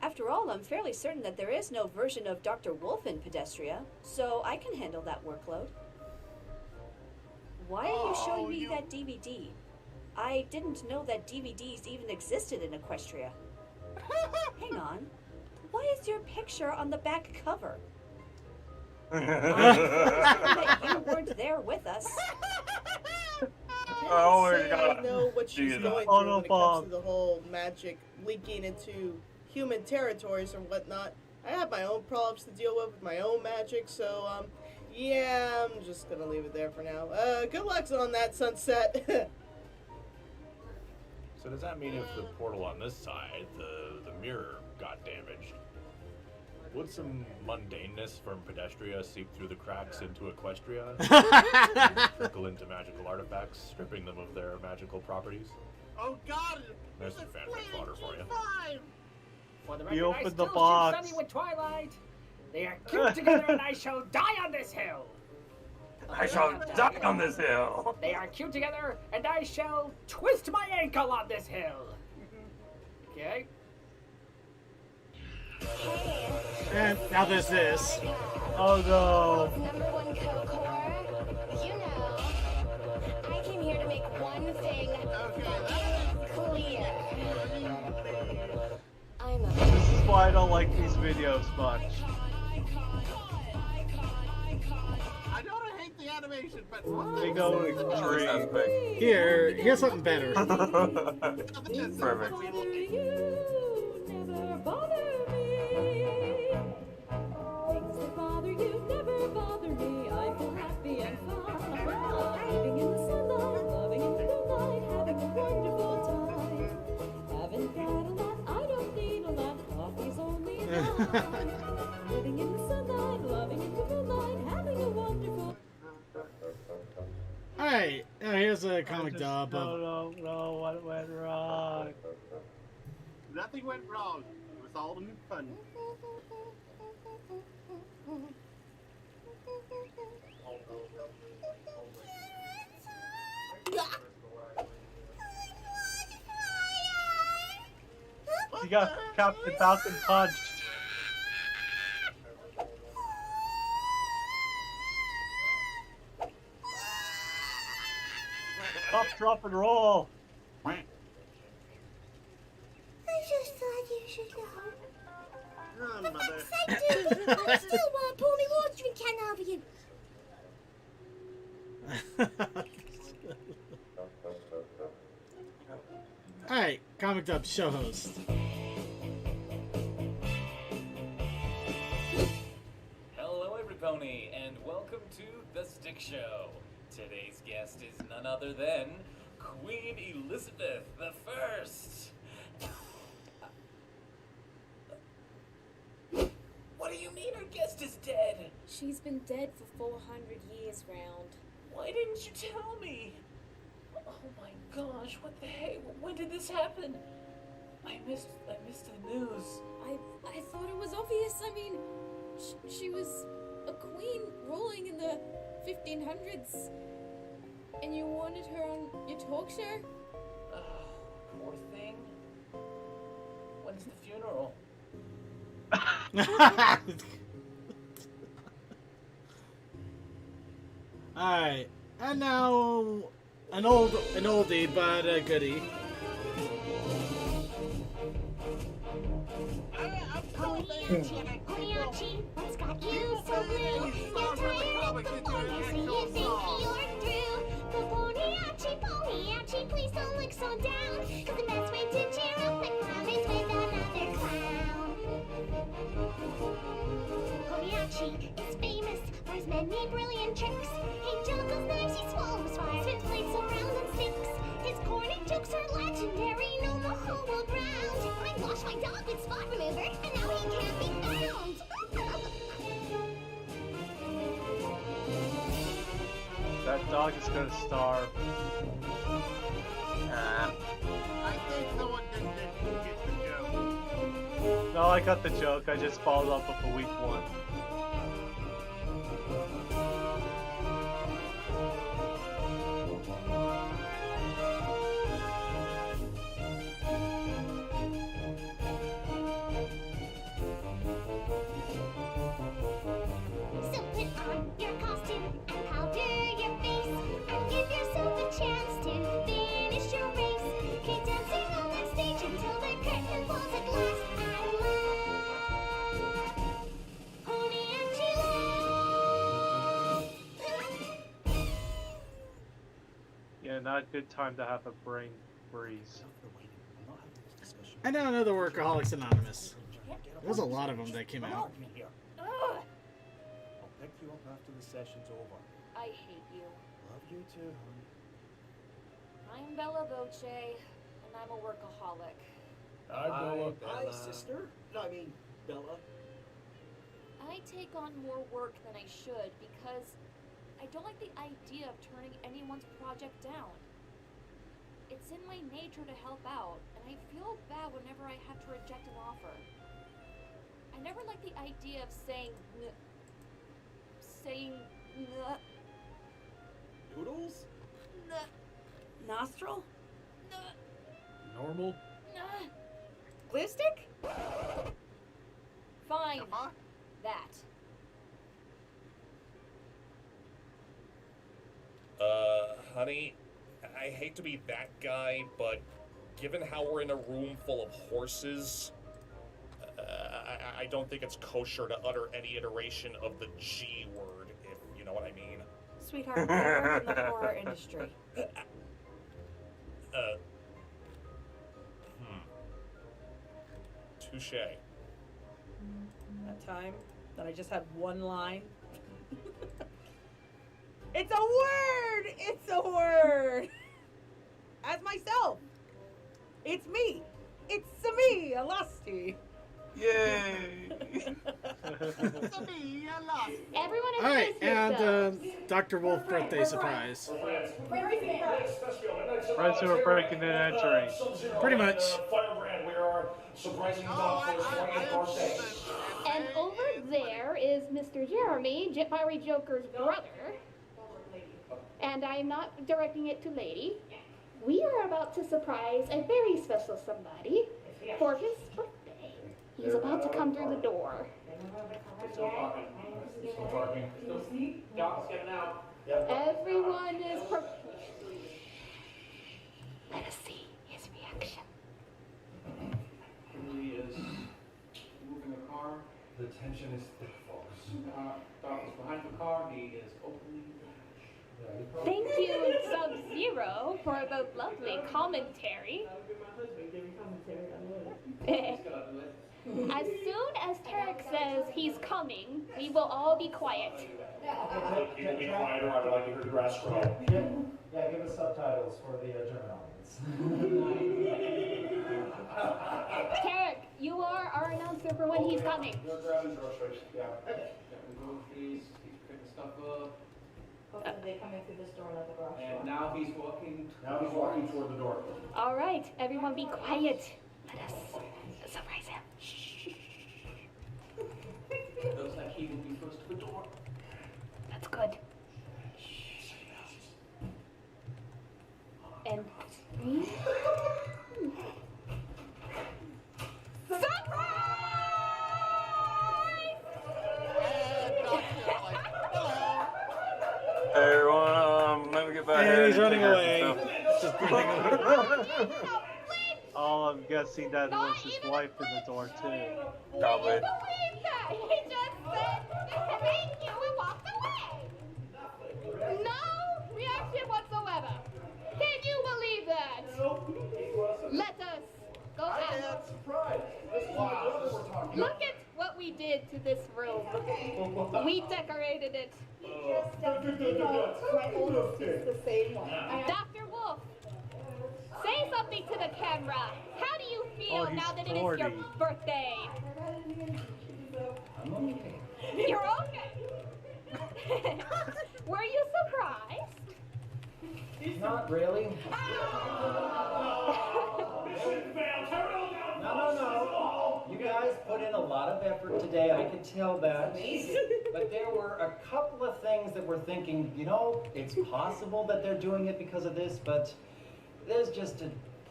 [SPEAKER 12] After all, I'm fairly certain that there is no version of Dr. Wolf in Pedestria, so I can handle that workload. Why are you showing me that DVD? I didn't know that DVDs even existed in Equestria. Hang on. Why is your picture on the back cover? That you weren't there with us.
[SPEAKER 5] Oh my
[SPEAKER 13] Say
[SPEAKER 5] god.
[SPEAKER 13] I know what she's
[SPEAKER 5] Jesus.
[SPEAKER 13] going through when it comes to the whole magic leaking into human territories or whatnot. I have my own problems to deal with my own magic, so yeah, I'm just gonna leave it there for now. Good luck on that, Sunset.
[SPEAKER 14] So does that mean if the portal on this side, the mirror, got damaged, would some mundaneness from Pedestria seep through the cracks into Equestria and trickle into magical artifacts, stripping them of their magical properties?
[SPEAKER 2] Oh God!
[SPEAKER 14] There's some fanfic fodder for you.
[SPEAKER 15] For the
[SPEAKER 3] He
[SPEAKER 15] record, I
[SPEAKER 3] opened
[SPEAKER 15] still
[SPEAKER 3] the box.
[SPEAKER 15] shoot Sunny with Twilight. They are cute together, and I shall die on this hill.
[SPEAKER 5] I shall die on this hill.
[SPEAKER 15] They are cute together, and I shall twist my ankle on this hill. Okay.
[SPEAKER 1] And now there's this.
[SPEAKER 3] Oh no.
[SPEAKER 16] Number one co-core. You know, I came here to make one thing clear. I'm a
[SPEAKER 3] This is why I don't like these videos much.
[SPEAKER 2] I know I hate the animation, but
[SPEAKER 3] They go extreme.
[SPEAKER 1] Here's something better.
[SPEAKER 5] Perfect.
[SPEAKER 10] Things that bother you never bother me. I feel happy and fine. Living in the sunlight, loving in the moonlight, having a wonderful time. Haven't got a lot, I don't need a lot. Coffee's only mine. Living in the sunlight, loving in the moonlight, having a wonderful.
[SPEAKER 1] Alright, now here's a comic dub of.
[SPEAKER 3] No, what went wrong?
[SPEAKER 2] Nothing went wrong. It was all in fun.
[SPEAKER 3] You got Captain Falcon punched. Pop, drop, and roll.
[SPEAKER 10] I just thought you should know.
[SPEAKER 2] Oh,
[SPEAKER 10] For
[SPEAKER 2] mother.
[SPEAKER 10] fuck's sake, dude! I still want to pour me watering can over you.
[SPEAKER 1] Alright, comic dub show host.
[SPEAKER 17] Hello, everybody, and welcome to The Stick Show. Today's guest is none other than Queen Elizabeth I. What do you mean her guest is dead?
[SPEAKER 18] She's been dead for 400 years, Round.
[SPEAKER 17] Why didn't you tell me? Oh my gosh, what the heck? When did this happen? I missed the news.
[SPEAKER 18] I thought it was obvious. I mean, she was a queen ruling in the 1500s. And you wanted her on your talk show?
[SPEAKER 17] Oh, poor thing. When's the funeral?
[SPEAKER 1] Alright, and now an oldie but a goodie.
[SPEAKER 10] Poniachi, what's got you so blue? You're tired of the ponies and you think you're through. But Poniachi, please don't look so down. 'Cause the best way to cheer up the clown is with another clown. Poniachi is famous for his many brilliant tricks. He juggles knives, he swallows fire, spins plates around on sticks. His corny jokes are legendary, no the whole world round. I washed my dog with spot remover, and now he can't be found.
[SPEAKER 3] that dog is gonna starve.
[SPEAKER 2] I think someone didn't get the joke.
[SPEAKER 3] No, I got the joke. I just followed up with a weak one.
[SPEAKER 16] So put on your costume and powder your face and give yourself a chance to finish your race. Keep dancing on that stage until the curtain falls at last. I love Pony and Sheila.
[SPEAKER 3] Yeah, not a good time to have a brain freeze.
[SPEAKER 1] And now another Workaholics Anonymous. There's a lot of them that came out.
[SPEAKER 19] I'll pick you up after the session's over.
[SPEAKER 20] I hate you.
[SPEAKER 19] Love you too, hon.
[SPEAKER 20] I'm Bella Voce, and I'm a workaholic.
[SPEAKER 19] Hi,
[SPEAKER 9] sister. No, I mean, Bella.
[SPEAKER 20] I take on more work than I should because I don't like the idea of turning anyone's project down. It's in my nature to help out, and I feel bad whenever I have to reject an offer. I never like the idea of saying
[SPEAKER 19] Noodles?
[SPEAKER 12] Nostril?
[SPEAKER 19] Normal?
[SPEAKER 12] Glue stick?
[SPEAKER 20] Fine. That.
[SPEAKER 21] Honey, I hate to be that guy, but given how we're in a room full of horses, I don't think it's kosher to utter any iteration of the G word, if you know what I mean.
[SPEAKER 12] Sweetheart, I work in the horror industry.
[SPEAKER 21] Touche.
[SPEAKER 22] That time that I just had one line. It's a word! It's a word! As myself. It's me. It's me, Alasti.
[SPEAKER 5] Yay!
[SPEAKER 16] Everyone
[SPEAKER 1] All right, and Dr. Wolf birthday surprise.
[SPEAKER 3] Friends who are breaking and entering.
[SPEAKER 1] Pretty much.
[SPEAKER 11] Firebrand, we are surprising Doc for his 20th birthday.
[SPEAKER 16] And over there is Mr. Jeremy, Fiery Joker's brother. And I'm not directing it to Lady. We are about to surprise a very special somebody for his birthday. He's about to come through the door. Everyone is prepared. Let us see his reaction.
[SPEAKER 23] He is moving the car.
[SPEAKER 24] The tension is thick, folks.
[SPEAKER 23] Doc is behind the car. He is opening the hatch.
[SPEAKER 16] Thank you, Sub-Zero, for the lovely commentary. As soon as Tarek says he's coming, we will all be quiet.
[SPEAKER 11] You will be quieter, I would like to hear the grass grow.
[SPEAKER 24] Yeah, give us subtitles for the German audience.
[SPEAKER 16] Tarek, you are our announcer for when he's coming.
[SPEAKER 23] You're grabbing groceries. Yeah. He's picking stuff up.
[SPEAKER 12] Hopefully they come in through this door like the garage door.
[SPEAKER 23] And now he's walking.
[SPEAKER 11] Toward the door.
[SPEAKER 16] All right, everyone be quiet. Let us surprise him.
[SPEAKER 23] Looks like he will be first to the door.
[SPEAKER 16] That's good. And
[SPEAKER 5] Everyone, let me get back.
[SPEAKER 1] And he's
[SPEAKER 5] here.
[SPEAKER 1] running away. Just
[SPEAKER 3] Oh, I'm guessing that was his wife in the door too.
[SPEAKER 5] Probably.
[SPEAKER 16] believe that? He just said thank you and walked away. No reaction whatsoever. Can you believe that? Let us go ask. Look at what we did to this room. We decorated it.
[SPEAKER 12] My oldest is the same one.
[SPEAKER 16] Dr. Wolf, say something to the camera. How do you feel
[SPEAKER 3] he's
[SPEAKER 16] now that it is
[SPEAKER 3] 40.
[SPEAKER 16] your birthday? You're okay. Were you surprised?
[SPEAKER 24] not really. No. You guys put in a lot of effort today. I could tell that. But there were a couple of things that we're thinking, it's possible that they're doing it because of this, but there's just a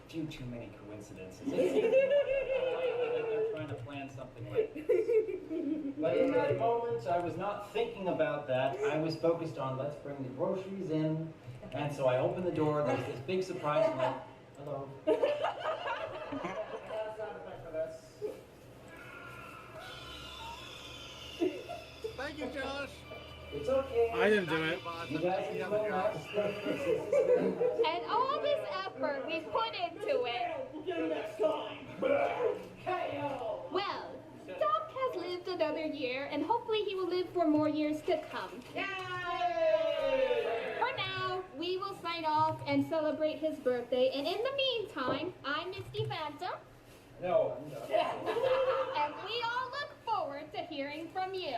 [SPEAKER 24] few too many coincidences. They're trying to plan something like this. But in that moment, I was not thinking about that. I was focused on let's bring the groceries in. And so I opened the door. There was this big surprise. I'm like, hello.
[SPEAKER 2] Thank you, Josh.
[SPEAKER 24] It's okay.
[SPEAKER 1] I didn't do it.
[SPEAKER 24] You guys are doing nice.
[SPEAKER 16] And all this effort we put into it.
[SPEAKER 11] We'll get him next time.
[SPEAKER 16] Well, Doc has lived another year, and hopefully he will live for more years to come. Yay! For now, we will sign off and celebrate his birthday, and in the meantime, I'm Misty Phantom.
[SPEAKER 24] No.
[SPEAKER 16] And we all look forward to hearing from you.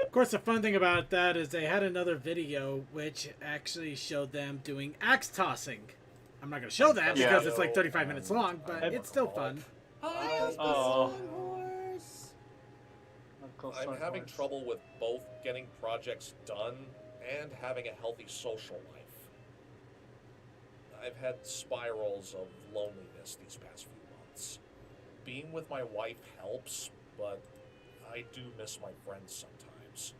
[SPEAKER 1] Of course, the fun thing about that is they had another video which actually showed them doing axe tossing. I'm not going to show that because it's like 35 minutes long, but it's still fun.
[SPEAKER 2] I'm having trouble with both getting projects done and having a healthy social life. I've had spirals of loneliness these past few months. Being with my wife helps, but I do miss my friends sometimes.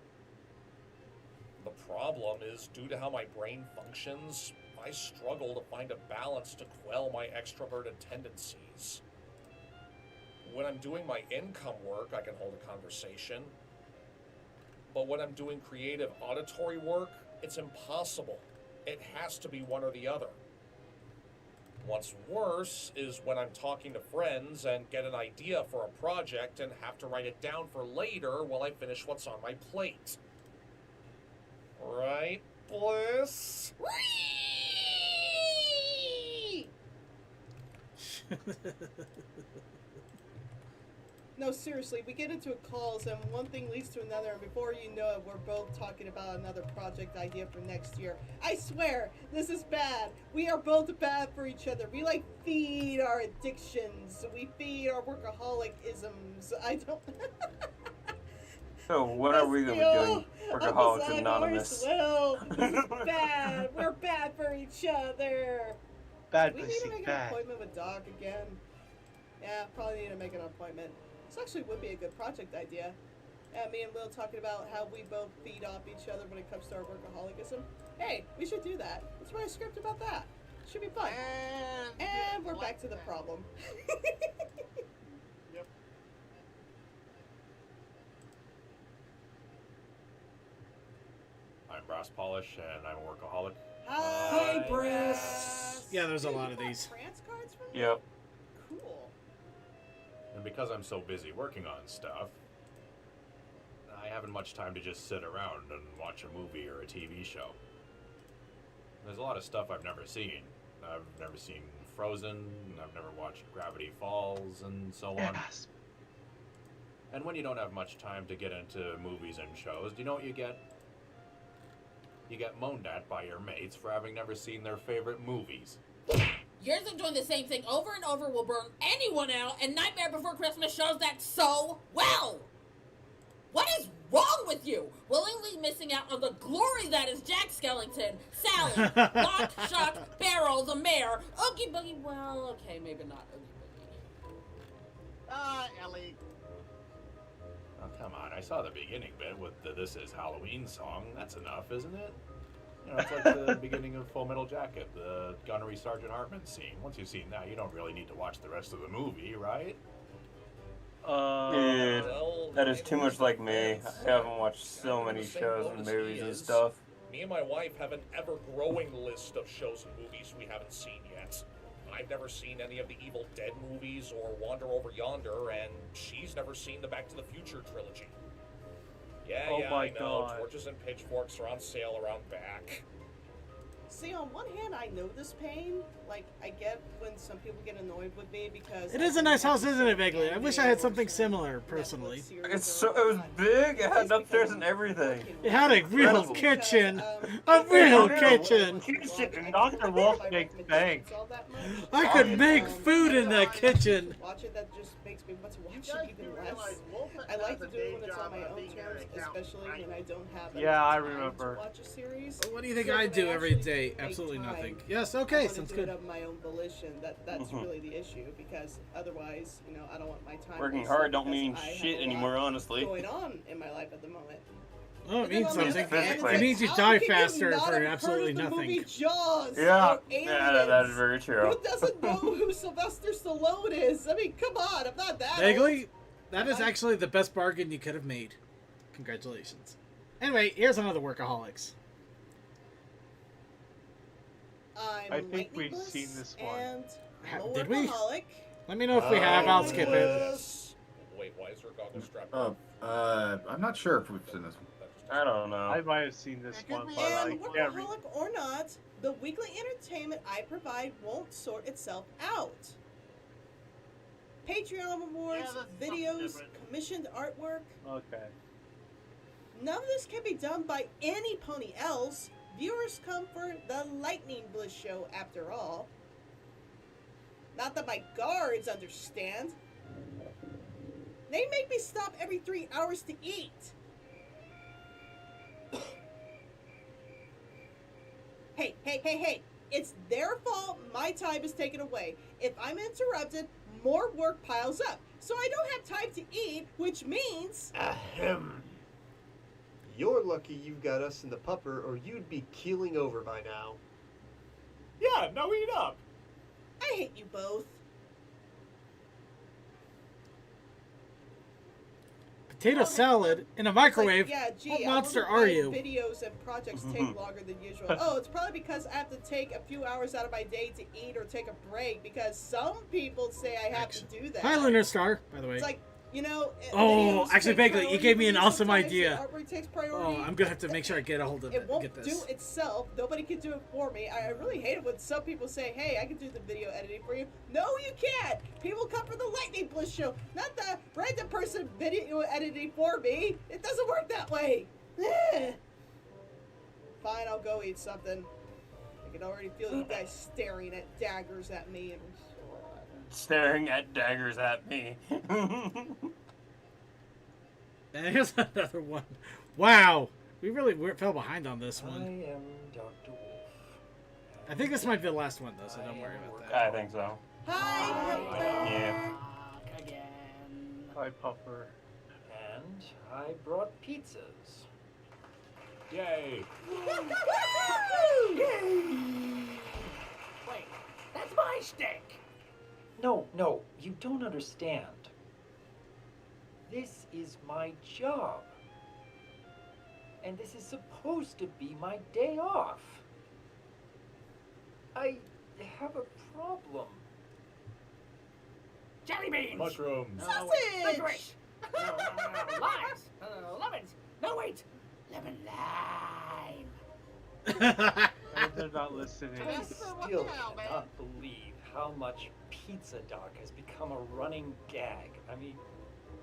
[SPEAKER 2] The problem is, due to how my brain functions, I struggle to find a balance to quell my extroverted tendencies. When I'm doing my income work, I can hold a conversation. But when I'm doing creative auditory work, it's impossible. It has to be one or the other. What's worse is when I'm talking to friends and get an idea for a project and have to write it down for later while I finish what's on my plate. Right, Bliss?
[SPEAKER 13] No, seriously, we get into calls and one thing leads to another, and before you know it, we're both talking about another project idea for next year. I swear, this is bad. We are both bad for each other. We feed our addictions. We feed our workaholic-isms. I don't...
[SPEAKER 5] So when are we going to be doing Workaholics Anonymous?
[SPEAKER 13] Well, this is bad. We're bad for each other.
[SPEAKER 3] Bad
[SPEAKER 13] We need
[SPEAKER 3] pussy,
[SPEAKER 13] to make an
[SPEAKER 3] bad.
[SPEAKER 13] appointment with Doc again. Yeah, probably need to make an appointment. This actually would be a good project idea. Yeah, me and Will talking about how we both feed off each other when it comes to our workaholicism. Hey, we should do that. Let's write a script about that. Should be fun. And we're back to the problem.
[SPEAKER 2] Yep.
[SPEAKER 14] I'm Brass Polish, and I'm a workaholic.
[SPEAKER 13] Hi,
[SPEAKER 1] Brass. Yeah, there's a lot of these.
[SPEAKER 13] France cards from
[SPEAKER 5] Yep.
[SPEAKER 13] Cool.
[SPEAKER 14] And because I'm so busy working on stuff, I haven't much time to just sit around and watch a movie or a TV show. There's a lot of stuff I've never seen. I've never seen Frozen, I've never watched Gravity Falls, and so on.
[SPEAKER 3] Yes.
[SPEAKER 14] And when you don't have much time to get into movies and shows, do you know what you get? You get moaned at by your mates for having never seen their favorite movies.
[SPEAKER 4] Years of doing the same thing over and over will burn anyone out, and Nightmare Before Christmas shows that so well! What is wrong with you? Willingly missing out on the glory that is Jack Skellington, Sally, Lock, Shock, Barrel, the Mayor, Oogie Boogie, well, okay, maybe not Oogie Boogie.
[SPEAKER 2] Ellie.
[SPEAKER 14] Oh, come on, I saw the beginning bit with the This Is Halloween song. That's enough, isn't it? You know, it's like the beginning of Full Metal Jacket, the Gunnery Sergeant Hartman scene. Once you've seen that, you don't really need to watch the rest of the movie, right?
[SPEAKER 5] Dude, that is too much like me. I haven't watched so many shows and movies and stuff.
[SPEAKER 2] Me and my wife have an ever-growing list of shows and movies we haven't seen yet. I've never seen any of the Evil Dead movies or Wander Over Yonder, and she's never seen the Back to the Future trilogy. Yeah,
[SPEAKER 3] Oh
[SPEAKER 2] yeah,
[SPEAKER 3] my
[SPEAKER 2] I know.
[SPEAKER 3] God.
[SPEAKER 2] Torches and pitchforks are on sale around back.
[SPEAKER 13] See, on one hand, I know this pain. Like, I get when some people get annoyed with me because...
[SPEAKER 1] It is a nice house, isn't it, Vaguely? I wish I had something similar, personally.
[SPEAKER 5] It was big. It had upstairs and everything.
[SPEAKER 1] It had a real kitchen. A real kitchen.
[SPEAKER 3] Dr. Wolf makes bank.
[SPEAKER 1] I could make food in that kitchen.
[SPEAKER 13] Watch it, that just makes me want to watch it even less. I like to do it when it's on my own terms, especially when I don't have
[SPEAKER 3] I
[SPEAKER 13] enough time
[SPEAKER 3] remember.
[SPEAKER 13] to watch a series.
[SPEAKER 1] What do you think
[SPEAKER 13] So
[SPEAKER 1] I
[SPEAKER 13] when
[SPEAKER 1] do every
[SPEAKER 13] actually
[SPEAKER 1] day?
[SPEAKER 13] make
[SPEAKER 1] Absolutely
[SPEAKER 13] time,
[SPEAKER 1] nothing. Yes, okay,
[SPEAKER 13] I wanna
[SPEAKER 1] sounds
[SPEAKER 13] do
[SPEAKER 1] good.
[SPEAKER 13] it of my own volition. That's really the issue, because otherwise, you know, I don't want my time
[SPEAKER 5] Working
[SPEAKER 13] wasted
[SPEAKER 5] hard don't
[SPEAKER 13] because
[SPEAKER 5] mean
[SPEAKER 13] I have
[SPEAKER 5] shit
[SPEAKER 13] a lot
[SPEAKER 5] anymore, honestly.
[SPEAKER 13] going on in my life at the moment.
[SPEAKER 1] Oh, it
[SPEAKER 13] And then
[SPEAKER 1] means
[SPEAKER 13] on the
[SPEAKER 1] something.
[SPEAKER 13] other hand,
[SPEAKER 1] It means you
[SPEAKER 13] how
[SPEAKER 1] die
[SPEAKER 13] can
[SPEAKER 1] faster
[SPEAKER 13] not
[SPEAKER 1] for
[SPEAKER 13] have
[SPEAKER 1] absolutely
[SPEAKER 13] heard of the
[SPEAKER 1] nothing.
[SPEAKER 13] movie Jaws
[SPEAKER 5] Yeah,
[SPEAKER 13] or
[SPEAKER 5] yeah, that is
[SPEAKER 13] Aliens?
[SPEAKER 5] very true.
[SPEAKER 13] Who doesn't know who Sylvester Stallone is? I mean, come on, I'm not that
[SPEAKER 1] Vaguely, that is actually the best bargain you could have made. Congratulations. Anyway, here's another Workaholics.
[SPEAKER 3] I think we've seen this one.
[SPEAKER 13] And I'm a
[SPEAKER 1] Did we?
[SPEAKER 13] workaholic.
[SPEAKER 1] Let me know if we have. I'll skip it.
[SPEAKER 21] Wait, why is her goggles strapped?
[SPEAKER 6] I'm not sure if we've seen this one.
[SPEAKER 5] I don't know.
[SPEAKER 3] I might have seen this one, but
[SPEAKER 13] And
[SPEAKER 3] I can't read.
[SPEAKER 13] workaholic or not, the weekly entertainment I provide won't sort itself out. Patreon awards, videos, commissioned artwork.
[SPEAKER 3] Okay.
[SPEAKER 13] None of this can be done by any pony else. Viewers come for the Lightning Bliss show after all. Not that my guards understand. They make me stop every 3 hours to eat. Hey. It's their fault my time is taken away. If I'm interrupted, more work piles up. So I don't have time to eat, which means...
[SPEAKER 7] Ahem. You're lucky you've got us in the pupper, or you'd be keeling over by now.
[SPEAKER 14] Yeah, now eat up.
[SPEAKER 13] I hate you both.
[SPEAKER 1] Potato salad in a microwave.
[SPEAKER 13] Yeah, gee,
[SPEAKER 1] What
[SPEAKER 13] I
[SPEAKER 1] monster
[SPEAKER 13] wonder
[SPEAKER 1] are
[SPEAKER 13] why
[SPEAKER 1] you?
[SPEAKER 13] Videos and projects take longer than usual. Oh, it's probably because I have to take a few hours out of my day to eat or take a break, because some people say I have to do that.
[SPEAKER 1] Hi, Lunar Star, by the way.
[SPEAKER 13] It's like, you know...
[SPEAKER 1] Oh,
[SPEAKER 13] videos
[SPEAKER 1] actually,
[SPEAKER 13] take
[SPEAKER 1] Vaguely, you
[SPEAKER 13] priority
[SPEAKER 1] gave me
[SPEAKER 13] for
[SPEAKER 1] an awesome
[SPEAKER 13] sometimes,
[SPEAKER 1] idea.
[SPEAKER 13] the artwork takes priority.
[SPEAKER 1] Oh, I'm gonna have to make sure I get a hold of
[SPEAKER 13] It
[SPEAKER 1] it.
[SPEAKER 13] won't
[SPEAKER 1] Get this.
[SPEAKER 13] do itself. Nobody can do it for me. I really hate it when some people say, hey, I can do the video editing for you. No, you can't. People come for the Lightning Bliss show, not the random person video editing for me. It doesn't work that way. Fine, I'll go eat something. I can already feel you guys staring at daggers at me. And
[SPEAKER 5] Staring at daggers at me.
[SPEAKER 1] And here's another one. Wow, we really fell behind on this one.
[SPEAKER 24] I am Dr. Wolf.
[SPEAKER 1] I think this might be the last one, though, so don't worry about that.
[SPEAKER 5] I think so.
[SPEAKER 13] Hi,
[SPEAKER 5] Yeah.
[SPEAKER 3] Hi, Puffer.
[SPEAKER 24] And I brought pizzas.
[SPEAKER 14] Yay.
[SPEAKER 22] Wait, that's my stick.
[SPEAKER 24] No, you don't understand. This is my job. And this is supposed to be my day off. I have a problem.
[SPEAKER 22] Jelly beans.
[SPEAKER 14] Mushrooms.
[SPEAKER 22] Sausage. Licorice. No, limes. Lemons. No, wait. Lemon lime.
[SPEAKER 3] They're not listening.
[SPEAKER 24] I still cannot believe how much Pizza Doc has become a running gag. I mean,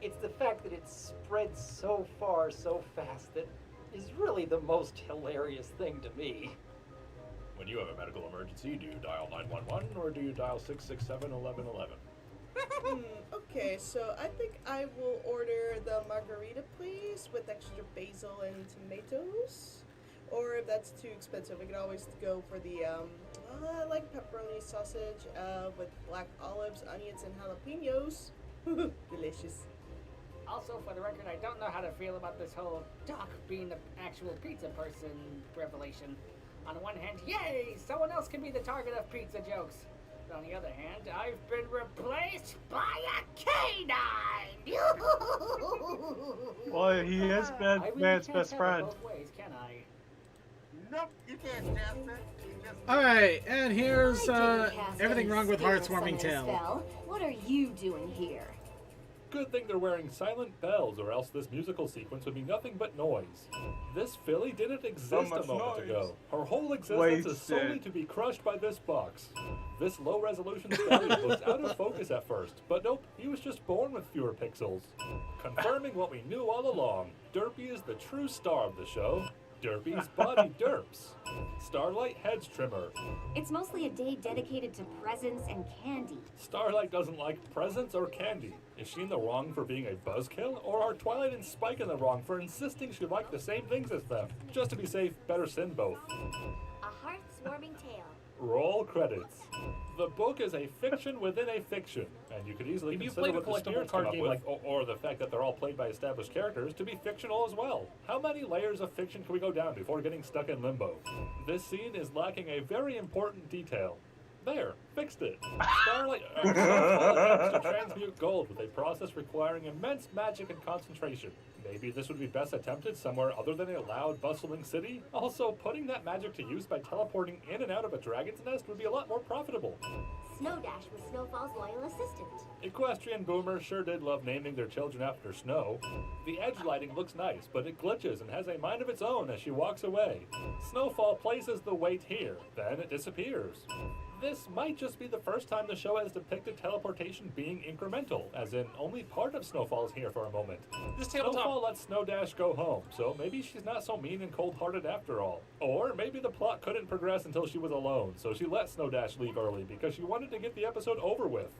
[SPEAKER 24] it's the fact that it spread so far so fast that is really the most hilarious thing to me.
[SPEAKER 14] When you have a medical emergency, do you dial 911 or do you dial 667-1111?
[SPEAKER 13] Okay, so I think I will order the margarita, please, with extra basil and tomatoes. Or if that's too expensive, we could always go for the, I like pepperoni sausage with black olives, onions, and jalapenos. Delicious.
[SPEAKER 22] Also, for the record, I don't know how to feel about this whole Doc being the actual pizza person revelation. On the one hand, yay! Someone else can be the target of pizza jokes. But on the other hand, I've been replaced by a canine!
[SPEAKER 3] Well, he is
[SPEAKER 22] I really
[SPEAKER 3] man's
[SPEAKER 22] can't
[SPEAKER 3] best
[SPEAKER 22] have it
[SPEAKER 3] friend.
[SPEAKER 22] both ways, can I?
[SPEAKER 2] Nope, you can't cast it.
[SPEAKER 1] Alright, and here's
[SPEAKER 12] I didn't cast
[SPEAKER 1] everything
[SPEAKER 12] any
[SPEAKER 1] wrong with
[SPEAKER 12] spirits
[SPEAKER 1] Heart's Warming
[SPEAKER 12] on your
[SPEAKER 1] Tale.
[SPEAKER 12] spell. What are you doing here?
[SPEAKER 14] Good thing they're wearing silent bells, or else this musical sequence would be nothing but noise. This filly didn't exist a moment ago. Her whole existence is solely to be crushed by this box. This low-resolution stallion looks out of focus at first, but nope, he was just born with fewer pixels. Confirming what we knew all along, Derpy is the true star of the show. Derpy's body derps. Starlight hedge trimmer.
[SPEAKER 8] It's mostly a day dedicated to presents and candy.
[SPEAKER 14] Starlight doesn't like presents or candy. Is she in the wrong for being a buzzkill, or are Twilight and Spike in the wrong for insisting she liked the same things as them? Just to be safe, better send both.
[SPEAKER 8] A heart-warming tale.
[SPEAKER 14] Roll credits. The book is a fiction within a fiction, and you could easily
[SPEAKER 21] Maybe you
[SPEAKER 14] consider
[SPEAKER 21] played a
[SPEAKER 14] what the
[SPEAKER 21] collectible
[SPEAKER 14] spirits
[SPEAKER 21] card
[SPEAKER 14] come up
[SPEAKER 21] game
[SPEAKER 14] with, or the fact that they're all played by established characters, to be fictional as well. How many layers of fiction can we go down before getting stuck in limbo? This scene is lacking a very important detail. There, fixed it. Starlight attempts to transmute gold with a process requiring immense magic and concentration. Maybe this would be best attempted somewhere other than a loud, bustling city? Also, putting that magic to use by teleporting in and out of a dragon's nest would be a lot more profitable.
[SPEAKER 8] Snowdash was Snowfall's loyal assistant.
[SPEAKER 14] Equestrian boomers sure did love naming their children after snow. The edge lighting looks nice, but it glitches and has a mind of its own as she walks away. Snowfall places the weight here, then it disappears. This might just be the first time the show has depicted teleportation being incremental, as in only part of Snowfall is here for a moment. Snowfall lets Snowdash go home, so maybe she's not so mean and cold-hearted after all. Or maybe the plot couldn't progress until she was alone, so she let Snowdash leave early because she wanted to get the episode over with.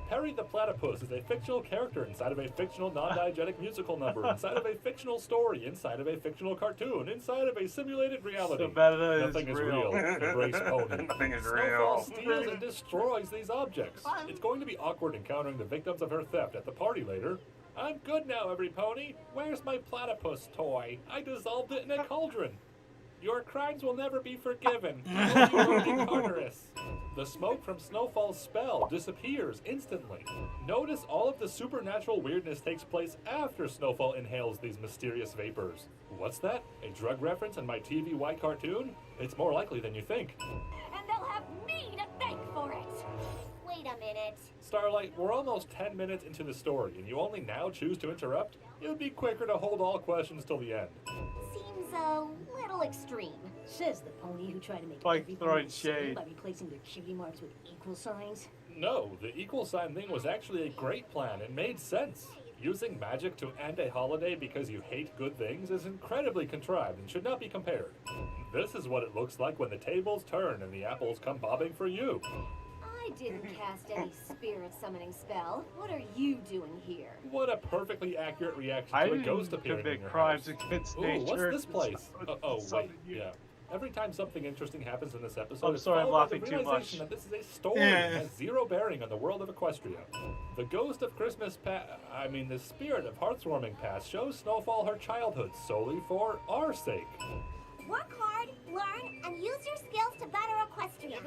[SPEAKER 14] Perry the Platypus is a fictional character inside of a fictional non-diegetic musical number, inside of a fictional story, inside of a fictional cartoon, inside of a simulated reality.
[SPEAKER 3] So bad
[SPEAKER 14] Nothing is real. Embrace Pony.
[SPEAKER 5] Nothing is
[SPEAKER 14] Snowfall
[SPEAKER 5] real.
[SPEAKER 14] steals and destroys these objects. It's going to be awkward encountering the victims of her theft at the party later. I'm good now, every pony. Where's my platypus toy? I dissolved it in a cauldron. Your crimes will never be forgiven. You will be Carterus. The smoke from Snowfall's spell disappears instantly. Notice all of the supernatural weirdness takes place after Snowfall inhales these mysterious vapors. What's that? A drug reference in my TV-Y cartoon? It's more likely than you think.
[SPEAKER 8] And they'll have me to thank for it. Wait a minute.
[SPEAKER 14] Starlight, we're almost 10 minutes into the story, and you only now choose to interrupt? It would be quicker to hold all questions till the end.
[SPEAKER 8] Seems a little extreme.
[SPEAKER 15] Says the pony who tried to make
[SPEAKER 3] Like
[SPEAKER 15] everybody
[SPEAKER 3] throwing
[SPEAKER 15] the same
[SPEAKER 3] shade.
[SPEAKER 15] by replacing their cutie marks with equal signs.
[SPEAKER 14] No, the equal sign thing was actually a great plan and made sense. Using magic to end a holiday because you hate good things is incredibly contrived and should not be compared. This is what it looks like when the tables turn and the apples come bobbing for you.
[SPEAKER 8] I didn't cast any spirit summoning spell. What are you doing here?
[SPEAKER 14] What a perfectly accurate reaction
[SPEAKER 3] I
[SPEAKER 14] to a
[SPEAKER 3] didn't
[SPEAKER 14] ghost appearing in
[SPEAKER 3] commit
[SPEAKER 14] your
[SPEAKER 3] crimes
[SPEAKER 14] house.
[SPEAKER 3] against
[SPEAKER 14] Ooh,
[SPEAKER 3] nature.
[SPEAKER 14] what's this place? Oh, wait,
[SPEAKER 3] Something you-
[SPEAKER 14] yeah. Every time something interesting happens in this episode,
[SPEAKER 3] I'm
[SPEAKER 14] it's
[SPEAKER 3] sorry, I'm
[SPEAKER 14] followed by
[SPEAKER 3] laughing
[SPEAKER 14] the
[SPEAKER 3] too
[SPEAKER 14] realization
[SPEAKER 3] much.
[SPEAKER 14] that this is a story and has zero bearing on the world of Equestria. The ghost of Christmas the spirit of Heartwarming Past shows Snowfall her childhood solely for our sake.
[SPEAKER 8] Work hard, learn, and use your skills to better Equestria.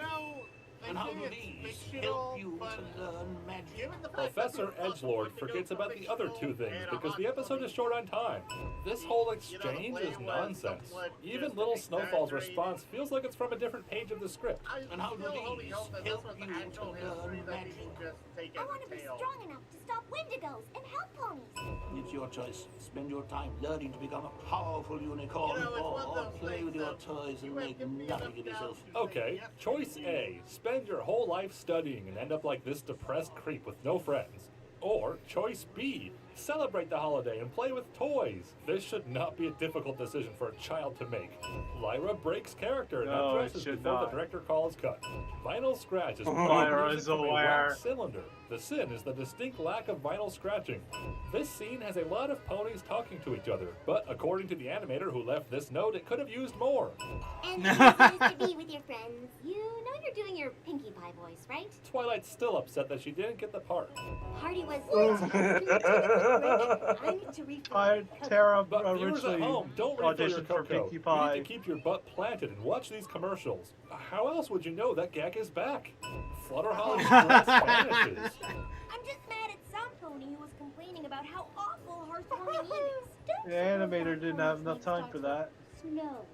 [SPEAKER 17] And how do these help you to learn magic?
[SPEAKER 14] Professor Edgelord forgets about the other two things because the episode is short on time. This whole exchange is nonsense. Even little Snowfall's response feels like it's from a different page of the script.
[SPEAKER 17] And how do these help you to learn magic?
[SPEAKER 8] I want to be strong enough to stop Wendigos and help ponies.
[SPEAKER 17] It's your choice. Spend your time learning to become a powerful unicorn, or play with your toys and make nothing of yourself.
[SPEAKER 14] Okay, choice A, spend your whole life studying and end up like this depressed creep with no friends. Or choice B, celebrate the holiday and play with toys. This should not be a difficult decision for a child to make. Lyra breaks character and
[SPEAKER 3] No, it
[SPEAKER 14] undresses
[SPEAKER 3] should
[SPEAKER 14] before
[SPEAKER 3] not.
[SPEAKER 14] the director calls cut. Vinyl scratch is
[SPEAKER 3] Lyra is
[SPEAKER 14] from a
[SPEAKER 3] aware.
[SPEAKER 14] wax cylinder. The sin is the distinct lack of vinyl scratching. This scene has a lot of ponies talking to each other, but according to the animator who left this note, it could have used more.
[SPEAKER 8] And the reason is to be with your friends. You know you're doing your Pinkie Pie voice, right?
[SPEAKER 14] Twilight's still upset that she didn't get the part.
[SPEAKER 8] Hardy was.
[SPEAKER 15] I need to refresh.
[SPEAKER 3] Tara
[SPEAKER 14] But viewers at
[SPEAKER 3] originally
[SPEAKER 14] home, don't refill your
[SPEAKER 3] auditioned for
[SPEAKER 14] cocoa.
[SPEAKER 3] Pinkie
[SPEAKER 14] You
[SPEAKER 3] Pie.
[SPEAKER 14] need to keep your butt planted and watch these commercials. How else would you know that gag is back? Flutterholly's dress vanishes.
[SPEAKER 8] I'm just mad at some pony who was complaining about how awful Heartwarming is.
[SPEAKER 3] The animator didn't have enough time for that.
[SPEAKER 8] Snow.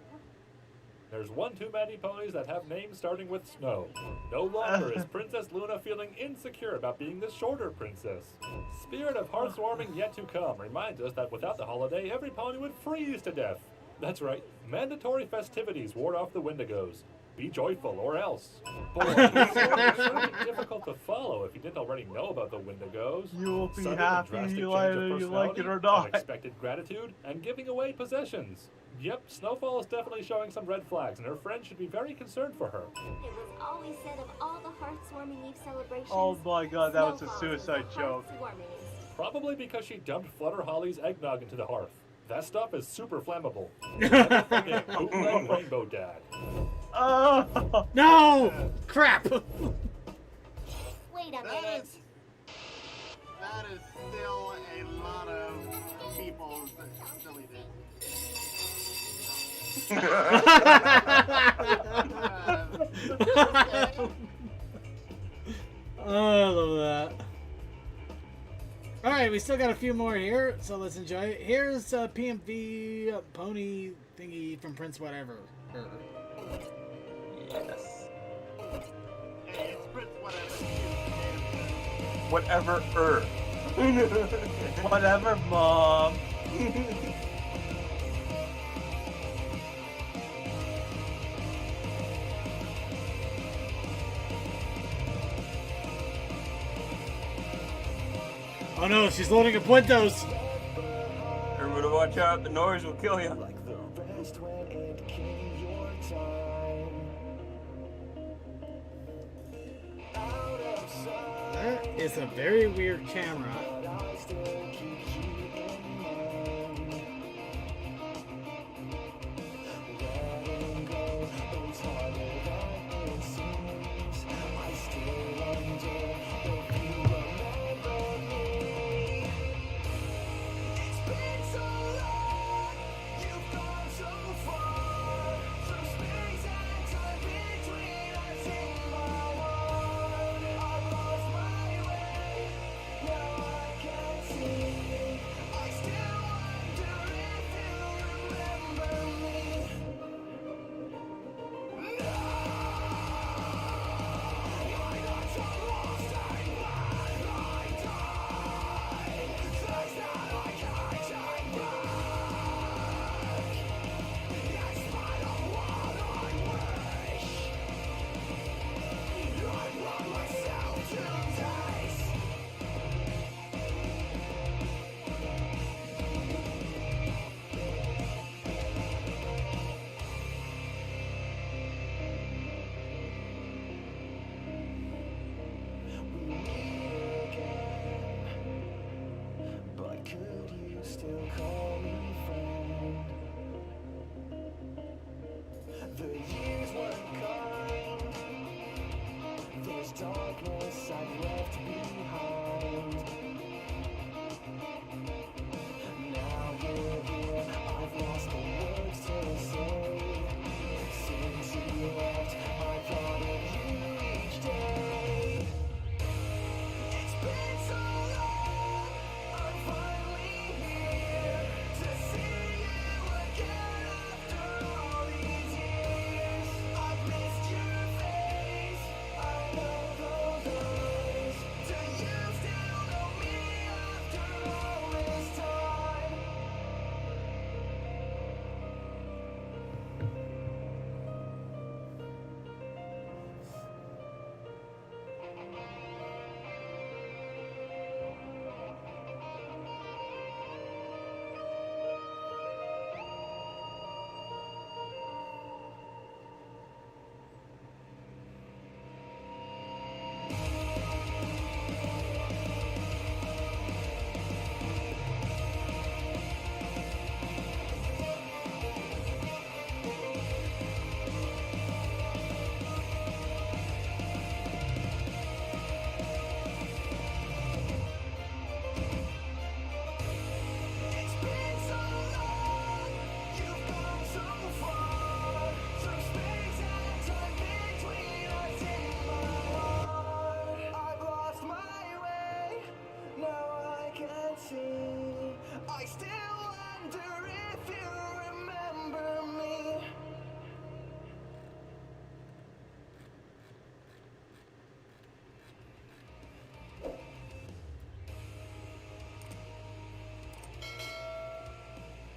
[SPEAKER 14] There's one too many ponies that have names starting with Snow. No longer is Princess Luna feeling insecure about being the shorter princess. Spirit of Hearthwarming yet to come reminds us that without the holiday, every pony would freeze to death. That's right, mandatory festivities ward off the Wendigos. Be joyful or else. Boy, it's really difficult to follow if you didn't already know about the Wendigos.
[SPEAKER 3] You'll be
[SPEAKER 14] Sudden and
[SPEAKER 3] happy
[SPEAKER 14] drastic
[SPEAKER 3] you
[SPEAKER 14] change of
[SPEAKER 3] like it or
[SPEAKER 14] personality,
[SPEAKER 3] not.
[SPEAKER 14] Unexpected gratitude, and giving away possessions. Yep, Snowfall is definitely showing some red flags, and her friends should be very concerned for her.
[SPEAKER 8] It was always said of all the Hearthwarming Eve celebrations.
[SPEAKER 3] Oh my god, that was a
[SPEAKER 8] Snowfall
[SPEAKER 3] suicide
[SPEAKER 8] is the
[SPEAKER 3] joke.
[SPEAKER 8] heartwarmingest.
[SPEAKER 14] Probably because she dumped Flutter Holly's eggnog into the hearth. That stuff is super flammable. Never forget bootleg Rainbow Dad.
[SPEAKER 3] Oh
[SPEAKER 1] no! Crap!
[SPEAKER 8] Wait a minute.
[SPEAKER 2] That is still a lot of people's silliness.
[SPEAKER 1] Oh, I love that. Alright, we still got a few more here, so let's enjoy it. Here's PMV pony thingy from Prince Whatever.
[SPEAKER 5] Yes.
[SPEAKER 2] Hey, it's Prince
[SPEAKER 5] Whatever.
[SPEAKER 3] Whatever, Mom.
[SPEAKER 1] Oh no, she's loading up windows.
[SPEAKER 5] Everybody watch out, the noise will kill you.
[SPEAKER 1] That is a very weird camera.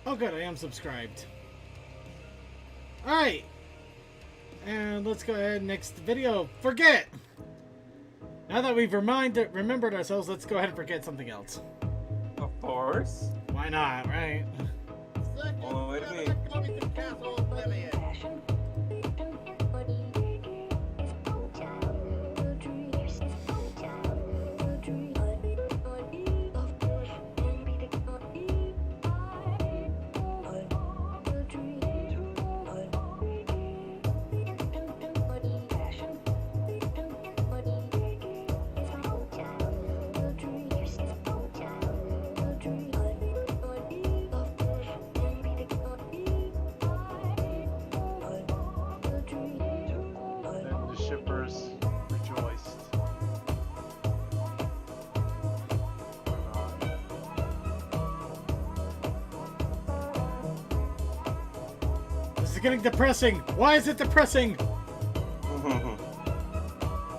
[SPEAKER 1] Oh, good. I am subscribed. Alright. And let's go ahead. Next video. Forget! Now that we've remembered ourselves, let's go ahead and forget something else.
[SPEAKER 5] Of course.
[SPEAKER 1] Why not, right?
[SPEAKER 5] Well, wait a minute.
[SPEAKER 3] And the shippers rejoiced.
[SPEAKER 1] This is getting depressing. Why is it depressing?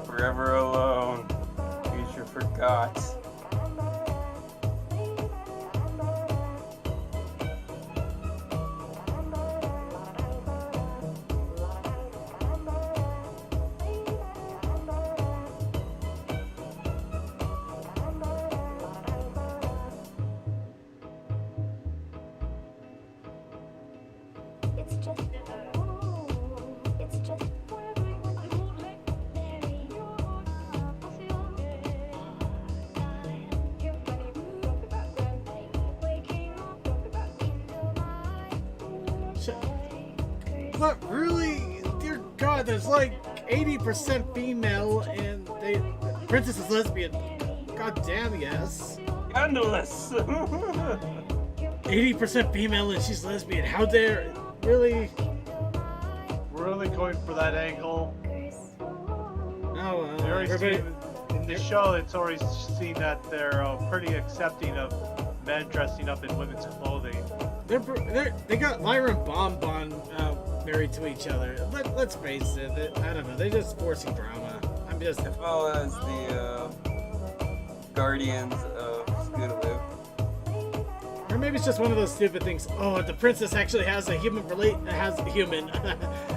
[SPEAKER 5] Forever alone. Future forgot.
[SPEAKER 8] It's just, it's just
[SPEAKER 1] What, really? Dear God, there's like 80% female and Princess is lesbian. God damn, yes.
[SPEAKER 5] Scandalous!
[SPEAKER 1] 80% female and she's lesbian. How dare? Really?
[SPEAKER 3] Really going for that angle.
[SPEAKER 1] Oh, well.
[SPEAKER 3] They already
[SPEAKER 1] Everybody...
[SPEAKER 3] seen- in the show, it's already seen that they're pretty accepting of men dressing up in women's clothing.
[SPEAKER 1] They got Lyra and Bonbon married to each other. Let's face it. I don't know. They're just forcing drama. I'm just.
[SPEAKER 5] As well as the Guardians of Scootaloo.
[SPEAKER 1] Or maybe it's just one of those stupid things. Oh, the princess actually has a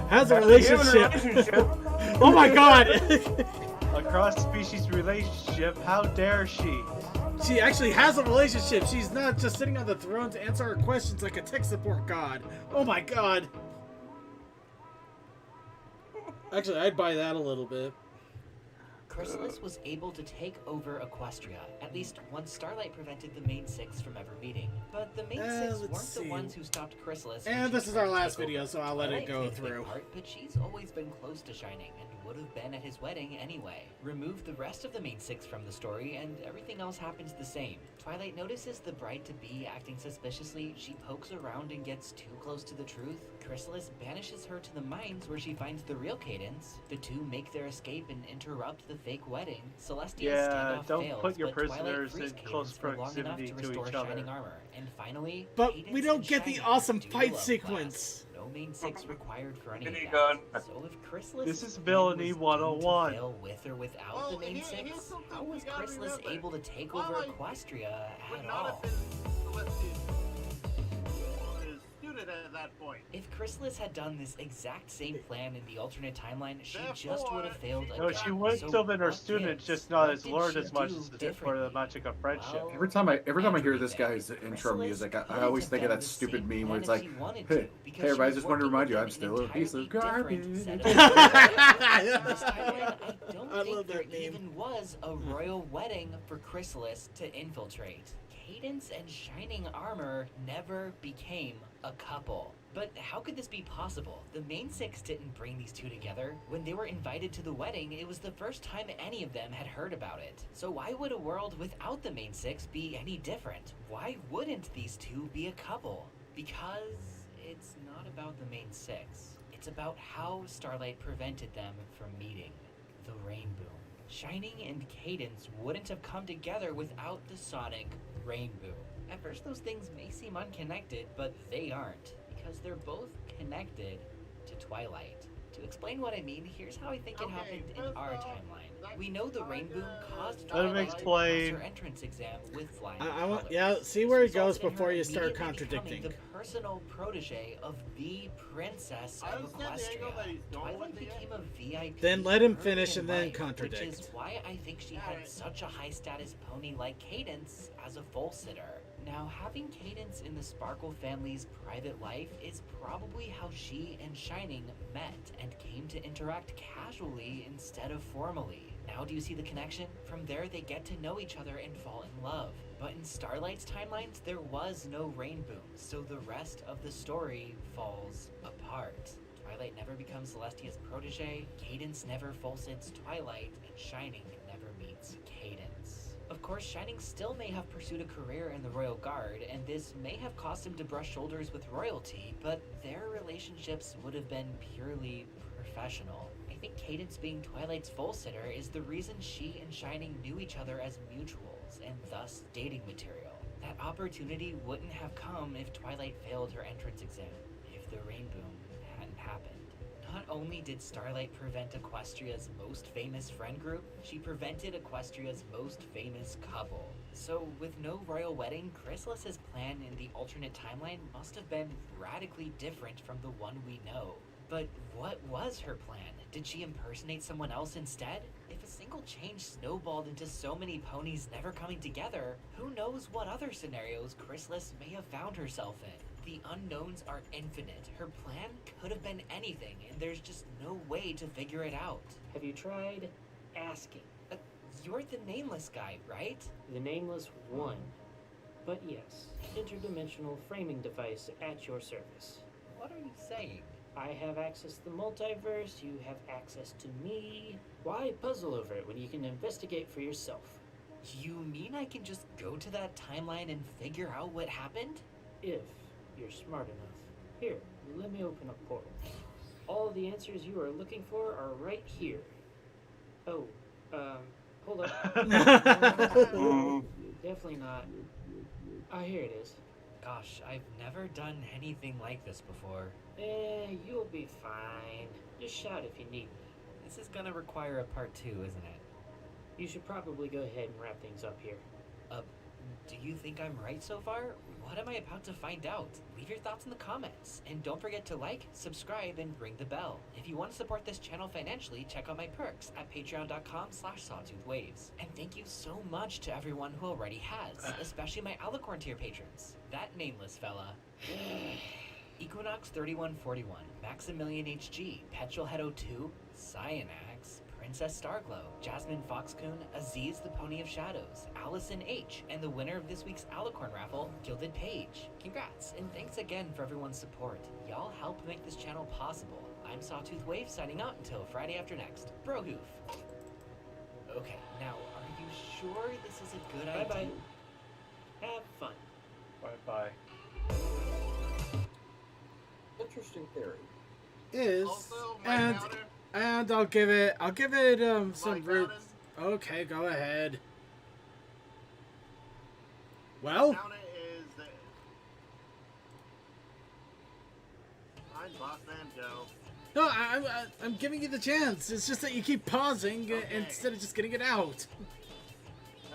[SPEAKER 1] has a relationship. Oh my God!
[SPEAKER 3] A cross-species relationship. How dare she?
[SPEAKER 1] She actually has a relationship. She's not just sitting on the throne to answer our questions like a tech support god. Oh my God. Actually, I'd buy that a little bit.
[SPEAKER 9] Chrysalis was able to take over Equestria, at least once Starlight prevented the main six from ever meeting. But the main six weren't the ones who stopped Chrysalis.
[SPEAKER 1] And this is our last video, so I'll let it go through.
[SPEAKER 9] But she's always been close to Shining and would have been at his wedding anyway. Remove the rest of the main six from the story and everything else happens the same. Twilight notices the bride-to-be acting suspiciously, she pokes around and gets too close to the truth. Chrysalis banishes her to the mines where she finds the real Cadence. The two make their escape and interrupt the fake wedding. Celestia's standoff
[SPEAKER 3] don't
[SPEAKER 9] fails,
[SPEAKER 3] put your
[SPEAKER 9] but
[SPEAKER 3] prisoners
[SPEAKER 9] Twilight
[SPEAKER 3] in
[SPEAKER 9] frees
[SPEAKER 3] close
[SPEAKER 9] Cadence for long enough
[SPEAKER 3] proximity
[SPEAKER 9] to
[SPEAKER 3] to
[SPEAKER 9] restore
[SPEAKER 3] each other.
[SPEAKER 9] Shining armor. And finally,
[SPEAKER 1] But
[SPEAKER 9] Cadence
[SPEAKER 1] we don't
[SPEAKER 9] and
[SPEAKER 1] get the
[SPEAKER 9] Shining
[SPEAKER 1] awesome
[SPEAKER 9] do
[SPEAKER 1] fight
[SPEAKER 9] love
[SPEAKER 1] sequence.
[SPEAKER 9] class. No main six required for any of
[SPEAKER 5] Mini
[SPEAKER 9] that.
[SPEAKER 5] gun.
[SPEAKER 9] So if Chrysalis
[SPEAKER 3] This is villainy 101.
[SPEAKER 9] fail with or without the main six, how was Chrysalis able to take over Equestria at all?
[SPEAKER 2] At that point.
[SPEAKER 9] If Chrysalis had done this exact same plan in the alternate timeline, she just would have failed again.
[SPEAKER 3] No, she would
[SPEAKER 9] So
[SPEAKER 3] still been her
[SPEAKER 9] what
[SPEAKER 3] student,
[SPEAKER 9] gives?
[SPEAKER 3] just not
[SPEAKER 9] What
[SPEAKER 3] as
[SPEAKER 9] did
[SPEAKER 3] learned
[SPEAKER 9] she
[SPEAKER 3] as much
[SPEAKER 9] do
[SPEAKER 3] as for the
[SPEAKER 9] differently?
[SPEAKER 3] magic of friendship.
[SPEAKER 6] Every time I hear this guy's intro music, I always think of that stupid meme where it's like, hey, everybody, I just want to remind you, I'm still a piece of garbage.
[SPEAKER 9] In this timeline, I don't think there even was a royal wedding for Chrysalis to infiltrate. Cadence and Shining Armor never became a couple. But how could this be possible? The main six didn't bring these two together. When they were invited to the wedding, it was the first time any of them had heard about it. So why would a world without the main six be any different? Why wouldn't these two be a couple? Because it's not about the main six. It's about how Starlight prevented them from meeting. The Rainbow. Shining and Cadence wouldn't have come together without the sonic Rainbow. At first those things may seem unconnected, but they aren't, because they're both connected to Twilight. To explain what I mean, here's how I think it happened in our timeline. We know the Rainbow caused Twilight to pass her entrance exam with flying colors.
[SPEAKER 1] Yeah, see where it goes
[SPEAKER 9] Resulted in
[SPEAKER 1] before
[SPEAKER 9] her
[SPEAKER 1] you start
[SPEAKER 9] immediately becoming
[SPEAKER 1] contradicting.
[SPEAKER 9] the personal protege of the Princess of Equestria. Twilight became a VIP.
[SPEAKER 1] Then let him
[SPEAKER 9] early
[SPEAKER 1] finish
[SPEAKER 9] in
[SPEAKER 1] and then
[SPEAKER 9] life,
[SPEAKER 1] contradict.
[SPEAKER 9] Which is why I think she had such a high status pony like Cadence as a foal sitter. Now, having Cadence in the Sparkle family's private life is probably how she and Shining met and came to interact casually instead of formally. Now do you see the connection? From there, they get to know each other and fall in love. But in Starlight's timelines, there was no Rainboom, so the rest of the story falls apart. Twilight never becomes Celestia's protege, Cadence never falsets Twilight, and Shining never meets Cadence. Of course, Shining still may have pursued a career in the Royal Guard, and this may have caused him to brush shoulders with royalty, but their relationships would have been purely professional. I think Cadence being Twilight's foal sitter is the reason she and Shining knew each other as mutuals, and thus dating material. That opportunity wouldn't have come if Twilight failed her entrance exam, if the Rainboom hadn't happened. Not only did Starlight prevent Equestria's most famous friend group, she prevented Equestria's most famous couple. So with no royal wedding, Chrysalis's plan in the alternate timeline must have been radically different from the one we know. But what was her plan? Did she impersonate someone else instead? If a single change snowballed into so many ponies never coming together, who knows what other scenarios Chrysalis may have found herself in? The unknowns are infinite. Her plan could have been anything, and there's just no way to figure it out.
[SPEAKER 10] Have you tried asking?
[SPEAKER 9] You're the nameless guy, right?
[SPEAKER 10] The nameless one. But yes, interdimensional framing device at your service.
[SPEAKER 9] What are you saying?
[SPEAKER 10] I have access to the multiverse, you have access to me. Why puzzle over it when you can investigate for yourself?
[SPEAKER 9] You mean I can just go to that timeline and figure out what happened?
[SPEAKER 10] If you're smart enough. Here, let me open a portal. All the answers you are looking for are right here. Oh, hold up. Definitely not. Ah, here it is.
[SPEAKER 9] Gosh, I've never done anything like this before.
[SPEAKER 10] You'll be fine. Just shout if you need me.
[SPEAKER 9] This is gonna require a part 2, isn't it?
[SPEAKER 10] You should probably go ahead and wrap things up here.
[SPEAKER 9] Do you think I'm right so far? What am I about to find out? Leave your thoughts in the comments. And don't forget to like, subscribe, and ring the bell. If you want to support this channel financially, check out my perks at patreon.com/sawtoothwaves. And thank you so much to everyone who already has, especially my Alicorn tier patrons. That nameless fella. Equinox 3141, Maximilian HG, Petrolhead 02, Cyanax, Princess Starglow, Jasmine Foxcoon, Aziz the Pony of Shadows, Allison H, and the winner of this week's Alicorn raffle, Gilded Page. Congrats, and thanks again for everyone's support. Y'all help make this channel possible. I'm Sawtooth Wave signing out until Friday after next. Brohoof. Okay, now, are you sure this is a good idea?
[SPEAKER 10] Bye-bye. Have fun.
[SPEAKER 3] Bye-bye.
[SPEAKER 18] Interesting theory.
[SPEAKER 1] Is
[SPEAKER 2] Also,
[SPEAKER 1] and I'll give it some root. Okay, go ahead. Well,
[SPEAKER 2] is that I'm Boss Man Joe.
[SPEAKER 1] no, I'm giving you the chance. It's just that you keep pausing instead of just getting it out.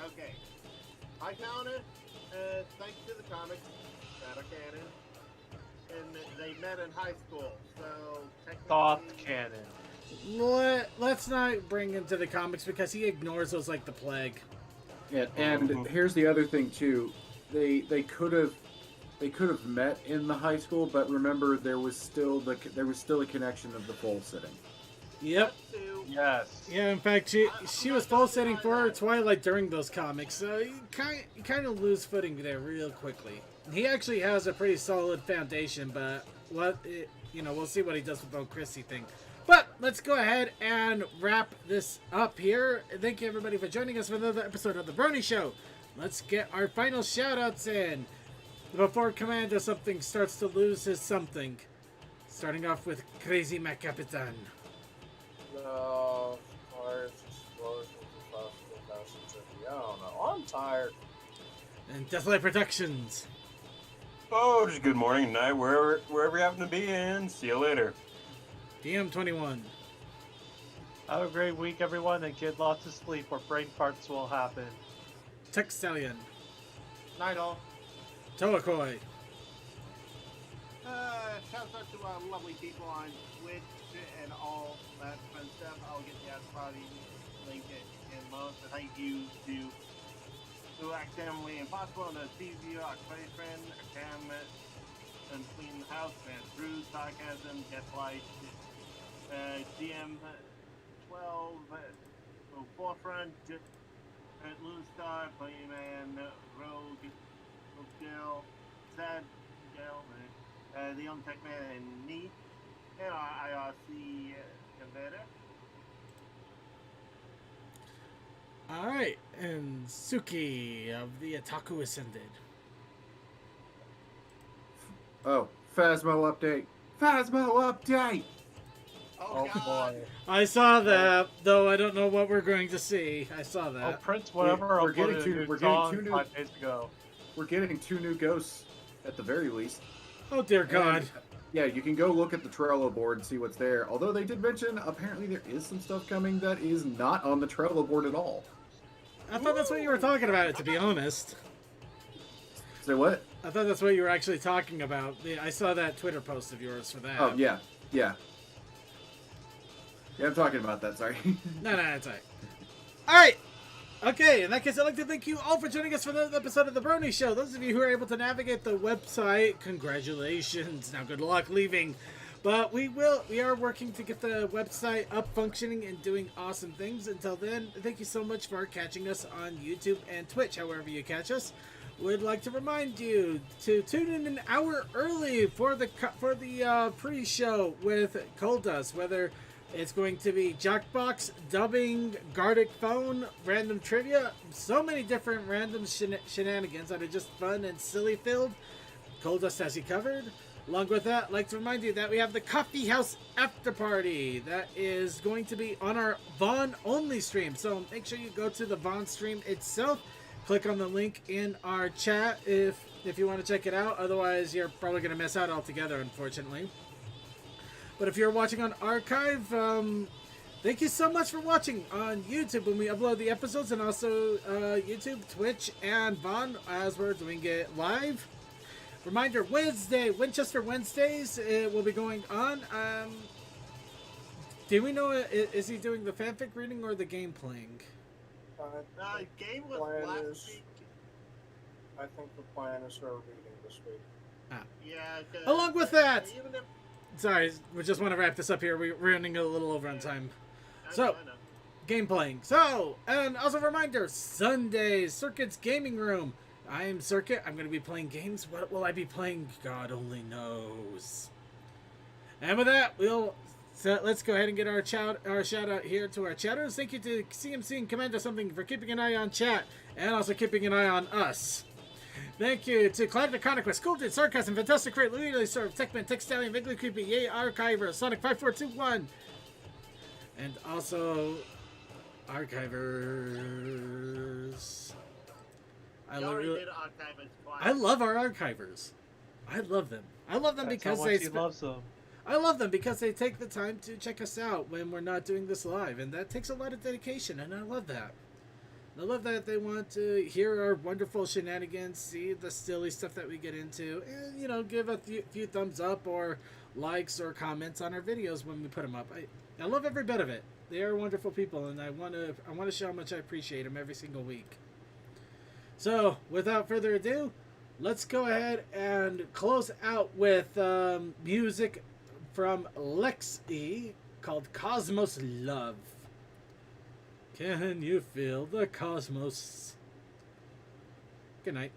[SPEAKER 2] Okay. I found it thanks to the comics that are canon. And they met in high school, so technically...
[SPEAKER 3] Soft canon.
[SPEAKER 1] Let's not bring him to the comics because he ignores those like the plague.
[SPEAKER 6] Yeah, and here's the other thing too. They could have met in the high school, but remember there was still a connection of the foal sitting.
[SPEAKER 1] Yep.
[SPEAKER 3] Yes.
[SPEAKER 1] Yeah, in fact, she was foal sitting for Twilight during those comics, so you kind of lose footing there real quickly. He actually has a pretty solid foundation, but we'll see what he does with the Chrissy thing. But let's go ahead and wrap this up here. Thank you everybody for joining us for another episode of the Brony Show. Let's get our final shout-outs in before Commander something starts to lose his something. Starting off with Crazy Mac Capitan.
[SPEAKER 18] No, fires, explosions, possible message. I don't know. I'm tired.
[SPEAKER 1] And Deathlight Productions.
[SPEAKER 5] Oh, just good morning, night, wherever you happen to be, and see you later.
[SPEAKER 1] DM21.
[SPEAKER 3] Have a great week, everyone, and get lots of sleep or brain farts will happen.
[SPEAKER 1] Tech Stallion.
[SPEAKER 2] Night all.
[SPEAKER 1] Toakoi.
[SPEAKER 2] Shouts out to our lovely people on Twitch and all that fun stuff. I'll get the Ask Party link in most. But thank you to Accidentally Impossible, the TV, our crazy friend, Cam, and Clean the House, and Drew, Sarcasm, Gaslight, GM12, Forefront, Blue Star, Playman, Rogue, Girl, Sad Girl, the Young Tech Man, and Neat, and our IRC Converter.
[SPEAKER 1] Alright, and Suki of the Otaku Ascended.
[SPEAKER 6] Oh, Phasmo update. Phasmo update!
[SPEAKER 3] Oh boy.
[SPEAKER 1] I saw that, though I don't know what we're going to see. I saw that.
[SPEAKER 3] Oh, Prince, whatever.
[SPEAKER 6] We're getting two new
[SPEAKER 3] 5 days ago.
[SPEAKER 6] We're getting 2 new ghosts at the very least.
[SPEAKER 1] Oh dear God.
[SPEAKER 6] And, yeah, you can go look at the Trello board and see what's there. Although they did mention apparently there is some stuff coming that is not on the Trello board at all.
[SPEAKER 1] I thought that's what you were talking about, to be honest.
[SPEAKER 6] Say what?
[SPEAKER 1] I thought that's what you were actually talking about. I saw that Twitter post of yours for that.
[SPEAKER 6] Oh, yeah. Yeah, I'm talking about that, sorry.
[SPEAKER 1] No, it's alright. Alright! Okay, in that case, I'd like to thank you all for joining us for another episode of the Brony Show. Those of you who are able to navigate the website, congratulations. Now good luck leaving. But we are working to get the website up functioning and doing awesome things. Until then, thank you so much for catching us on YouTube and Twitch, however you catch us. We'd like to remind you to tune in an hour early for the pre-show with Coldust, whether it's going to be Jackbox, dubbing, Gardic phone, random trivia, so many different random shenanigans that are just fun and silly filled. Coldust has you covered. Along with that, I'd like to remind you that we have the Coffee House After Party that is going to be on our Vaughn only stream. So make sure you go to the Vaughn stream itself. Click on the link in our chat if you want to check it out. Otherwise, you're probably going to miss out altogether, unfortunately. But if you're watching on archive, thank you so much for watching on YouTube when we upload the episodes, and also YouTube, Twitch, and Vaughn as we're doing it live. Reminder, Winchester Wednesdays will be going on. Do we know, is he doing the fanfic reading or the game playing?
[SPEAKER 2] Game was last week.
[SPEAKER 18] I think the plan is her reading this week.
[SPEAKER 2] Yeah.
[SPEAKER 1] Along with that, sorry, we just want to wrap this up here. We're running a little over on time. So, game playing. So, and also a reminder, Sundays, Circuit's Gaming Room. I am Circuit. I'm going to be playing games. What will I be playing? God only knows. And with that, let's go ahead and get our shout out here to our chatters. Thank you to CMC and Commander Something for keeping an eye on chat and also keeping an eye on us. Thank you to Clive the Conquest, Scolded, Sarcasm, Fantastic Crate, Louis Serve, Techman, Tech Stallion, Vaguely Creepy, Yay Archiver, Sonic 5421, and also Archivers. I love our Archivers. I love them. I love them because
[SPEAKER 3] loves them.
[SPEAKER 1] I love them because they take the time to check us out when we're not doing this live, and that takes a lot of dedication, and I love that. I love that they want to hear our wonderful shenanigans, see the silly stuff that we get into, and, give a few thumbs up or likes or comments on our videos when we put them up. I love every bit of it. They are wonderful people, and I want to show how much I appreciate them every single week. So, without further ado, let's go ahead and close out with music from Lexi called Cosmos Love. Can you feel the cosmos? Good night.「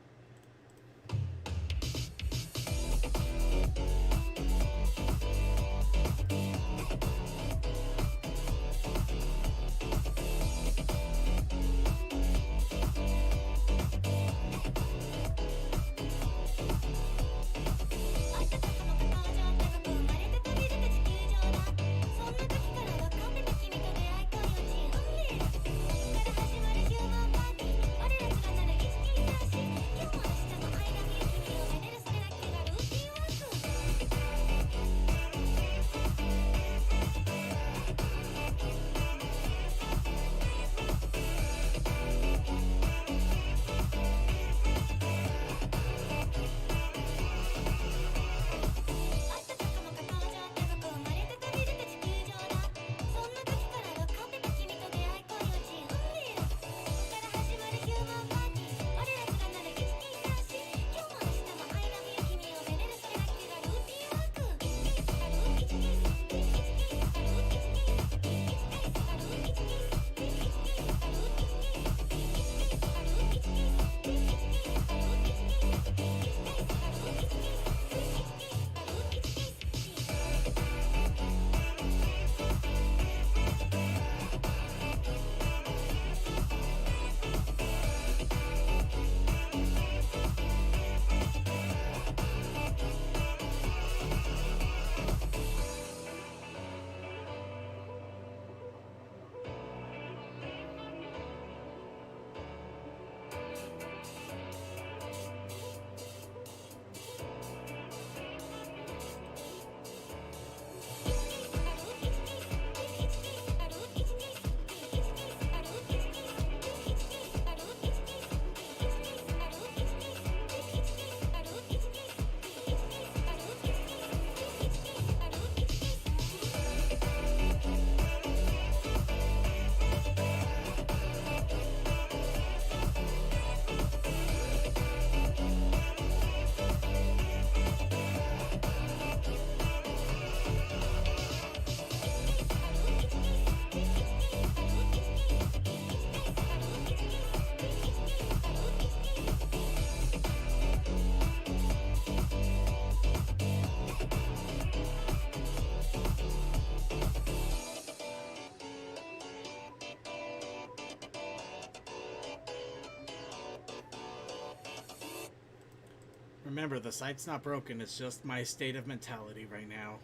[SPEAKER 1] Remember, the site's not broken. It's just my state of mentality right now.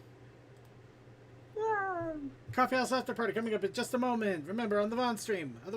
[SPEAKER 1] Coffee House After Party coming up in just a moment. Remember, on the Vaughn stream.